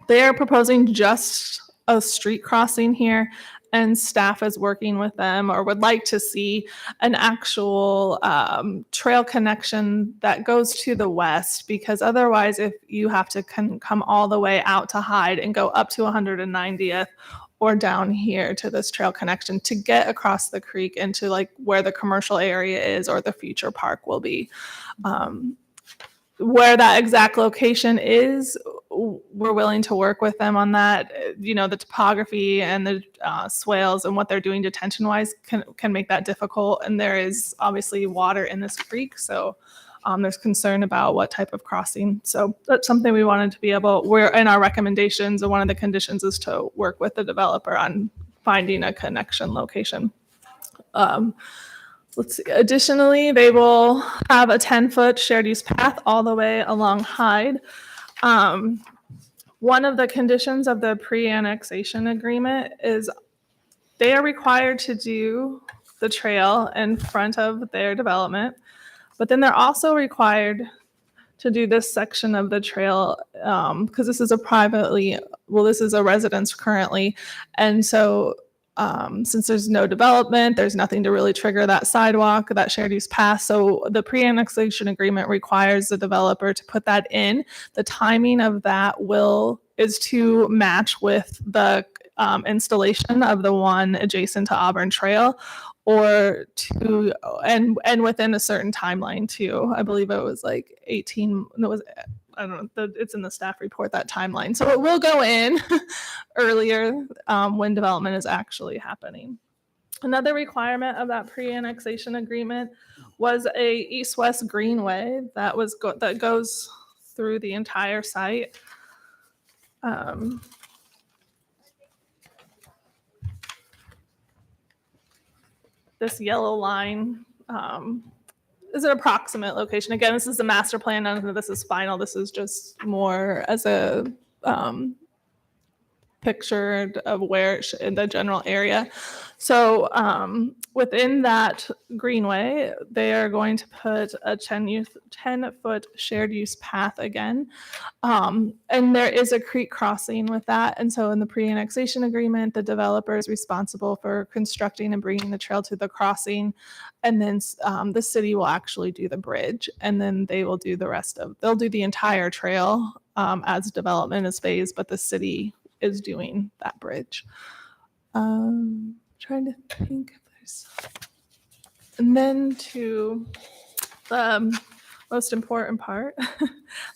they are proposing just a street crossing here, and staff is working with them, or would like to see an actual trail connection that goes to the west, because otherwise if you have to come all the way out to Hyde and go up to 190th or down here to this trail connection to get across the creek into like where the commercial area is or the future park will be. Where that exact location is, we're willing to work with them on that. You know, the topography and the swales and what they're doing detention-wise can make that difficult. And there is obviously water in this creek, so there's concern about what type of crossing. So that's something we wanted to be able, we're in our recommendations, and one of the conditions is to work with the developer on finding a connection location. Let's see. Additionally, they will have a 10-foot shared use path all the way along Hyde. One of the conditions of the pre-annexation agreement is they are required to do the trail in front of their development, but then they're also required to do this section of the trail because this is this is a residence currently, and so since there's no development, there's nothing to really trigger that sidewalk, that shared use path. So the pre-annexation agreement requires the developer to put that in. The timing of that is to match with the installation of the one adjacent to Auburn Trail, or to and within a certain timeline too. I believe it was like 18. It was, I don't know, it's in the staff report, that timeline. So it will go in earlier when development is actually happening. Another requirement of that pre-annexation agreement was a east-west greenway that goes through the entire site. This yellow line is an approximate location. Again, this is the master plan. None of this is final. This is just more as a picture of where in the general area. So within that greenway, they are going to put a 10-foot shared use path again. And there is a creek crossing with that. And so in the pre-annexation agreement, the developer is responsible for constructing and bringing the trail to the crossing. And then the city will actually do the bridge. And then they will do they'll do the entire trail as development is phased, but the city is doing that bridge. Trying to think if there's, and then to the most important part,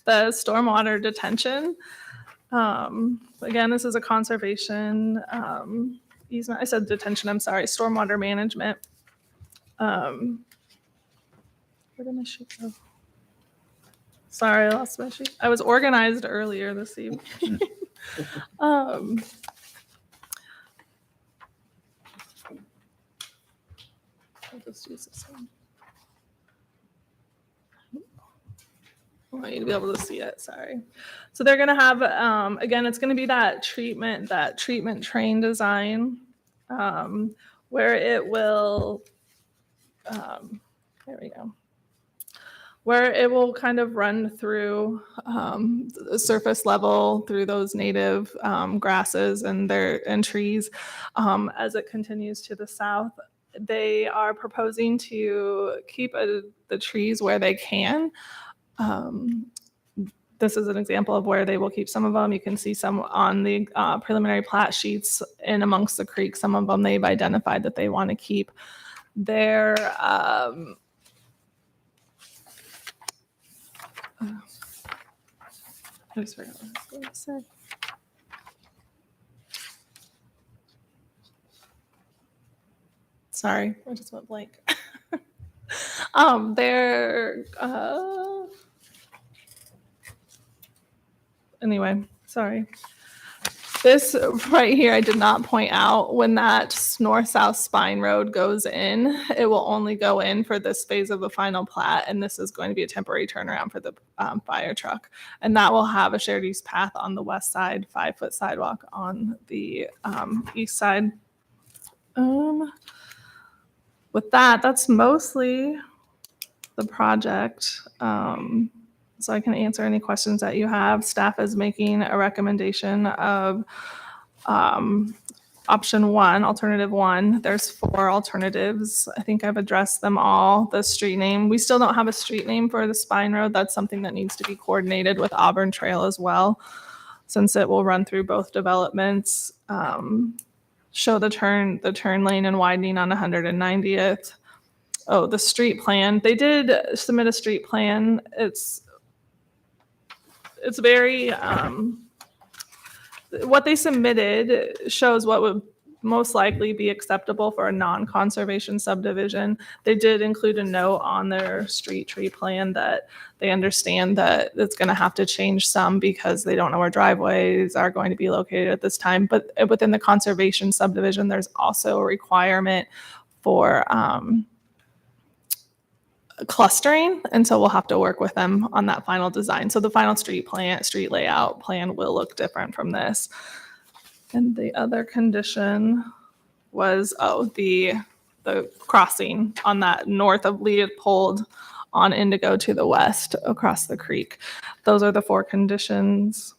the stormwater detention. Again, this is a conservation easement. I said detention, I'm sorry, stormwater management. Where did my sheet go? Sorry, I lost my sheet. I was organized earlier this evening. I'll just use this one. I want you to be able to see it, sorry. So they're gonna have, again, it's gonna be that treatment train design, where it will, there we go. Where it will kind of run through the surface level through those native grasses and trees as it continues to the south. They are proposing to keep the trees where they can. This is an example of where they will keep some of them. You can see some on the preliminary plat sheets in amongst the creek. Some of them they've identified that they want to keep. Their I just forgot what I was going to say. Sorry, I just went blank. Anyway, sorry. This right here, I did not point out when that north-south spine road goes in, it will only go in for this phase of the final plat, and this is going to be a temporary turnaround for the fire truck. And that will have a shared use path on the west side, 5-foot sidewalk on the east side. With that, that's mostly the project. So I can answer any questions that you have. Staff is making a recommendation of option 1, alternative 1. There's 4 alternatives. I think I've addressed them all. The street name, we still don't have a street name for the spine road. That's something that needs to be coordinated with Auburn Trail as well, since it will run through both developments. Show the turn lane and widening on 190th. Oh, the street plan. They did submit a street plan. It's very, what they submitted shows what would most likely be acceptable for a non-conservation subdivision. They did include a note on their street tree plan that they understand that it's going to have to change some because they don't know where driveways are going to be located at this time. But within the conservation subdivision, there's also a requirement for clustering, and so we'll have to work with them on that final design. So the final street layout plan will look different from this. And the other condition was the crossing on that north of Leopold on Indigo to the west across the creek. Those are the 4 conditions.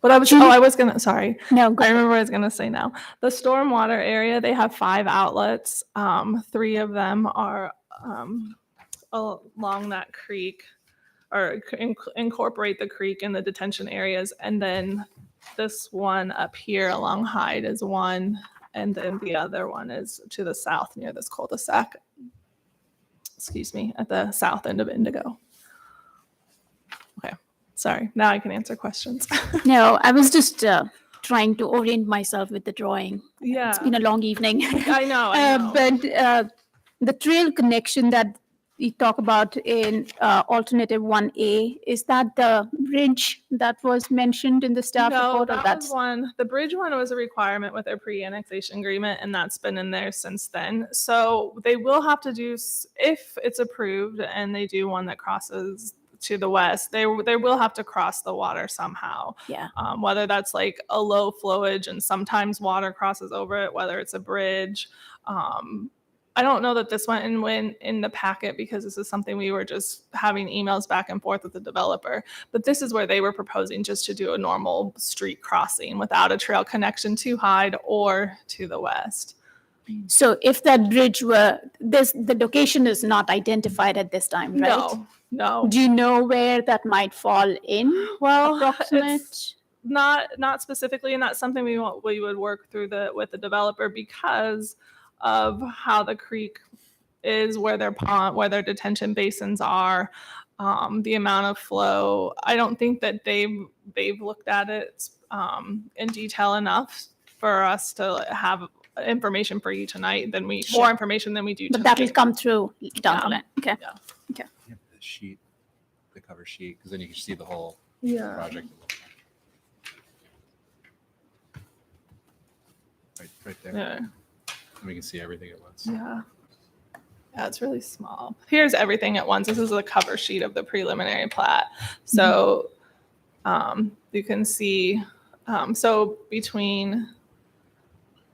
But I was gonna, sorry. No, I remember what I was gonna say now. The stormwater area, they have 5 outlets. 3 of them are along that creek, or incorporate the creek in the detention areas. And then this one up here along Hyde is one, and then the other one is to the south near this cul-de-sac. Excuse me, at the south end of Indigo. Okay. Sorry, now I can answer questions. No, I was just trying to orient myself with the drawing. Yeah. It's been a long evening. I know. But the trail connection that you talk about in alternative 1A, is that the bridge that was mentioned in the staff No, report? Or that that's was one. The bridge one was a requirement with their pre-annexation agreement, and that's been in there since then. So they will have to do, if it's approved and they do one that crosses to the west, they will have to cross the water somehow. Yeah. Whether that's like a low flowage and sometimes water crosses over it, whether it's a bridge. I don't know that this went in the packet because this is something we were just having emails back and forth with the developer. But this is where they were proposing just to do a normal street crossing without a trail connection to Hyde or to the west. So if that bridge were, the location is not identified at this time, right? No. Do you know where that might fall in? Well, approximate? it's not specifically, and that's something we would work through with the developer because of how the creek is, where their detention basins are, the amount of flow. I don't think that they've looked at it in detail enough for us to have information for you tonight. More information than we do But tonight. that'll come through down the line. Okay. Yeah. Okay. The sheet, the cover sheet, because then you can see the whole Yeah. project. Right there. Yeah. And we can see everything at once. Yeah. Yeah, it's really small. Here's everything at once. This is the cover sheet of the preliminary plat. So you can see, so between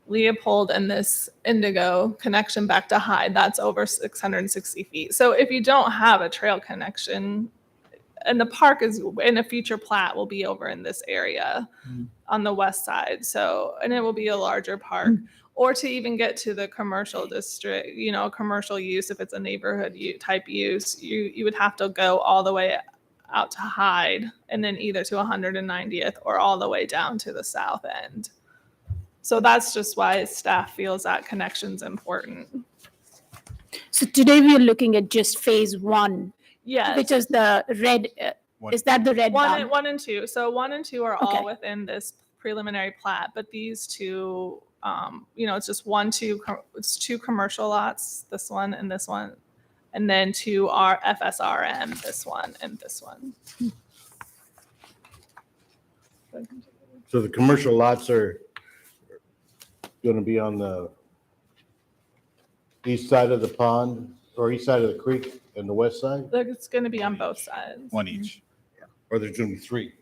Leopold and this Indigo connection back to Hyde, that's over 660 feet. So if you don't have a trail connection, and the park is in a future plat will be over in this area on the west side. So, and it will be a larger park. Or to even get to the commercial district, commercial use, if it's a neighborhood type use, you would have to go all the way out to Hyde and then either to 190th or all the way down to the south end. So that's just why staff feels that connection's important. So today we are looking at just phase 1. Yes. Which is the red, is that the red bound? 1 and 2. So 1 and 2 are all Okay. within this preliminary plat, but these two, it's just it's 2 commercial lots, this one, and then 2 are FSRM, this one and this one. So the commercial lots are going to be on the east side of the pond or east side of the creek and the west side? It's going to be on both sides. One each. Or there's going to be 3?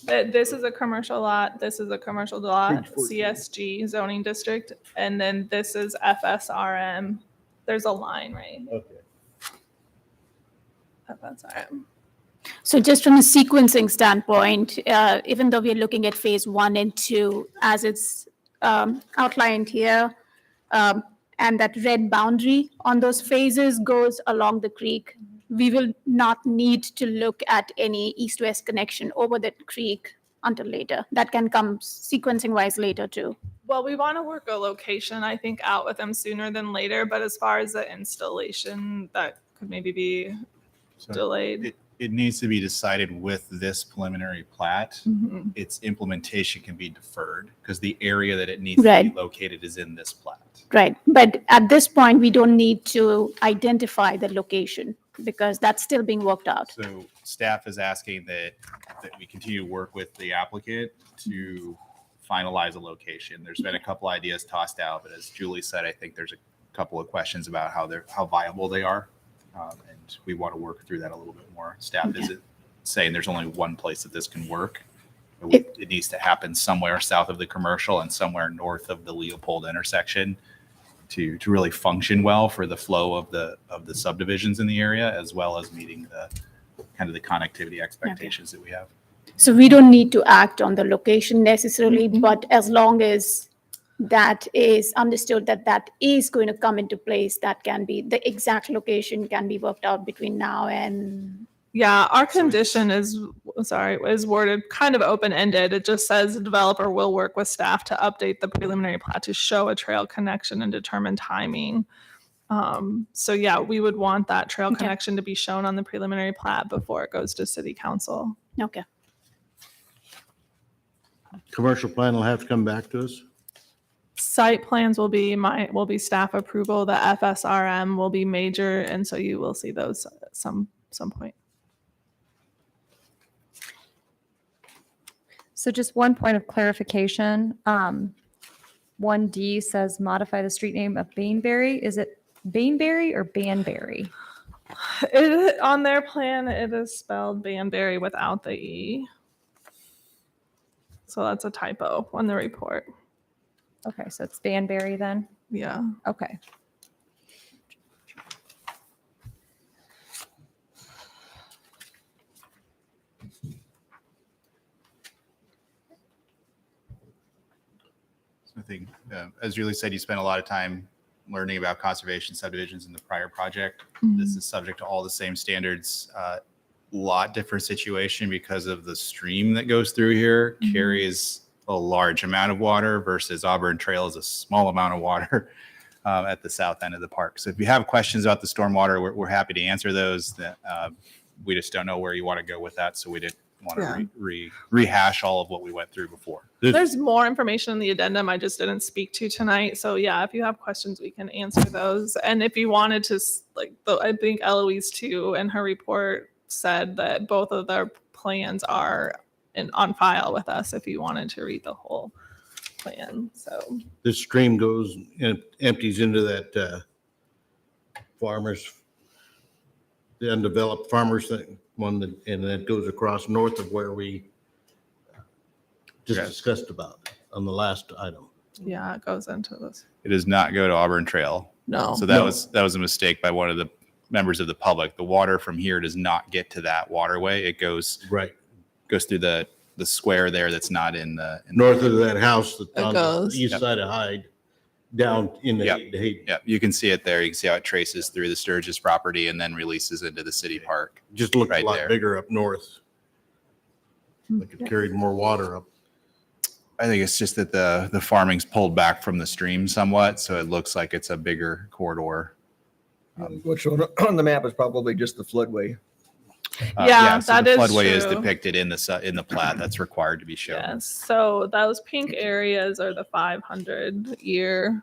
This is a commercial lot, this is a commercial lot, CSG zoning district, and then this is FSRM. There's a line, right? Okay. FSRM. So just from a sequencing standpoint, even though we're looking at phase 1 and 2 as it's outlined here, and that red boundary on those phases goes along the creek, we will not need to look at any east-west connection over that creek until later. That can come sequencing-wise later too. Well, we want to work a location, I think, out with them sooner than later, but as far as the installation, that could maybe be So delayed. It needs to be decided with this preliminary plat. Mhm. Its implementation can be deferred because the area that it needs to Right. be located is in this plat. Right, but at this point, we don't need to identify the location because that's still being worked out. So staff is asking that we continue to work with the applicant to finalize a location. There's been a couple ideas tossed out, but as Julie said, I think there's a couple of questions about how viable they are. And we want to work through that a little bit more. Staff isn't saying there's only one place that this can work. It needs to happen somewhere south of the commercial and somewhere north of the Leopold intersection to really function well for the flow of the subdivisions in the area, as well as meeting the kind of the connectivity expectations that we have. So we don't need to act on the location necessarily, but as long as that is understood that that is going to come into place, that can be, the exact location can be worked out between now and. Yeah, our condition is worded kind of open-ended. It just says the developer will work with staff to update the preliminary plat to show a trail connection and determine timing. So yeah, we would want that trail connection to be shown on the preliminary plat before it goes to city council. Okay. Commercial plan will have to come back to us? Site plans will be staff approval. The FSRM will be major, and so you will see those at some point. So just one point of clarification. 1D says modify the street name of Bainbury. Is it Bainbury or Banbury? On their plan, it is spelled Banbury without the E. So that's a typo on the report. Okay, so it's Banbury then? Yeah. Okay. I think, as Julie said, you spent a lot of time learning about conservation subdivisions in the prior project. This is subject to all the same standards. Lot different situation because of the stream that goes through here carries a large amount of water versus Auburn Trail is a small amount of water at the south end of the park. So if you have questions about the stormwater, we're happy to answer those. We just don't know where you want to go with that, so we didn't want to rehash all of what we went through before. There's more information in the addendum I just didn't speak to tonight. So yeah, if you have questions, we can answer those. And if you wanted to, I think Eloise too, in her report said that both of their plans are on file with us if you wanted to read the whole plan. So This stream goes and empties into that the undeveloped farmers thing, and then goes across north of where we just discussed about on the last item. yeah, it goes into this. It does not go to Auburn Trail. No. So that was a mistake by one of the members of the public. The water from here does not get to that waterway. It goes through the square there that's not in the North of that house that's on the goes. east side of Hyde, down in the Hayden. Yeah, you can see it there. You can see how it traces through the Sturgis property and then releases into the city park. Just looks right a lot there. bigger up north. Like it carried more water up. I think it's just that the farming's pulled back from the stream somewhat, so it looks like it's a bigger corridor. What's on the map is probably just the floodway. So that the is floodway is true. depicted in the plat that's required to be shown. Yes. So those pink areas are the 500-year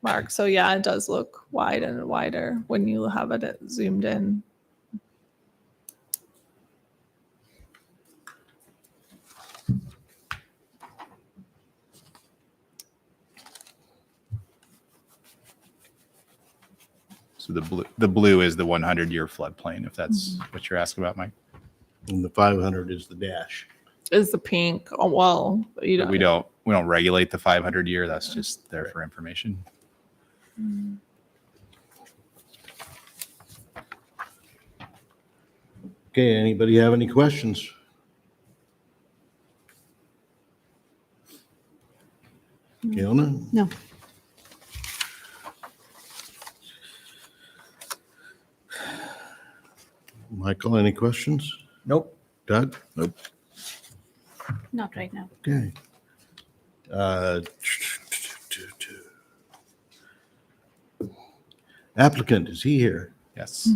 mark. So yeah, it does look wide and wider when you have it zoomed in. So the blue is the 100-year floodplain, if that's what you're asking about, Mike. And the 500 is the dash. Is the pink? Oh, well, you don't. We don't regulate the 500-year. That's just there for information. Okay, anybody have any questions? Gailna? No. Michael, any questions? Nope. Doug? Nope. Not right now. Okay. Applicant, is he here? Yes.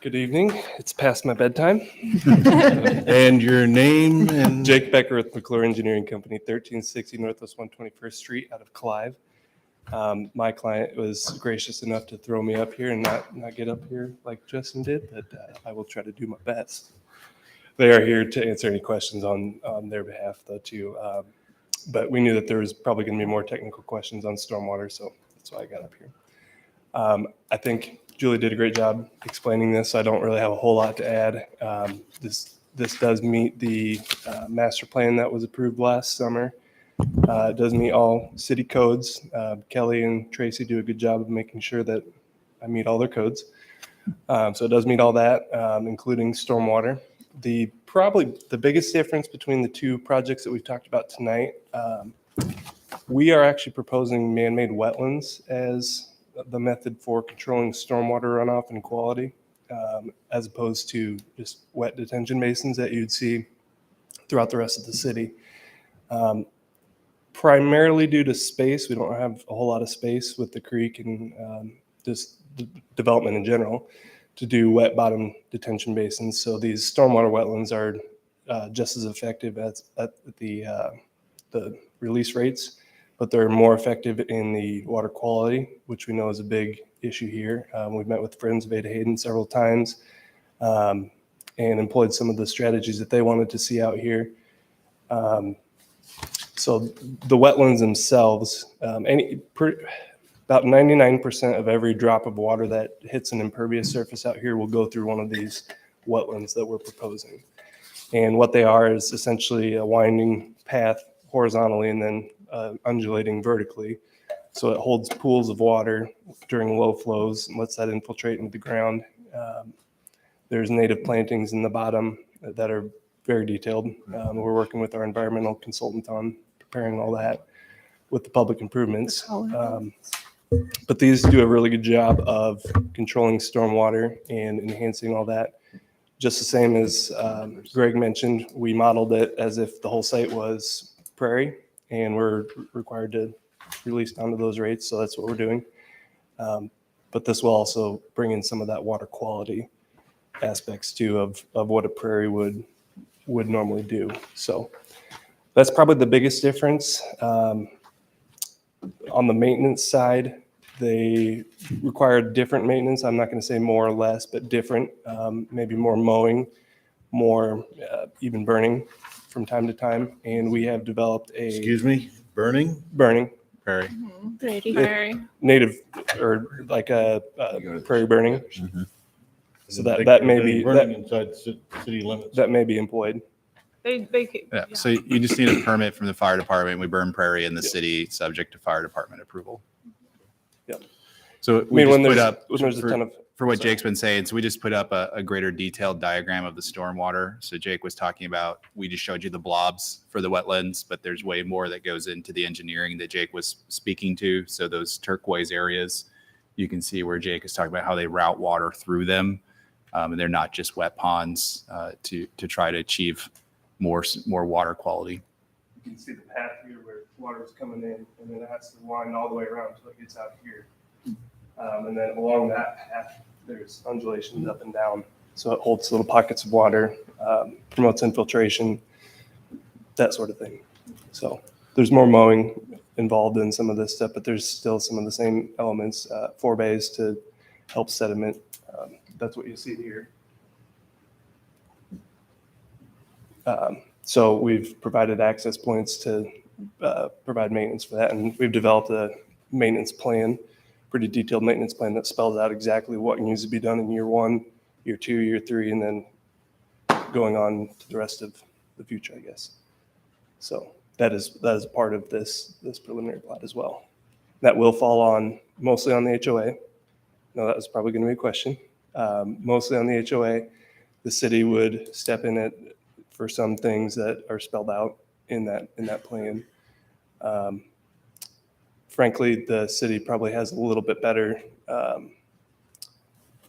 Good evening. It's past my bedtime. And your name and? Jake Becker with McClure Engineering Company, 1360 Northwest 121st Street out of Clive. My client was gracious enough to throw me up here and not get up here like Justin did, but I will try to do my best. They are here to answer any questions on their behalf though too. But we knew that there was probably going to be more technical questions on stormwater, so that's why I got up here. I think Julie did a great job explaining this. I don't really have a whole lot to add. This does meet the master plan that was approved last summer. It does meet all city codes. Kelly and Tracy do a good job of making sure that I meet all their codes. So it does meet all that, including stormwater. Probably the biggest difference between the two projects that we've talked about tonight, we are actually proposing man-made wetlands as the method for controlling stormwater runoff and quality, as opposed to just wet detention basins that you'd see throughout the rest of the city. Primarily due to space, we don't have a whole lot of space with the creek and just the development in general. to do wet bottom detention basins. So these stormwater wetlands are just as effective at the release rates, but they're more effective in the water quality, which we know is a big issue here. We've met with Friends of Ada Hayden several times and employed some of the strategies that they wanted to see out here. So the wetlands themselves, about 99% of every drop of water that hits an impervious surface out here will go through one of these wetlands that we're proposing. And what they are is essentially a winding path horizontally and then undulating vertically. So it holds pools of water during low flows and lets that infiltrate into the ground. There's native plantings in the bottom that are very detailed. We're working with our environmental consultant on preparing all that with the public improvements. But these do a really good job of controlling stormwater and enhancing all that. Just the same as Greg mentioned, we modeled it as if the whole site was prairie and we're required to release down to those rates. So that's what we're doing. But this will also bring in some of that water quality aspects too of what a prairie would normally do. So that's probably the biggest difference. On the maintenance side, they require different maintenance. I'm not going to say more or less, but different, maybe more mowing, more even burning from time to time. And we have developed a... Excuse me, burning? Burning. Prairie. Prairie. Native, or like a prairie burning. Mm-hmm. So that may be... Burning inside city limits. That may be employed. Yeah. So you just need a permit from the fire department. We burn prairie in the city, subject to fire department approval. Yep. So I mean, we when just put there's, up when there's a ton of... for what Jake's been saying. So we just put up a greater detailed diagram of the stormwater. So Jake was talking about, we just showed you the blobs for the wetlands, but there's way more that goes into the engineering that Jake was speaking to. So those turquoise areas, you can see where Jake is talking about how they route water through them. And they're not just wet ponds to try to achieve more water quality. You can see the path here where water is coming in, and then it has to wind all the way around until it gets out here. And then along that path, there's undulations up and down. So it holds little pockets of water, promotes infiltration, that sort of thing. So there's more mowing involved in some of this stuff, but there's still some of the same elements, forebays to help sediment. That's what you see here. So we've provided access points to provide maintenance for that. And we've developed a maintenance plan, pretty detailed maintenance plan that spells out exactly what needs to be done in year 1, year 2, year 3, and then going on to the rest of the future, I guess. So that is part of this preliminary plat as well. That will fall on mostly on the HOA. No, that was probably going to be a question. Mostly on the HOA. The city would step in it for some things that are spelled out in that plan. Frankly, the city probably has a little bit better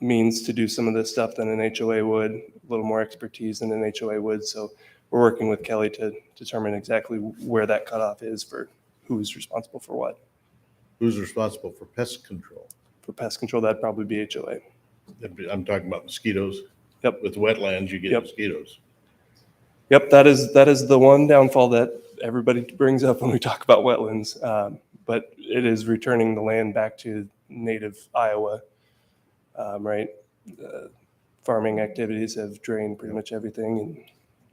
means to do some of this stuff than an HOA would, a little more expertise than an HOA would. So we're working with Kelly to determine exactly where that cutoff is for who's responsible for what. Who's responsible for pest control? For pest control, that'd probably be HOA. I'm talking about mosquitoes. Yep. With wetlands, you get mosquitoes. Yep, that is the one downfall that everybody brings up when we talk about wetlands. But it is returning the land back to native Iowa, right? Farming activities have drained pretty much everything and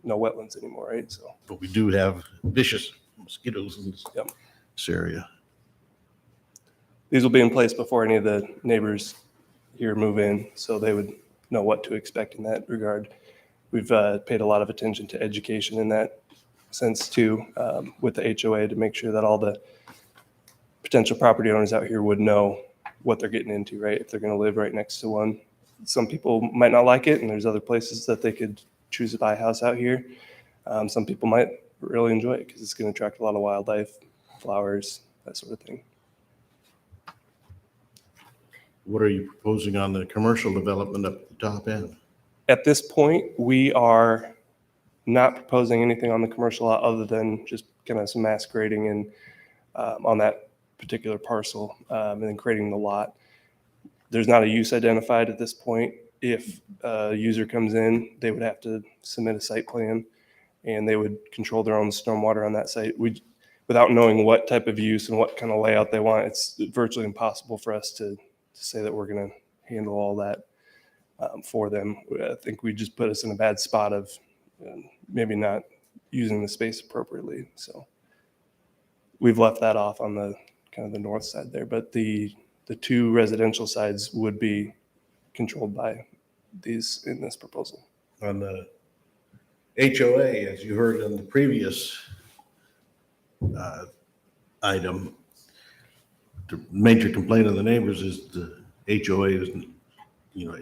no wetlands anymore, right? So, but we do have vicious mosquitoes in this area. These will be in place before any of the neighbors here move in, so they would know what to expect in that regard. We've paid a lot of attention to education in that sense too, with the HOA to make sure that all the potential property owners out here would know what they're getting into, right? If they're going to live right next to one. Some people might not like it, and there's other places that they could choose to buy a house out here. Some people might really enjoy it because it's going to attract a lot of wildlife, flowers, that sort of thing. What are you proposing on the commercial development up the top end? At this point, we are not proposing anything on the commercial lot other than just kind of some mass grading and on that particular parcel and then creating the lot. There's not a use identified at this point. if a user comes in, they would have to submit a site plan and they would control their own stormwater on that site. Without knowing what type of use and what kind of layout they want, it's virtually impossible for us to say that we're going to handle all that for them. I think we just put us in a bad spot of maybe not using the space appropriately. So we've left that off on the kind of the north side there, but the two residential sides would be controlled by these in this proposal. On the HOA, as you heard in the previous item, the major complaint of the neighbors is the HOA is,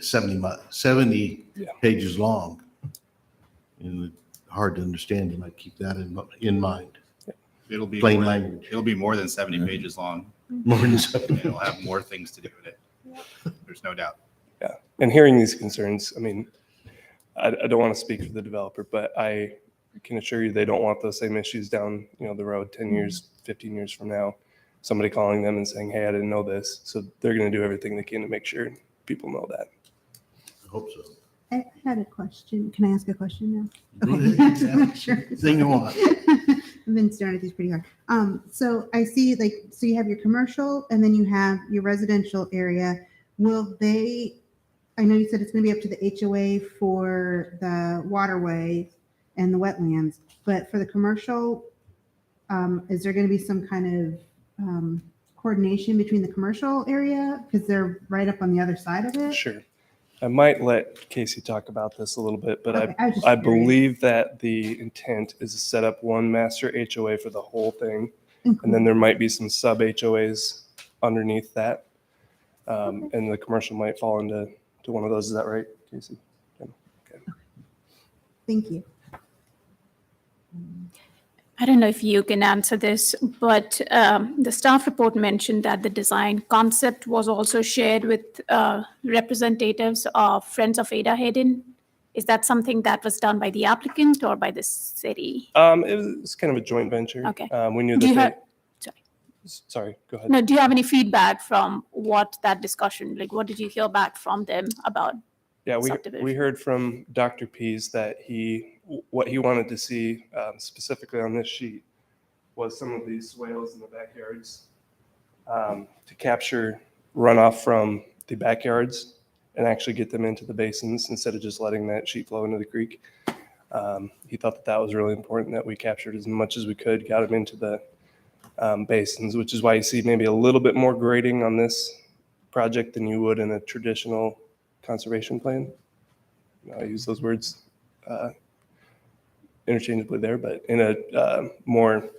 70 pages long. And hard to understand. You might keep that in mind. It'll be Plain more than- language. It'll be more than 70 pages long. More than 70. It'll have more things to do with it. There's no doubt. Yeah, and hearing these concerns, I mean, I don't want to speak for the developer, but I can assure you they don't want those same issues down, the road 10 years, 15 years from now. Somebody calling them and saying, hey, I didn't know this. So they're going to do everything they can to make sure people know that. I hope so. I had a question. Can I ask a question now? Go Okay. ahead. Just wanna make sure. Thing you want. I've been staring at these pretty hard. So I see so you have your commercial and then you have your residential area. I know you said it's going to be up to the HOA for the waterway and the wetlands, but for the commercial, is there going to be some kind of coordination between the commercial area? Because they're right up on the other side of it? Sure. I might let Casey talk about this a little bit, but Okay, I was just I curious. believe that the intent is to set up one master HOA for the whole thing. And then there might be some sub HOAs underneath that. And the commercial might fall into one of those. Is that right, Casey? Okay. Thank you. I don't know if you can answer this, but the staff report mentioned that the design concept was also shared with representatives of Friends of Ada Hayden. Is that something that was done by the applicant or by the city? It was kind of a joint venture. Okay. We knew Do you that have, sorry, go ahead. no, do you have any feedback from what that discussion, like what did you hear back from them about? Yeah, we subdivision? heard from Dr. Pease that what he wanted to see specifically on this sheet was some of these swales in the backyards to capture runoff from the backyards and actually get them into the basins instead of just letting that sheet flow into the creek. He thought that was really important, that we captured as much as we could, got them into the basins, which is why you see maybe a little bit more grading on this project than you would in a traditional conservation plan. I use those words interchangeably there, but in a more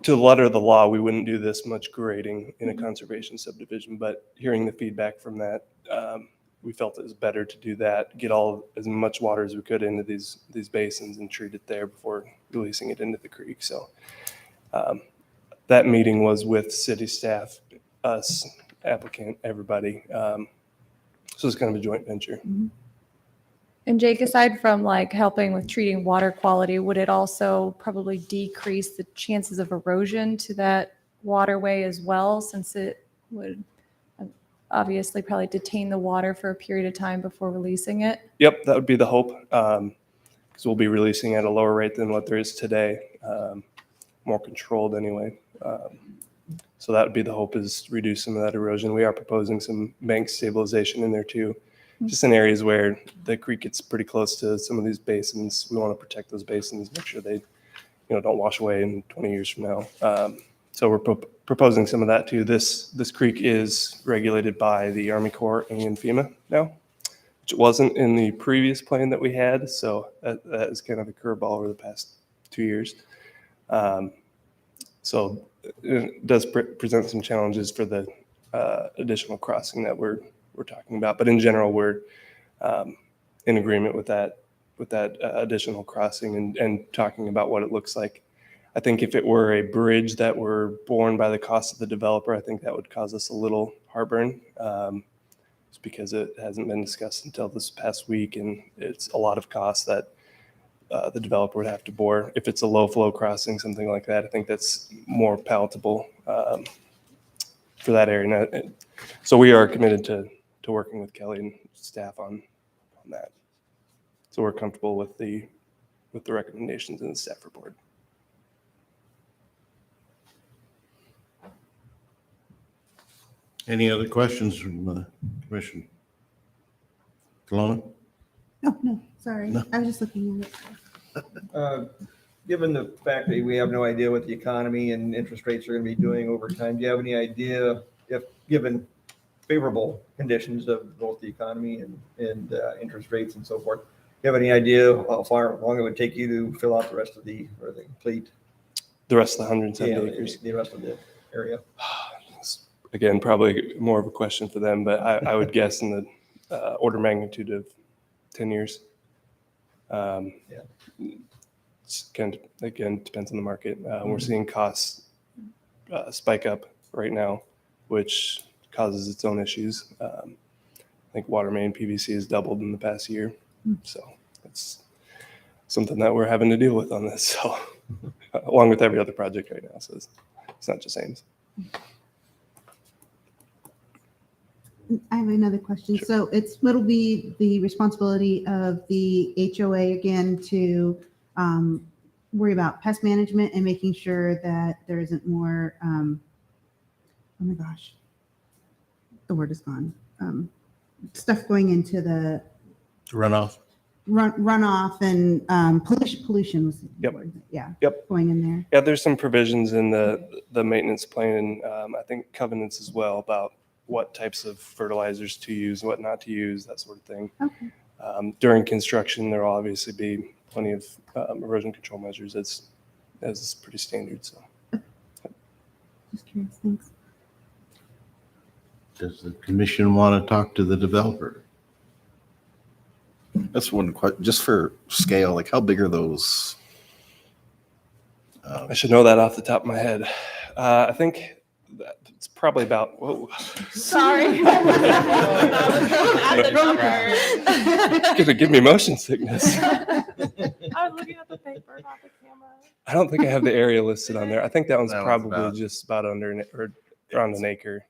to the letter of the law, we wouldn't do this much grading in a conservation subdivision. But hearing the feedback from that, we felt it was better to do that, get as much water as we could into these basins and treat it there before releasing it into the creek. So that meeting was with city staff, us, applicant, everybody. So it's kind of a joint venture. And Jake, aside from like helping with treating water quality, would it also probably decrease the chances of erosion to that waterway as well, since it would obviously probably detain the water for a period of time before releasing it? Yep, that would be the hope, because we'll be releasing at a lower rate than what there is today, more controlled anyway. So that would be the hope, is reduce some of that erosion. We are proposing some bank stabilization in there too, just in areas where the creek gets pretty close to some of these basins. We want to protect those basins, make sure they don't wash away in 20 years from now. So we're proposing some of that too. This creek is regulated by the Army Corps and FEMA now, which it wasn't in the previous plan that we had. So that is kind of a curveball over the past 2 years. So it does present some challenges for the additional crossing that we're talking about. But in general, we're in agreement with that additional crossing and talking about what it looks like. I think if it were a bridge that were borne by the cost of the developer, I think that would cause us a little heartburn. It's because it hasn't been discussed until this past week, and it's a lot of costs that the developer would have to bore. If it's a low flow crossing, something like that, I think that's more palatable for that area. So we are committed to to working with Kelly and staff on that. So we're comfortable with the recommendations in the staff report. Any other questions from the commission? Kelowna? Oh, no, sorry. No. I was just looking at it. Given the fact that we have no idea what the economy and interest rates are going to be doing over time, do you have any idea if, given favorable conditions of both the economy and interest rates and so forth, do you have any idea how long it would take you to fill out the rest of the, or the complete? The rest of the 170 acres. The rest of the area? Again, probably more of a question for them, but I would guess in the order magnitude of 10 years. It's kind of, again, depends on the market. We're seeing costs spike up right now, which causes its own issues. I think water main PVC has doubled in the past year. So it's something that we're having to deal with on this. So along with every other project right now. So it's not just Ames. I have another question. So it'll be the responsibility of the HOA again to worry about pest management and making sure that there isn't more, oh my gosh, the word is gone. Stuff going into the Runoff? runoff and pollution was the word. Yeah. Yep. Going in there. Yeah, there's some provisions in the maintenance plan, and I think covenants as well, about what types of fertilizers to use, what not to use, that sort of thing. Okay. During construction, there will obviously be plenty of erosion control measures as is pretty standard. So, Just curious. Thanks. Does the commission want to talk to the developer? That's one question, just for scale, like how big are those? I should know that off the top of my head. I think that it's probably about. Whoa. Sorry. Gonna give me motion sickness. I was looking at the paper, not the camera. I don't think I have the area listed on there. I think that one's That one's probably about- just about under or around an acre.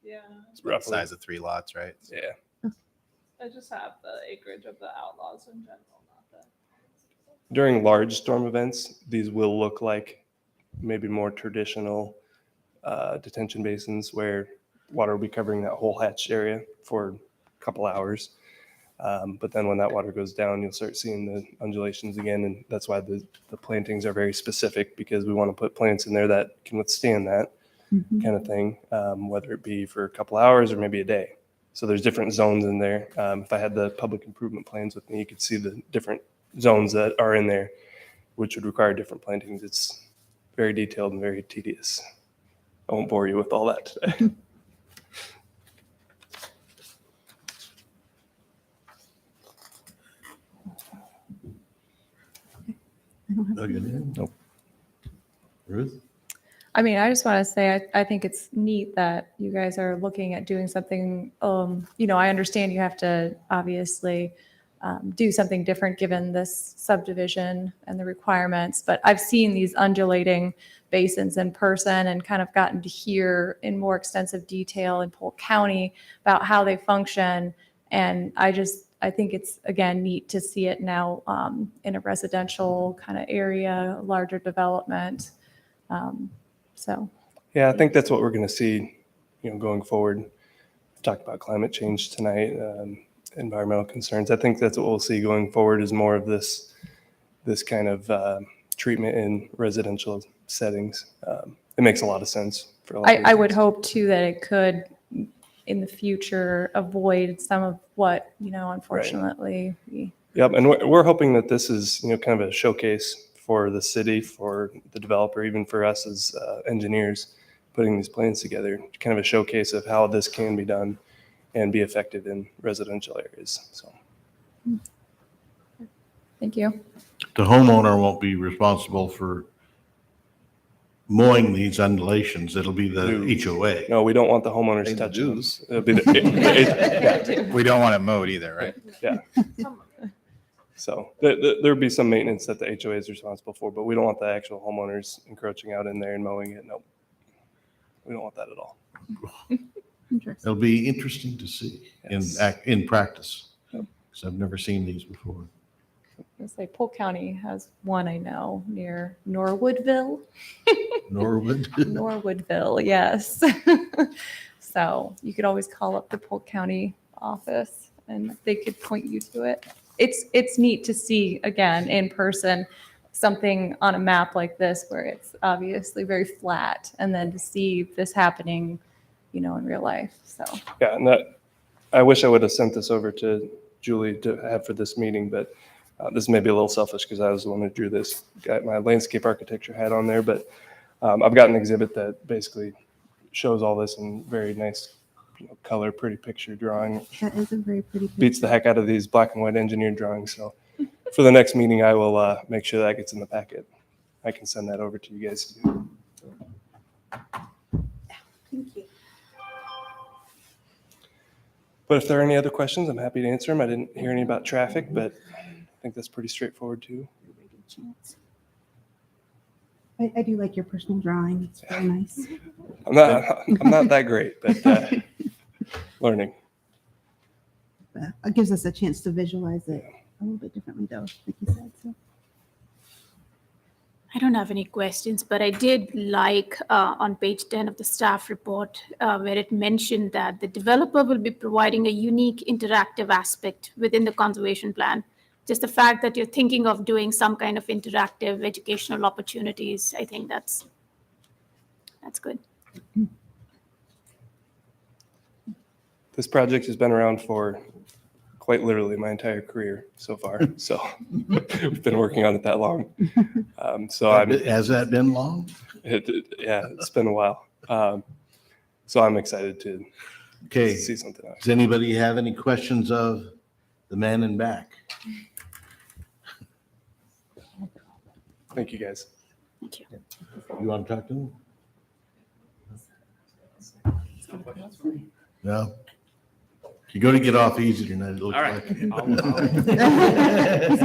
Yeah. It's about the size of 3 lots, right? Yeah. I just have the acreage of the outlaws in general, not the. During large storm events, these will look like maybe more traditional detention basins where water will be covering that whole hatch area for a couple hours. But then when that water goes down, you'll start seeing the undulations again. And that's why the plantings are very specific, because we want to put plants in there that can withstand that kind of thing, whether it be for a couple hours or maybe a day. So there's different zones in there. If I had the public improvement plans with me, you could see the different zones that are in there, which would require different plantings. It's very detailed and very tedious. I won't bore you with all that today. Nope. Ruth? I mean, I just want to say, I think it's neat that you guys are looking at doing something, I understand you have to obviously do something different given this subdivision and the requirements, but I've seen these undulating basins in person and kind of gotten to hear in more extensive detail in Polk County about how they function. And I think it's, again, neat to see it now in a residential kind of area, larger development. So. Yeah, I think that's what we're going to see, going forward. We talked about climate change tonight, environmental concerns. I think that's what we'll see going forward, is more of this kind of treatment in residential settings. It makes a lot of sense for a lot of I would reasons. hope too that it could, in the future, avoid some of what, unfortunately. Yep, and we're hoping that this is, kind of a showcase for the city, for the developer, even for us as engineers putting these plans together, kind of a showcase of how this can be done and be effective in residential areas. So, Thank you. The homeowner won't be responsible for mowing these undulations. It'll be the HOA. no, we don't want the homeowners touching those. It'll be the We don't want it mowed either, right? yeah. So there'll be some maintenance that the HOA is responsible for, but we don't want the actual homeowners encroaching out in there and mowing it. Nope. We don't want that at all. It'll be interesting to see. in, in practice. Because I've never seen these before. I say Polk County has one I know near Norwoodville. Norwood. Norwoodville, yes. So you could always call up the Polk County office and they could point you to it. It's neat to see again in person something on a map like this where it's obviously very flat, and then to see this happening, you know, in real life. So Yeah, and that, I wish I would have sent this over to Julie to have for this meeting, but this may be a little selfish because I was the one who drew this. Got my landscape architecture hat on there, but I've got an exhibit that basically shows all this in very nice, color, pretty picture drawing. That is a very pretty picture. Beats the heck out of these black and white engineered drawings. So for the next meeting, I will make sure that gets in the packet. I can send that over to you guys too. Thank you. But if there are any other questions, I'm happy to answer them. I didn't hear any about traffic, but I think that's pretty straightforward too. I do like your personal drawing. It's very nice. I'm not that great, but learning. It gives us a chance to visualize it a little bit differently, though, like you said. So. I don't have any questions, but I did like on page 10 of the staff report where it mentioned that the developer will be providing a unique interactive aspect within the conservation plan. Just the fact that you're thinking of doing some kind of interactive educational opportunities, I think that's good. This project has been around for quite literally my entire career so far. So we've been working on it that long. Has that been long? Yeah, it's been a while. So I'm excited to see something else. Does anybody have any questions of the man in back? Thank you, guys. Thank you. You want to talk to him? No? You're going to get off easy tonight, it looks All right. like. He's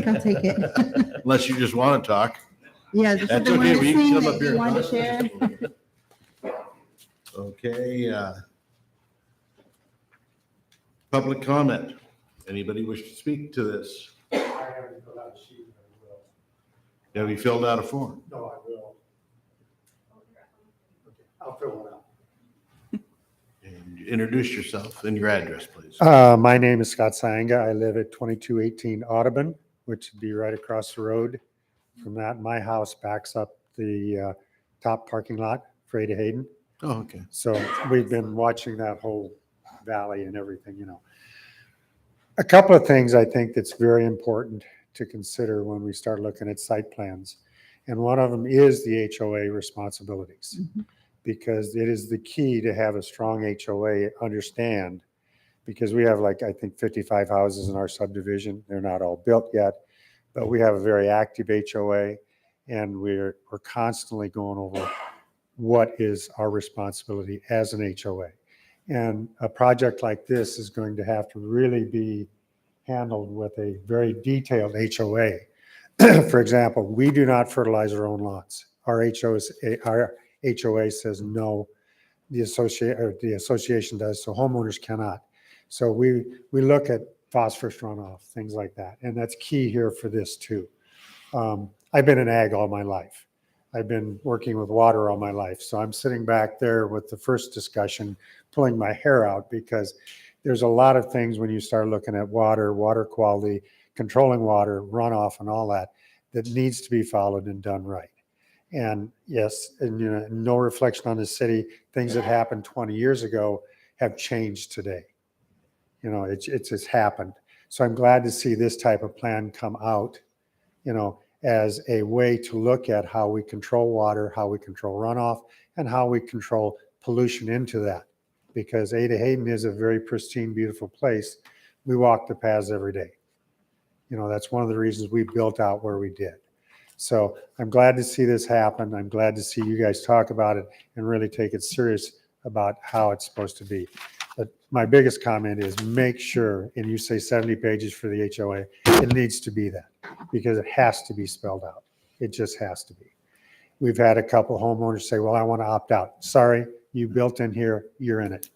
gonna take it. Unless you just want to talk. Yeah, this is That's the one okay. We can thing come up that here you and want to talk. share. Okay. Public comment. Anybody wish to speak to this? Have you filled out a form? No, I will. I'll fill one out. And introduce yourself and your address, please. My name is Scott Sanga. I live at 2218 Audubon, which would be right across the road from that. My house backs up the top parking lot for Ada Hayden. Oh, okay. So we've been watching that whole valley and everything, you know. A couple of things I think that's very important to consider when we start looking at site plans. And one of them is the HOA responsibilities, because it is the key to have a strong HOA understand, because we have like, I think 55 houses in our subdivision. They're not all built yet, but we have a very active HOA, and we're constantly going over what is our responsibility as an HOA. And a project like this is going to have to really be handled with a very detailed HOA. For example, we do not fertilize our own lawns. Our HOA says no. The association does, so homeowners cannot. So we look at phosphorus runoff, things like that, and that's key here for this too. I've been in ag all my life. I've been working with water all my life, so I'm sitting back there with the first discussion, pulling my hair out, because there's a lot of things when you start looking at water, water quality, controlling water, runoff, and all that, that needs to be followed and done right. And yes, and you know, no reflection on the city, things that happened 20 years ago have changed today. You know, it's just happened. So I'm glad to see this type of plan come out, you know, as a way to look at how we control water, how we control runoff, and how we control pollution into that. Because Ada Hayden is a very pristine, beautiful place. We walk the paths every day. You know, that's one of the reasons we built out where we did. So I'm glad to see this happen. I'm glad to see you guys talk about it and really take it serious about how it's supposed to be. But my biggest comment is make sure, and you say 70 pages for the HOA, it needs to be that, because it has to be spelled out. It just has to be. We've had a couple homeowners say, well, I want to opt out. Sorry, you built in here, you're in it.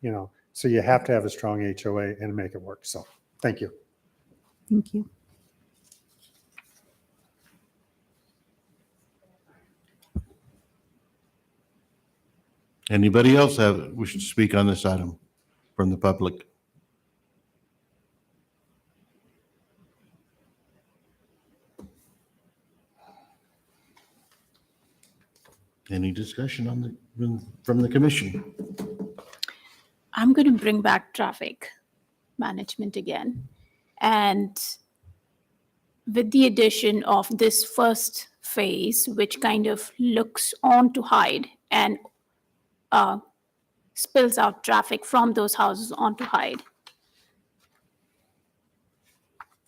You know, So you have to have a strong HOA and make it work. So thank you. Thank you. Anybody else wish to speak on this item from the public? Any discussion on from the commission? I'm going to bring back traffic management again. And with the addition of this first phase, which kind of looks onto Hyde and spills out traffic from those houses onto Hyde.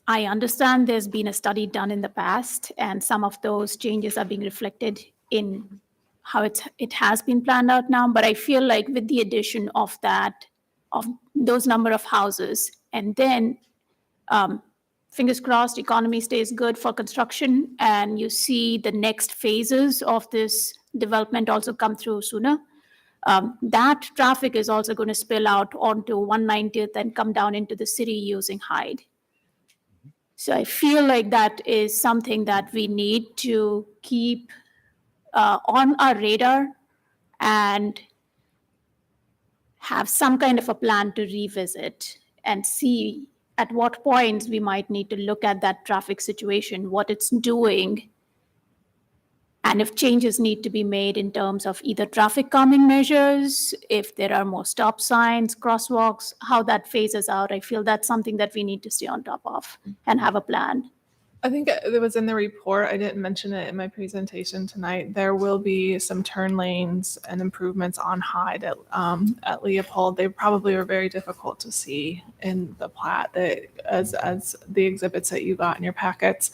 I understand there's been a study done in the past, and some of those changes are being reflected in how it has been planned out now. But I feel like with the addition of those number of houses, and then fingers crossed, economy stays good for construction, and you see the next phases of this development also come through sooner. That traffic is also going to spill out onto 190th and come down into the city using Hyde. So I feel like that is something that we need to keep on our radar and have some kind of a plan to revisit and see at what points we might need to look at that traffic situation, what it's doing, and if changes need to be made in terms of either traffic calming measures, if there are more stop signs, crosswalks, how that phases out. I feel that's something that we need to stay on top of and have a plan. I think it was in the report. I didn't mention it in my presentation tonight. There will be some turn lanes and improvements on Hyde at Leopold. They probably are very difficult to see in the plat as the exhibits that you got in your packets.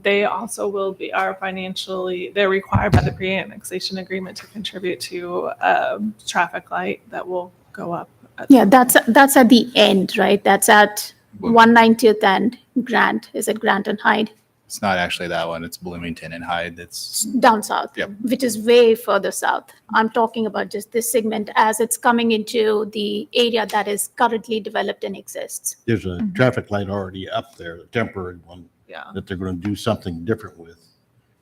They also they're required by the pre-annexation agreement to contribute to a traffic light that will go up. Yeah, that's at the end, right? That's at 190th and Grant. Is it Grant and Hyde? It's not actually that one. It's Bloomington and Hyde. That's Down south, Yep. which is way further south. I'm talking about just this segment as it's coming into the area that is currently developed and exists. There's a traffic light already up there, a temporary one, Yeah. that they're going to do something different with,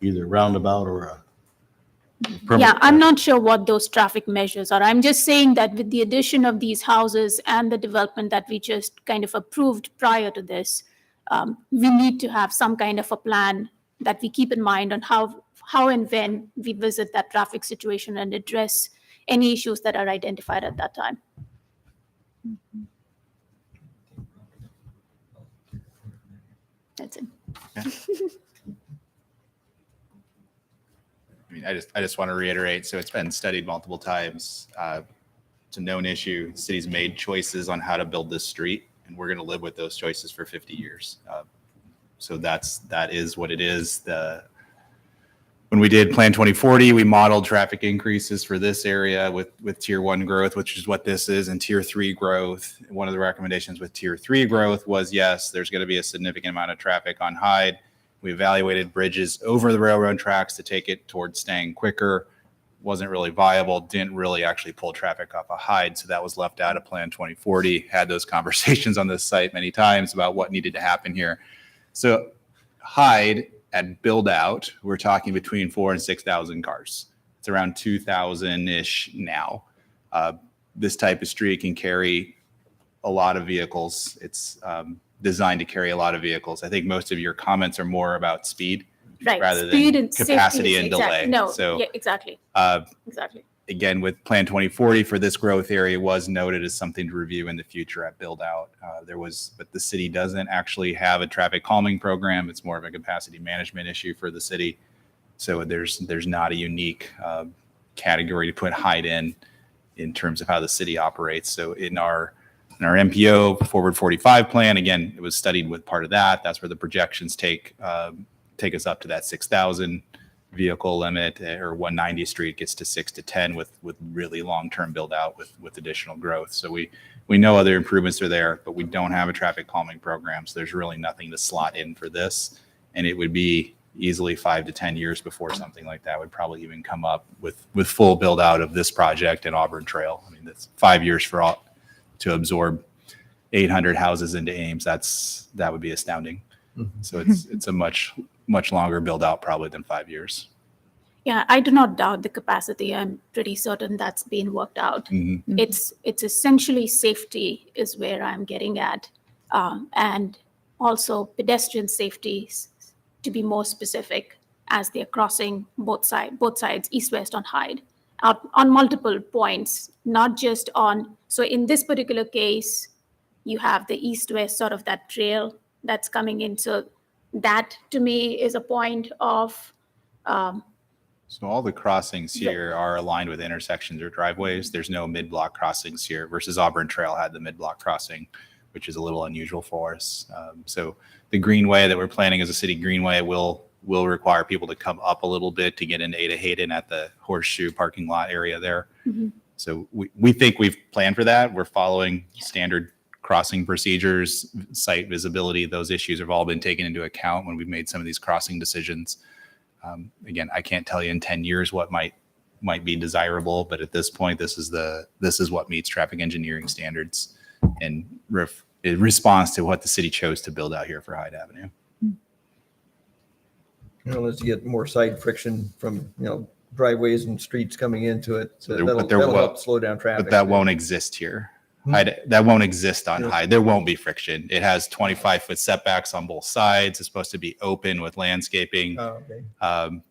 either roundabout or a Yeah, permanent I'm traffic. not sure what those traffic measures are. I'm just saying that with the addition of these houses and the development that we just kind of approved prior to this, we need to have some kind of a plan that we keep in mind on how and when we visit that traffic situation and address any issues that are identified at that time. That's it. I mean, I just want to reiterate, so it's been studied multiple times. It's a known issue. The city's made choices on how to build this street, and we're going to live with those choices for 50 years. So that is what it is. When we did Plan 2040, we modeled traffic increases for this area with Tier 1 growth, which is what this is, and Tier 3 growth. One of the recommendations with Tier 3 growth was, yes, there's going to be a significant amount of traffic on Hyde. We evaluated bridges over the railroad tracks to take it towards staying quicker. Wasn't really viable, didn't really actually pull traffic off of Hyde, so that was left out of Plan 2040. Had those conversations on this site many times about what needed to happen here. So Hyde at build out, we're talking between 4,000 and 6,000 cars. It's around 2,000-ish now. This type of street can carry a lot of vehicles. It's designed to carry a lot of vehicles. I think most of your comments are more about speed Right. rather Speed than and safety capacity is and exactly- delay. No, So yeah, exactly. Exactly. again, with Plan 2040 for this growth area was noted as something to review in the future at build out. But the city doesn't actually have a traffic calming program. It's more of a capacity management issue for the city. So there's not a unique category to put Hyde in terms of how the city operates. So in our MPO Forward 45 plan, again, it was studied with part of that. That's where the projections take us up to that 6,000 vehicle limit, or 190 street gets to 6 to 10 with really long-term build out with additional growth. So we know other improvements are there, but we don't have a traffic calming program. So there's really nothing to slot in for this. And it would be easily 5 to 10 years before something like that would probably even come up with full build out of this project and Auburn Trail. I mean, that's 5 years for to absorb 800 houses into Ames, that would be astounding. So it's a much longer build out probably than 5 years. Yeah, I do not doubt the capacity. I'm pretty certain that's being worked out. Mhm. It's essentially safety is where I'm getting at, and also pedestrian safety, to be more specific, as they're crossing both sides, east-west on Hyde, out on multiple points, not just on. So in this particular case, you have the east-west sort of that trail that's coming in. So that to me is a point of. So all the crossings here are aligned with intersections or driveways. There's no mid-block crossings here versus Auburn Trail had the mid-block crossing, which is a little unusual for us. So the Greenway that we're planning as a city greenway will require people to come up a little bit to get into Ada Hayden at the horseshoe parking lot area there. Mhm. So we think we've planned for that. We're following standard crossing procedures, site visibility. Those issues have all been taken into account when we've made some of these crossing decisions. Again, I can't tell you in 10 years what might be desirable, but at this point, this is what meets traffic engineering standards and it responds to what the city chose to build out here for Hyde Avenue. Let's get more side friction from, driveways and streets coming into it. So There- that'll but there that'll will- help slow down traffic. But that won't exist here. That won't exist on Yeah. Hyde. There won't be friction. It has 25-foot setbacks on both sides. It's supposed to be open with landscaping. Oh, okay.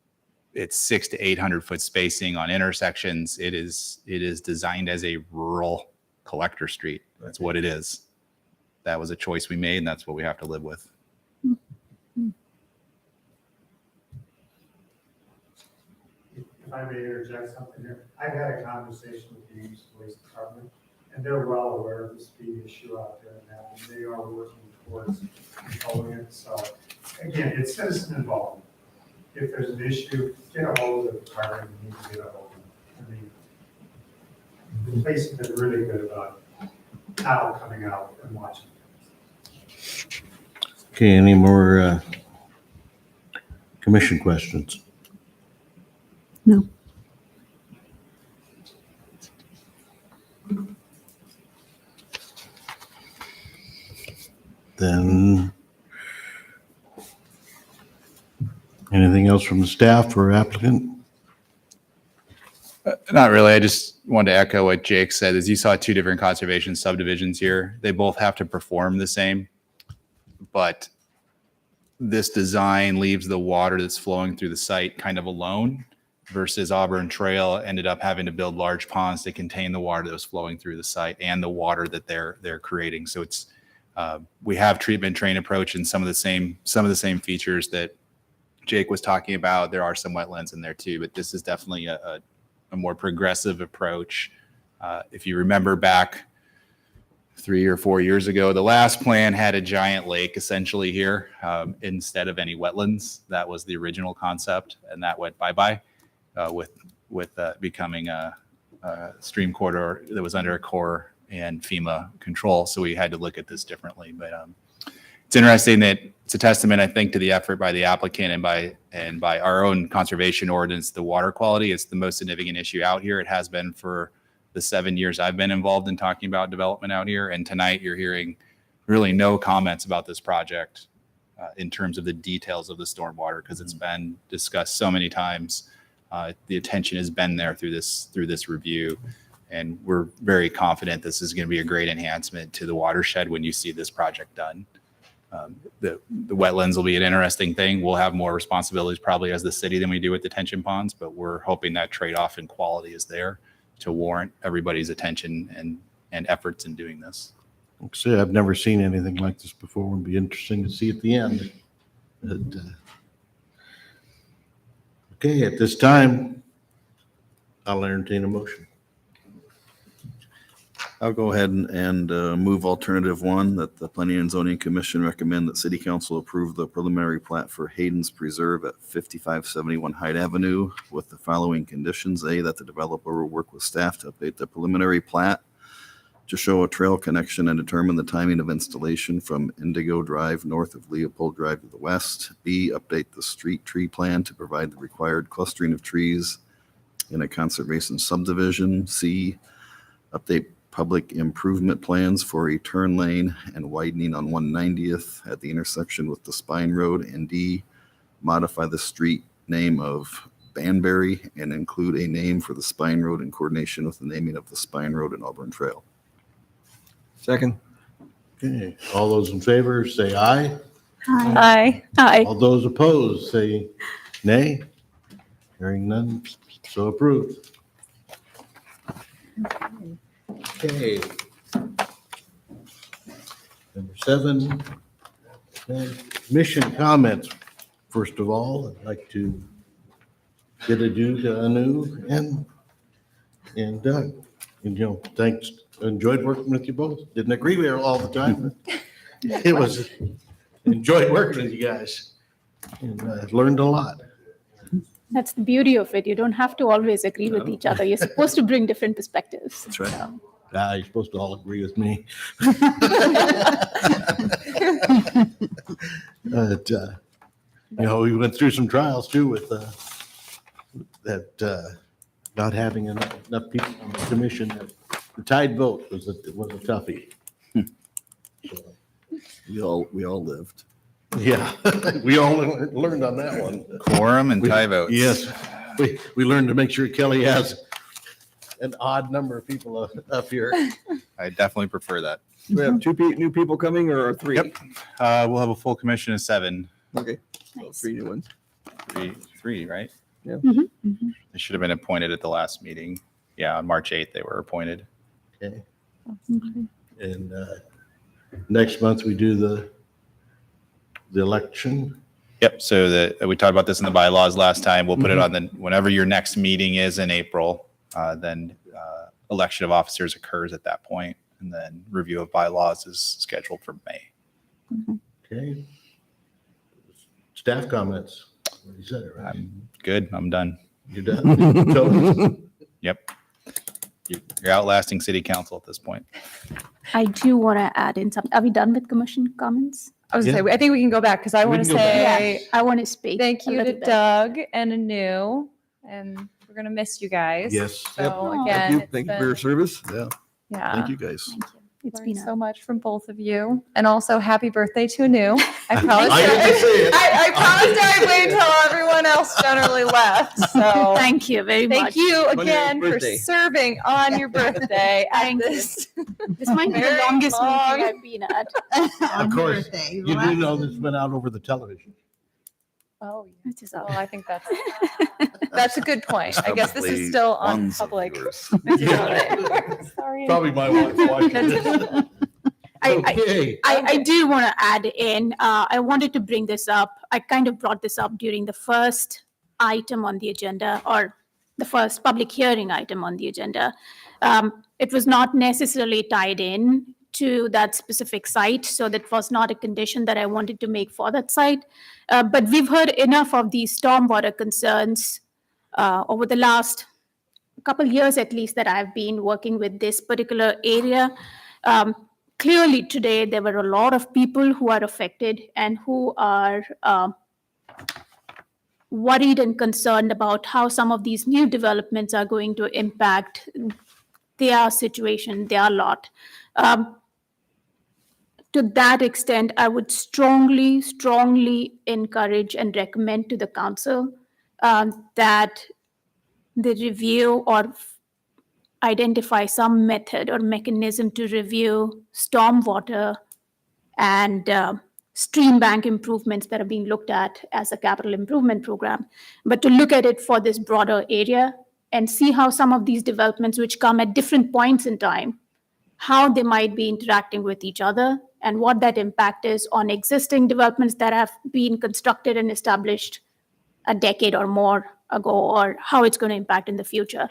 It's 600 to 800-foot spacing on intersections. It is designed as a rural collector street. That's what it is. That was a choice we made, and that's what we have to live with. If I may interject something here, I've had a conversation with the Ames Police Department, and they're well aware of the speed issue out there, and they are working towards controlling it. So again, it's citizen involvement. If there's an issue, get a hold of the department, you need to get a hold of them. I mean, the police have been really good about now coming out and watching. Okay, any more commission questions? No. Then anything else from the staff or applicant? Not really. I just wanted to echo what Jake said. As you saw, two different conservation subdivisions here. They both have to perform the same, but this design leaves the water that's flowing through the site kind of alone versus Auburn Trail ended up having to build large ponds to contain the water that was flowing through the site and the water that they're creating. So it's we have treatment train approach and some of the same features that Jake was talking about. There are some wetlands in there too, but this is definitely a more progressive approach. If you remember back 3 or 4 years ago, the last plan had a giant lake essentially here instead of any wetlands. That was the original concept, and that went bye-bye with becoming a stream corridor that was under a Corps and FEMA control. So we had to look at this differently. But it's interesting that it's a testament, I think, to the effort by the applicant and by our own conservation ordinance, the water quality. It's the most significant issue out here. It has been for the 7 years I've been involved in talking about development out here. And tonight you're hearing really no comments about this project in terms of the details of the stormwater, because it's been discussed so many times. The attention has been there through this review. And we're very confident this is going to be a great enhancement to the watershed when you see this project done. The wetlands will be an interesting thing. We'll have more responsibilities probably as the city than we do with detention ponds, but we're hoping that trade-off in quality is there to warrant everybody's attention and efforts in doing this. Like I say, I've never seen anything like this before. It'll be interesting to see at the end. But, okay, at this time, I'll entertain a motion. I'll go ahead and move alternative one, that the Planning and Zoning Commission recommend that City Council approve the preliminary plat for Hayden's Preserve at 5571 Hyde Avenue with the following conditions. A, that the developer will work with staff to update the preliminary plat to show a trail connection and determine the timing of installation from Indigo Drive north of Leopold Drive to the west. B, update the street tree plan to provide the required clustering of trees in a conservation subdivision. C, update public improvement plans for a turn lane and widening on 190th at the intersection with the Spine Road, and D, modify the street name of Banbury and include a name for the Spine Road in coordination with the naming of the Spine Road and Auburn Trail. Second. Okay, all those in favor say aye. Aye. Aye. All those opposed say nay. Hearing none, so approved. Okay. Number 7, mission comments. First of all, I'd like to get a due to Anu and Doug. And, you know, thanks, enjoyed working with you both. Didn't agree with you all the time, but it was, enjoyed working with you guys. And learned a lot. That's the beauty of it. You don't have to always agree with each other. You're supposed to bring different perspectives. That's right. You're supposed to all agree with me. But, you know, we went through some trials too with that not having enough people on the commission. The tied vote was a toughie. We all lived. Yeah, we all learned on that one. Quorum and tie votes. Yes, we learned to make sure Kelly has an odd number of people up here. I definitely prefer that. Do we have new people coming or 3? Yep. We'll have a full commission of 7. Okay. So Nice. 3 new ones. Three, right? Yeah. They should have been appointed at the last meeting. Yeah, on March 8th, they were appointed. Okay. And next month we do the election. Yep. So we talked about this in the bylaws last time. We'll put it on whenever your next meeting is in April, then election of officers occurs at that point, and then review of bylaws is scheduled for May. Okay. Staff comments. You said it, right? I'm good. I'm done. You're done? Totally? Yep. You're outlasting city council at this point. I do want to add in something. Are we done with commission comments? I was gonna say, I think we can go back because I We want to can go back. say I want to speak. thank a you to little bit. Doug and Anu, and we're gonna miss you guys. Yes. So again, it's Thank you for your been- service. Yeah. yeah. Thank you guys. Thank you. It's Learned been so much from both of you, and also happy birthday to Anu. I promised. I didn't say it. I promised I'd wait until everyone else generally left. So Thank you very much. thank you Monday again for birthday. serving on your birthday at Thank you. this. This might be the Very longest long. meeting I've been at. On Of your course, birthday. you do know this went out over the television. Oh, Which is well, all. I think that's a good point. I guess this is Probably still on ones of public. yours. Sorry. Probably my wife watching this. Okay. I do want to add in, I wanted to bring this up. I kind of brought this up during the first item on the agenda, or the first public hearing item on the agenda. It was not necessarily tied in to that specific site, so that was not a condition that I wanted to make for that site. But we've heard enough of these stormwater concerns over the last couple years, at least, that I've been working with this particular area. Clearly today, there were a lot of people who are affected and who are worried and concerned about how some of these new developments are going to impact their situation, their lot. To that extent, I would strongly, strongly encourage and recommend to the council that the review or identify some method or mechanism to review stormwater and stream bank improvements that are being looked at as a capital improvement program, but to look at it for this broader area and see how some of these developments, which come at different points in time, how they might be interacting with each other and what that impact is on existing developments that have been constructed and established a decade or more ago, or how it's going to impact in the future.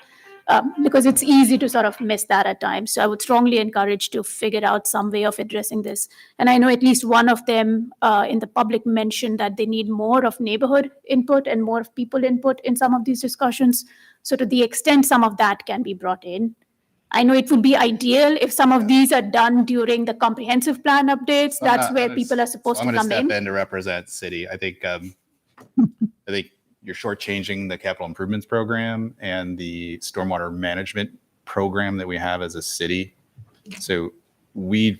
Because it's easy to sort of miss that at times. So I would strongly encourage to figure out some way of addressing this. And I know at least one of them in the public mentioned that they need more of neighborhood input and more of people input in some of these discussions. So to the extent some of that can be brought in, I know it would be ideal if some of these are done during the comprehensive plan updates. That's where people are supposed to I'm come going to in. step in to represent city. I think you're shortchanging the capital improvements program and the stormwater management program that we have as a city. So we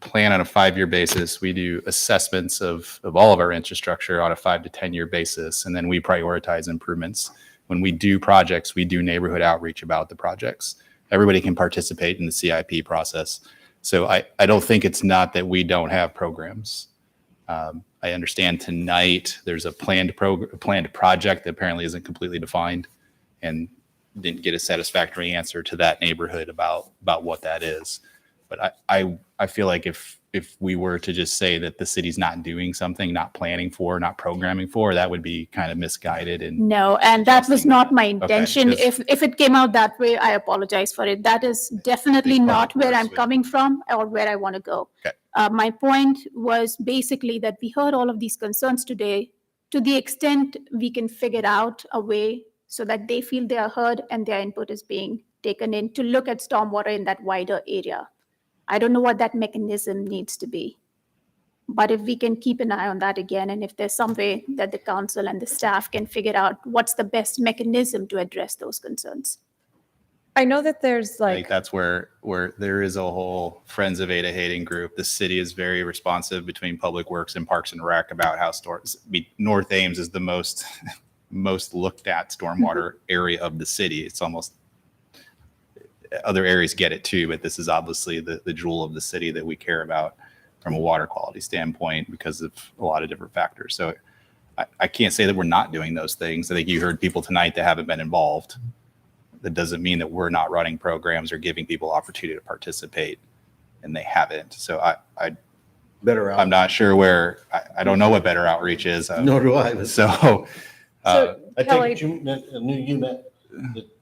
plan on a 5-year basis. We do assessments of all of our infrastructure on a 5 to 10-year basis, and then we prioritize improvements. When we do projects, we do neighborhood outreach about the projects. Everybody can participate in the CIP process. So I don't think it's not that we don't have programs. I understand tonight there's a planned project that apparently isn't completely defined and didn't get a satisfactory answer to that neighborhood about what that is. But I feel like if we were to just say that the city's not doing something, not planning for, not programming for, that would be kind of misguided. And No, and that was not my Okay, intention. 'cause- If it came out that way, I apologize for it. That is definitely Big not public where I'm works, coming from or where I want to go. Okay. My point was basically that we heard all of these concerns today. To the extent we can figure out a way so that they feel they are heard and their input is being taken in to look at stormwater in that wider area. I don't know what that mechanism needs to be. But if we can keep an eye on that again, and if there's some way that the council and the staff can figure out what's the best mechanism to address those concerns. I know that there's I think that's where there is a whole Friends of Ada Hayden group. The city is very responsive between Public Works and Parks and Rec about how North Ames is the most looked at stormwater area of the city. It's almost, other areas get it too, but this is obviously the jewel of the city that we care about from a water quality standpoint because of a lot of different factors. So I can't say that we're not doing those things. I think you heard people tonight that haven't been involved. That doesn't mean that we're not running programs or giving people opportunity to participate, and they haven't. So I'm not sure where, I don't know what better outreach is. Nor do I. So I Kelly- think not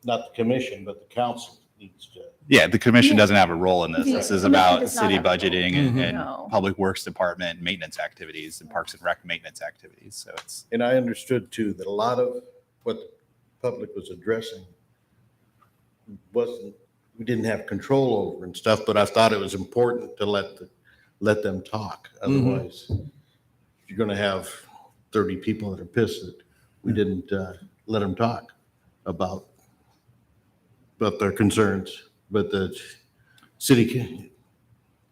the commission, but the council needs to. yeah, the commission Yeah. doesn't have a role in this. The This is commission about does not city have a role. budgeting and No. Public Works Department maintenance activities and Parks and Rec maintenance activities. So it's, And I understood too, that a lot of what the public was addressing we didn't have control over and stuff, but I thought it was important to let them talk. Otherwise, you're gonna have 30 people that are pissed that we didn't let them talk about their concerns. But the city,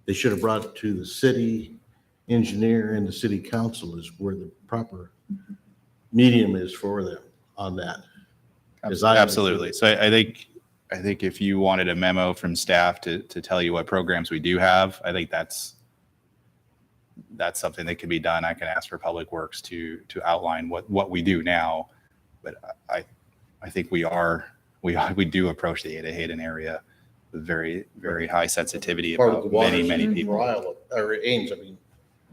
they should have brought it to the city engineer and the city council is where the proper medium is for them on that. As I absolutely. So I think if you wanted a memo from staff to tell you what programs we do have, I think that's something that can be done. I can ask for Public Works to outline what we do now. But I think we do approach the Ada Hayden area with very, very high sensitivity Part of about the water many system people. for Iowa, or Ames, I mean.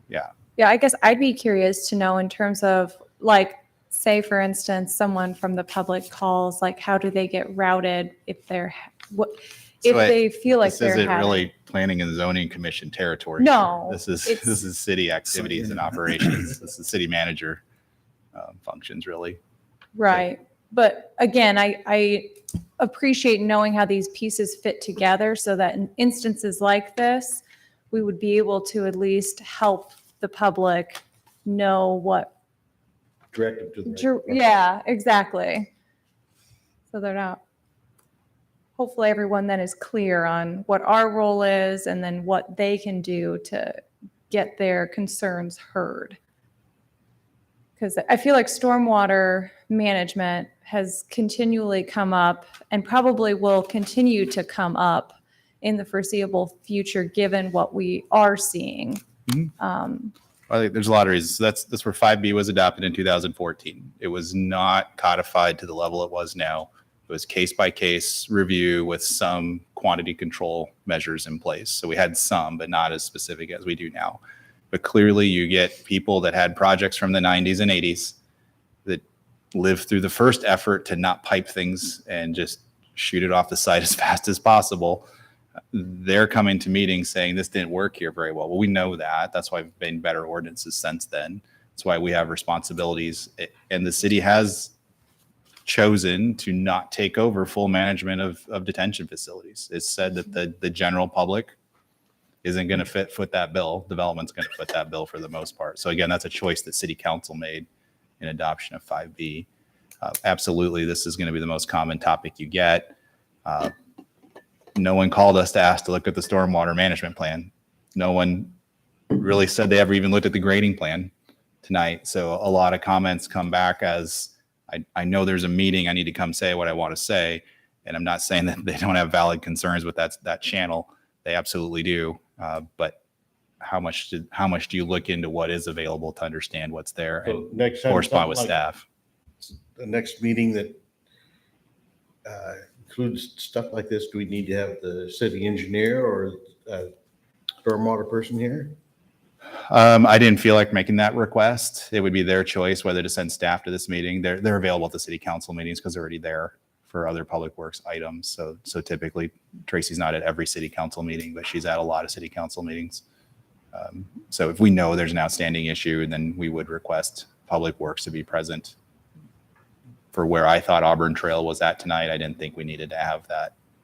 Yeah. Yeah, I guess I'd be curious to know in terms of like, say for instance, someone from the public calls, like how do they get routed if they're, if So they feel like This they're isn't having. really planning and zoning commission territory. No, This is it's- city activities and operations. This is city manager functions, really. Right. But again, I appreciate knowing how these pieces fit together so that in instances like this, we would be able to at least help the public know what. Directive to the. Yeah, exactly. So they're not. Hopefully everyone then is clear on what our role is and then what they can do to get their concerns heard. Because I feel like stormwater management has continually come up and probably will continue to come up in the foreseeable future, given what we are seeing. I think there's a lot of reasons. So that's where 5B was adopted in 2014. It was not codified to the level it was now. It was case by case review with some quantity control measures in place. So we had some, but not as specific as we do now. But clearly you get people that had projects from the 90s and 80s that lived through the first effort to not pipe things and just shoot it off the site as fast as possible. They're coming to meetings saying this didn't work here very well. Well, we know that. That's why we've been better ordinances since then. That's why we have responsibilities. And the city has chosen to not take over full management of detention facilities. It's said that the general public isn't going to foot that bill. Development's going to foot that bill for the most part. So again, that's a choice that city council made in adoption of 5B. Absolutely, this is going to be the most common topic you get. no one called us to ask to look at the stormwater management plan. No one really said they ever even looked at the grading plan tonight. So a lot of comments come back as, I know there's a meeting, I need to come say what I want to say. And I'm not saying that they don't have valid concerns with that channel. They absolutely do. But how much do you look into what is available to understand what's there So and next time, correspond with something like staff? the next meeting that includes stuff like this, do we need to have the city engineer or stormwater person here? I didn't feel like making that request. It would be their choice whether to send staff to this meeting. They're available at the city council meetings because they're already there for other public works items. So typically Tracy's not at every city council meeting, but she's at a lot of city council meetings. So if we know there's an outstanding issue, then we would request public works to be present. For where I thought Auburn Trail was at tonight, I didn't think we needed to have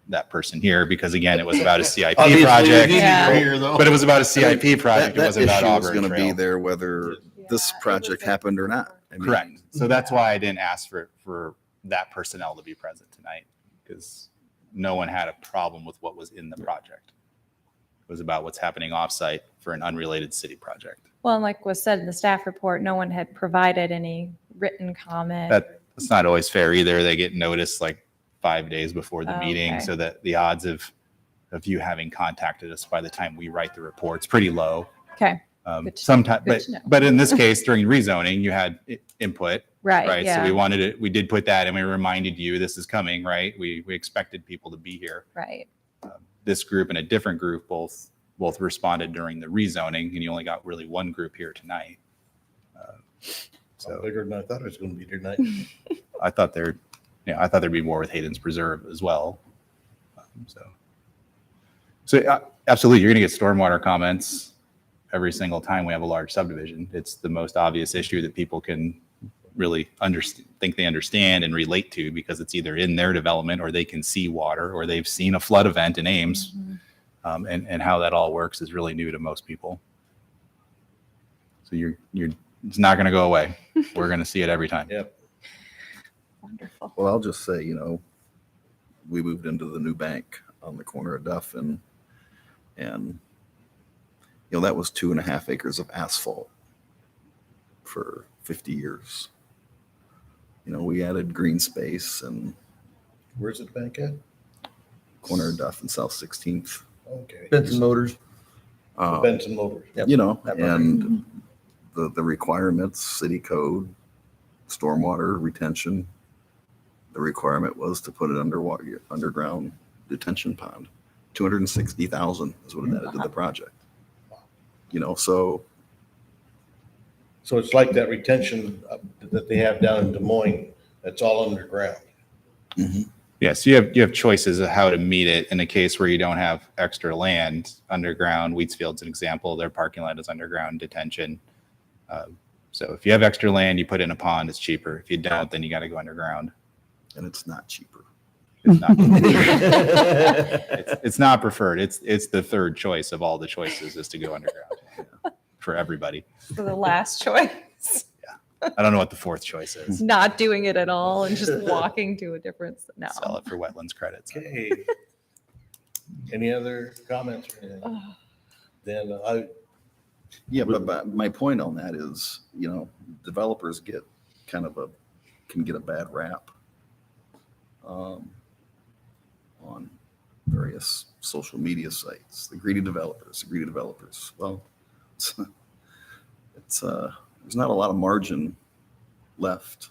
that person here because again, it was about a CIP Obviously, project. you need to be here, though. But it was about a CIP project. It That wasn't about issue was Auburn going to be Trail. there whether this project happened or not. I mean, Correct. So that's why I didn't ask for that personnel to be present tonight because no one had a problem with what was in the project. It was about what's happening offsite for an unrelated city project. Well, and like was said in the staff report, no one had provided any written comment. That's not always fair either. They get noticed like 5 days before the meeting, Okay. so that the odds of you having contacted us by the time we write the report's pretty low. Okay. Good to- Sometimes, good to know. but in this case, during rezoning, you had input. Right, Right. yeah. So we wanted it, we did put that and we reminded you this is coming, right? We expected people to be here. Right. This group and a different group both responded during the rezoning, and you only got really one group here tonight. So bigger than I thought it was going to be tonight. I thought there'd be more with Hayden's Preserve as well. So absolutely, you're going to get stormwater comments every single time we have a large subdivision. It's the most obvious issue that people can really think they understand and relate to because it's either in their development or they can see water or they've seen a flood event in Ames. And how that all works is really new to most people. So it's not going to go away. We're going to see it every time. Yep. Wonderful. well, I'll just say, we moved into the new bank on the corner of Duff and that was 2.5 acres of asphalt for 50 years. We added green space and Where's the bank at? corner of Duff and South 16th. Okay. Benson Motors. Benson Motors. Yep. That and the requirements, city code, stormwater retention, the requirement was to put an underground detention pond. 260,000 is what it added to the project. So So it's like that retention that they have down in Des Moines. That's all underground. Yes, you have choices of how to meet it in a case where you don't have extra land underground. Wheatsfield's an example. Their parking lot is underground detention. So if you have extra land, you put in a pond, it's cheaper. If you don't, then you got to go underground. and it's not cheaper. It's not. It's not preferred. It's the third choice of all the choices is to go underground for everybody. For the last choice. I don't know what the fourth choice is. Not doing it at all and just walking to a different, no. Sell it for wetlands credits. Okay. Any other comments or anything? Then Yeah, but my point on that is, developers can get a bad rap on various social media sites. The greedy developers. Well, it's there's not a lot of margin left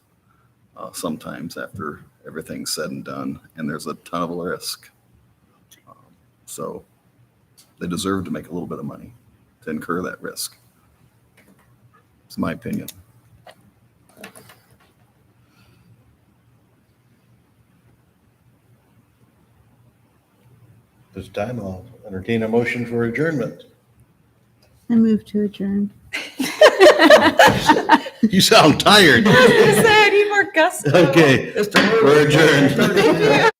sometimes after everything's said and done, and there's a ton of risk. So they deserve to make a little bit of money to incur that risk. It's my opinion. this time I'll entertain a motion for adjournment. I move to adjourn. You sound tired. I was gonna say, I need more gusto. Okay, we're adjourned.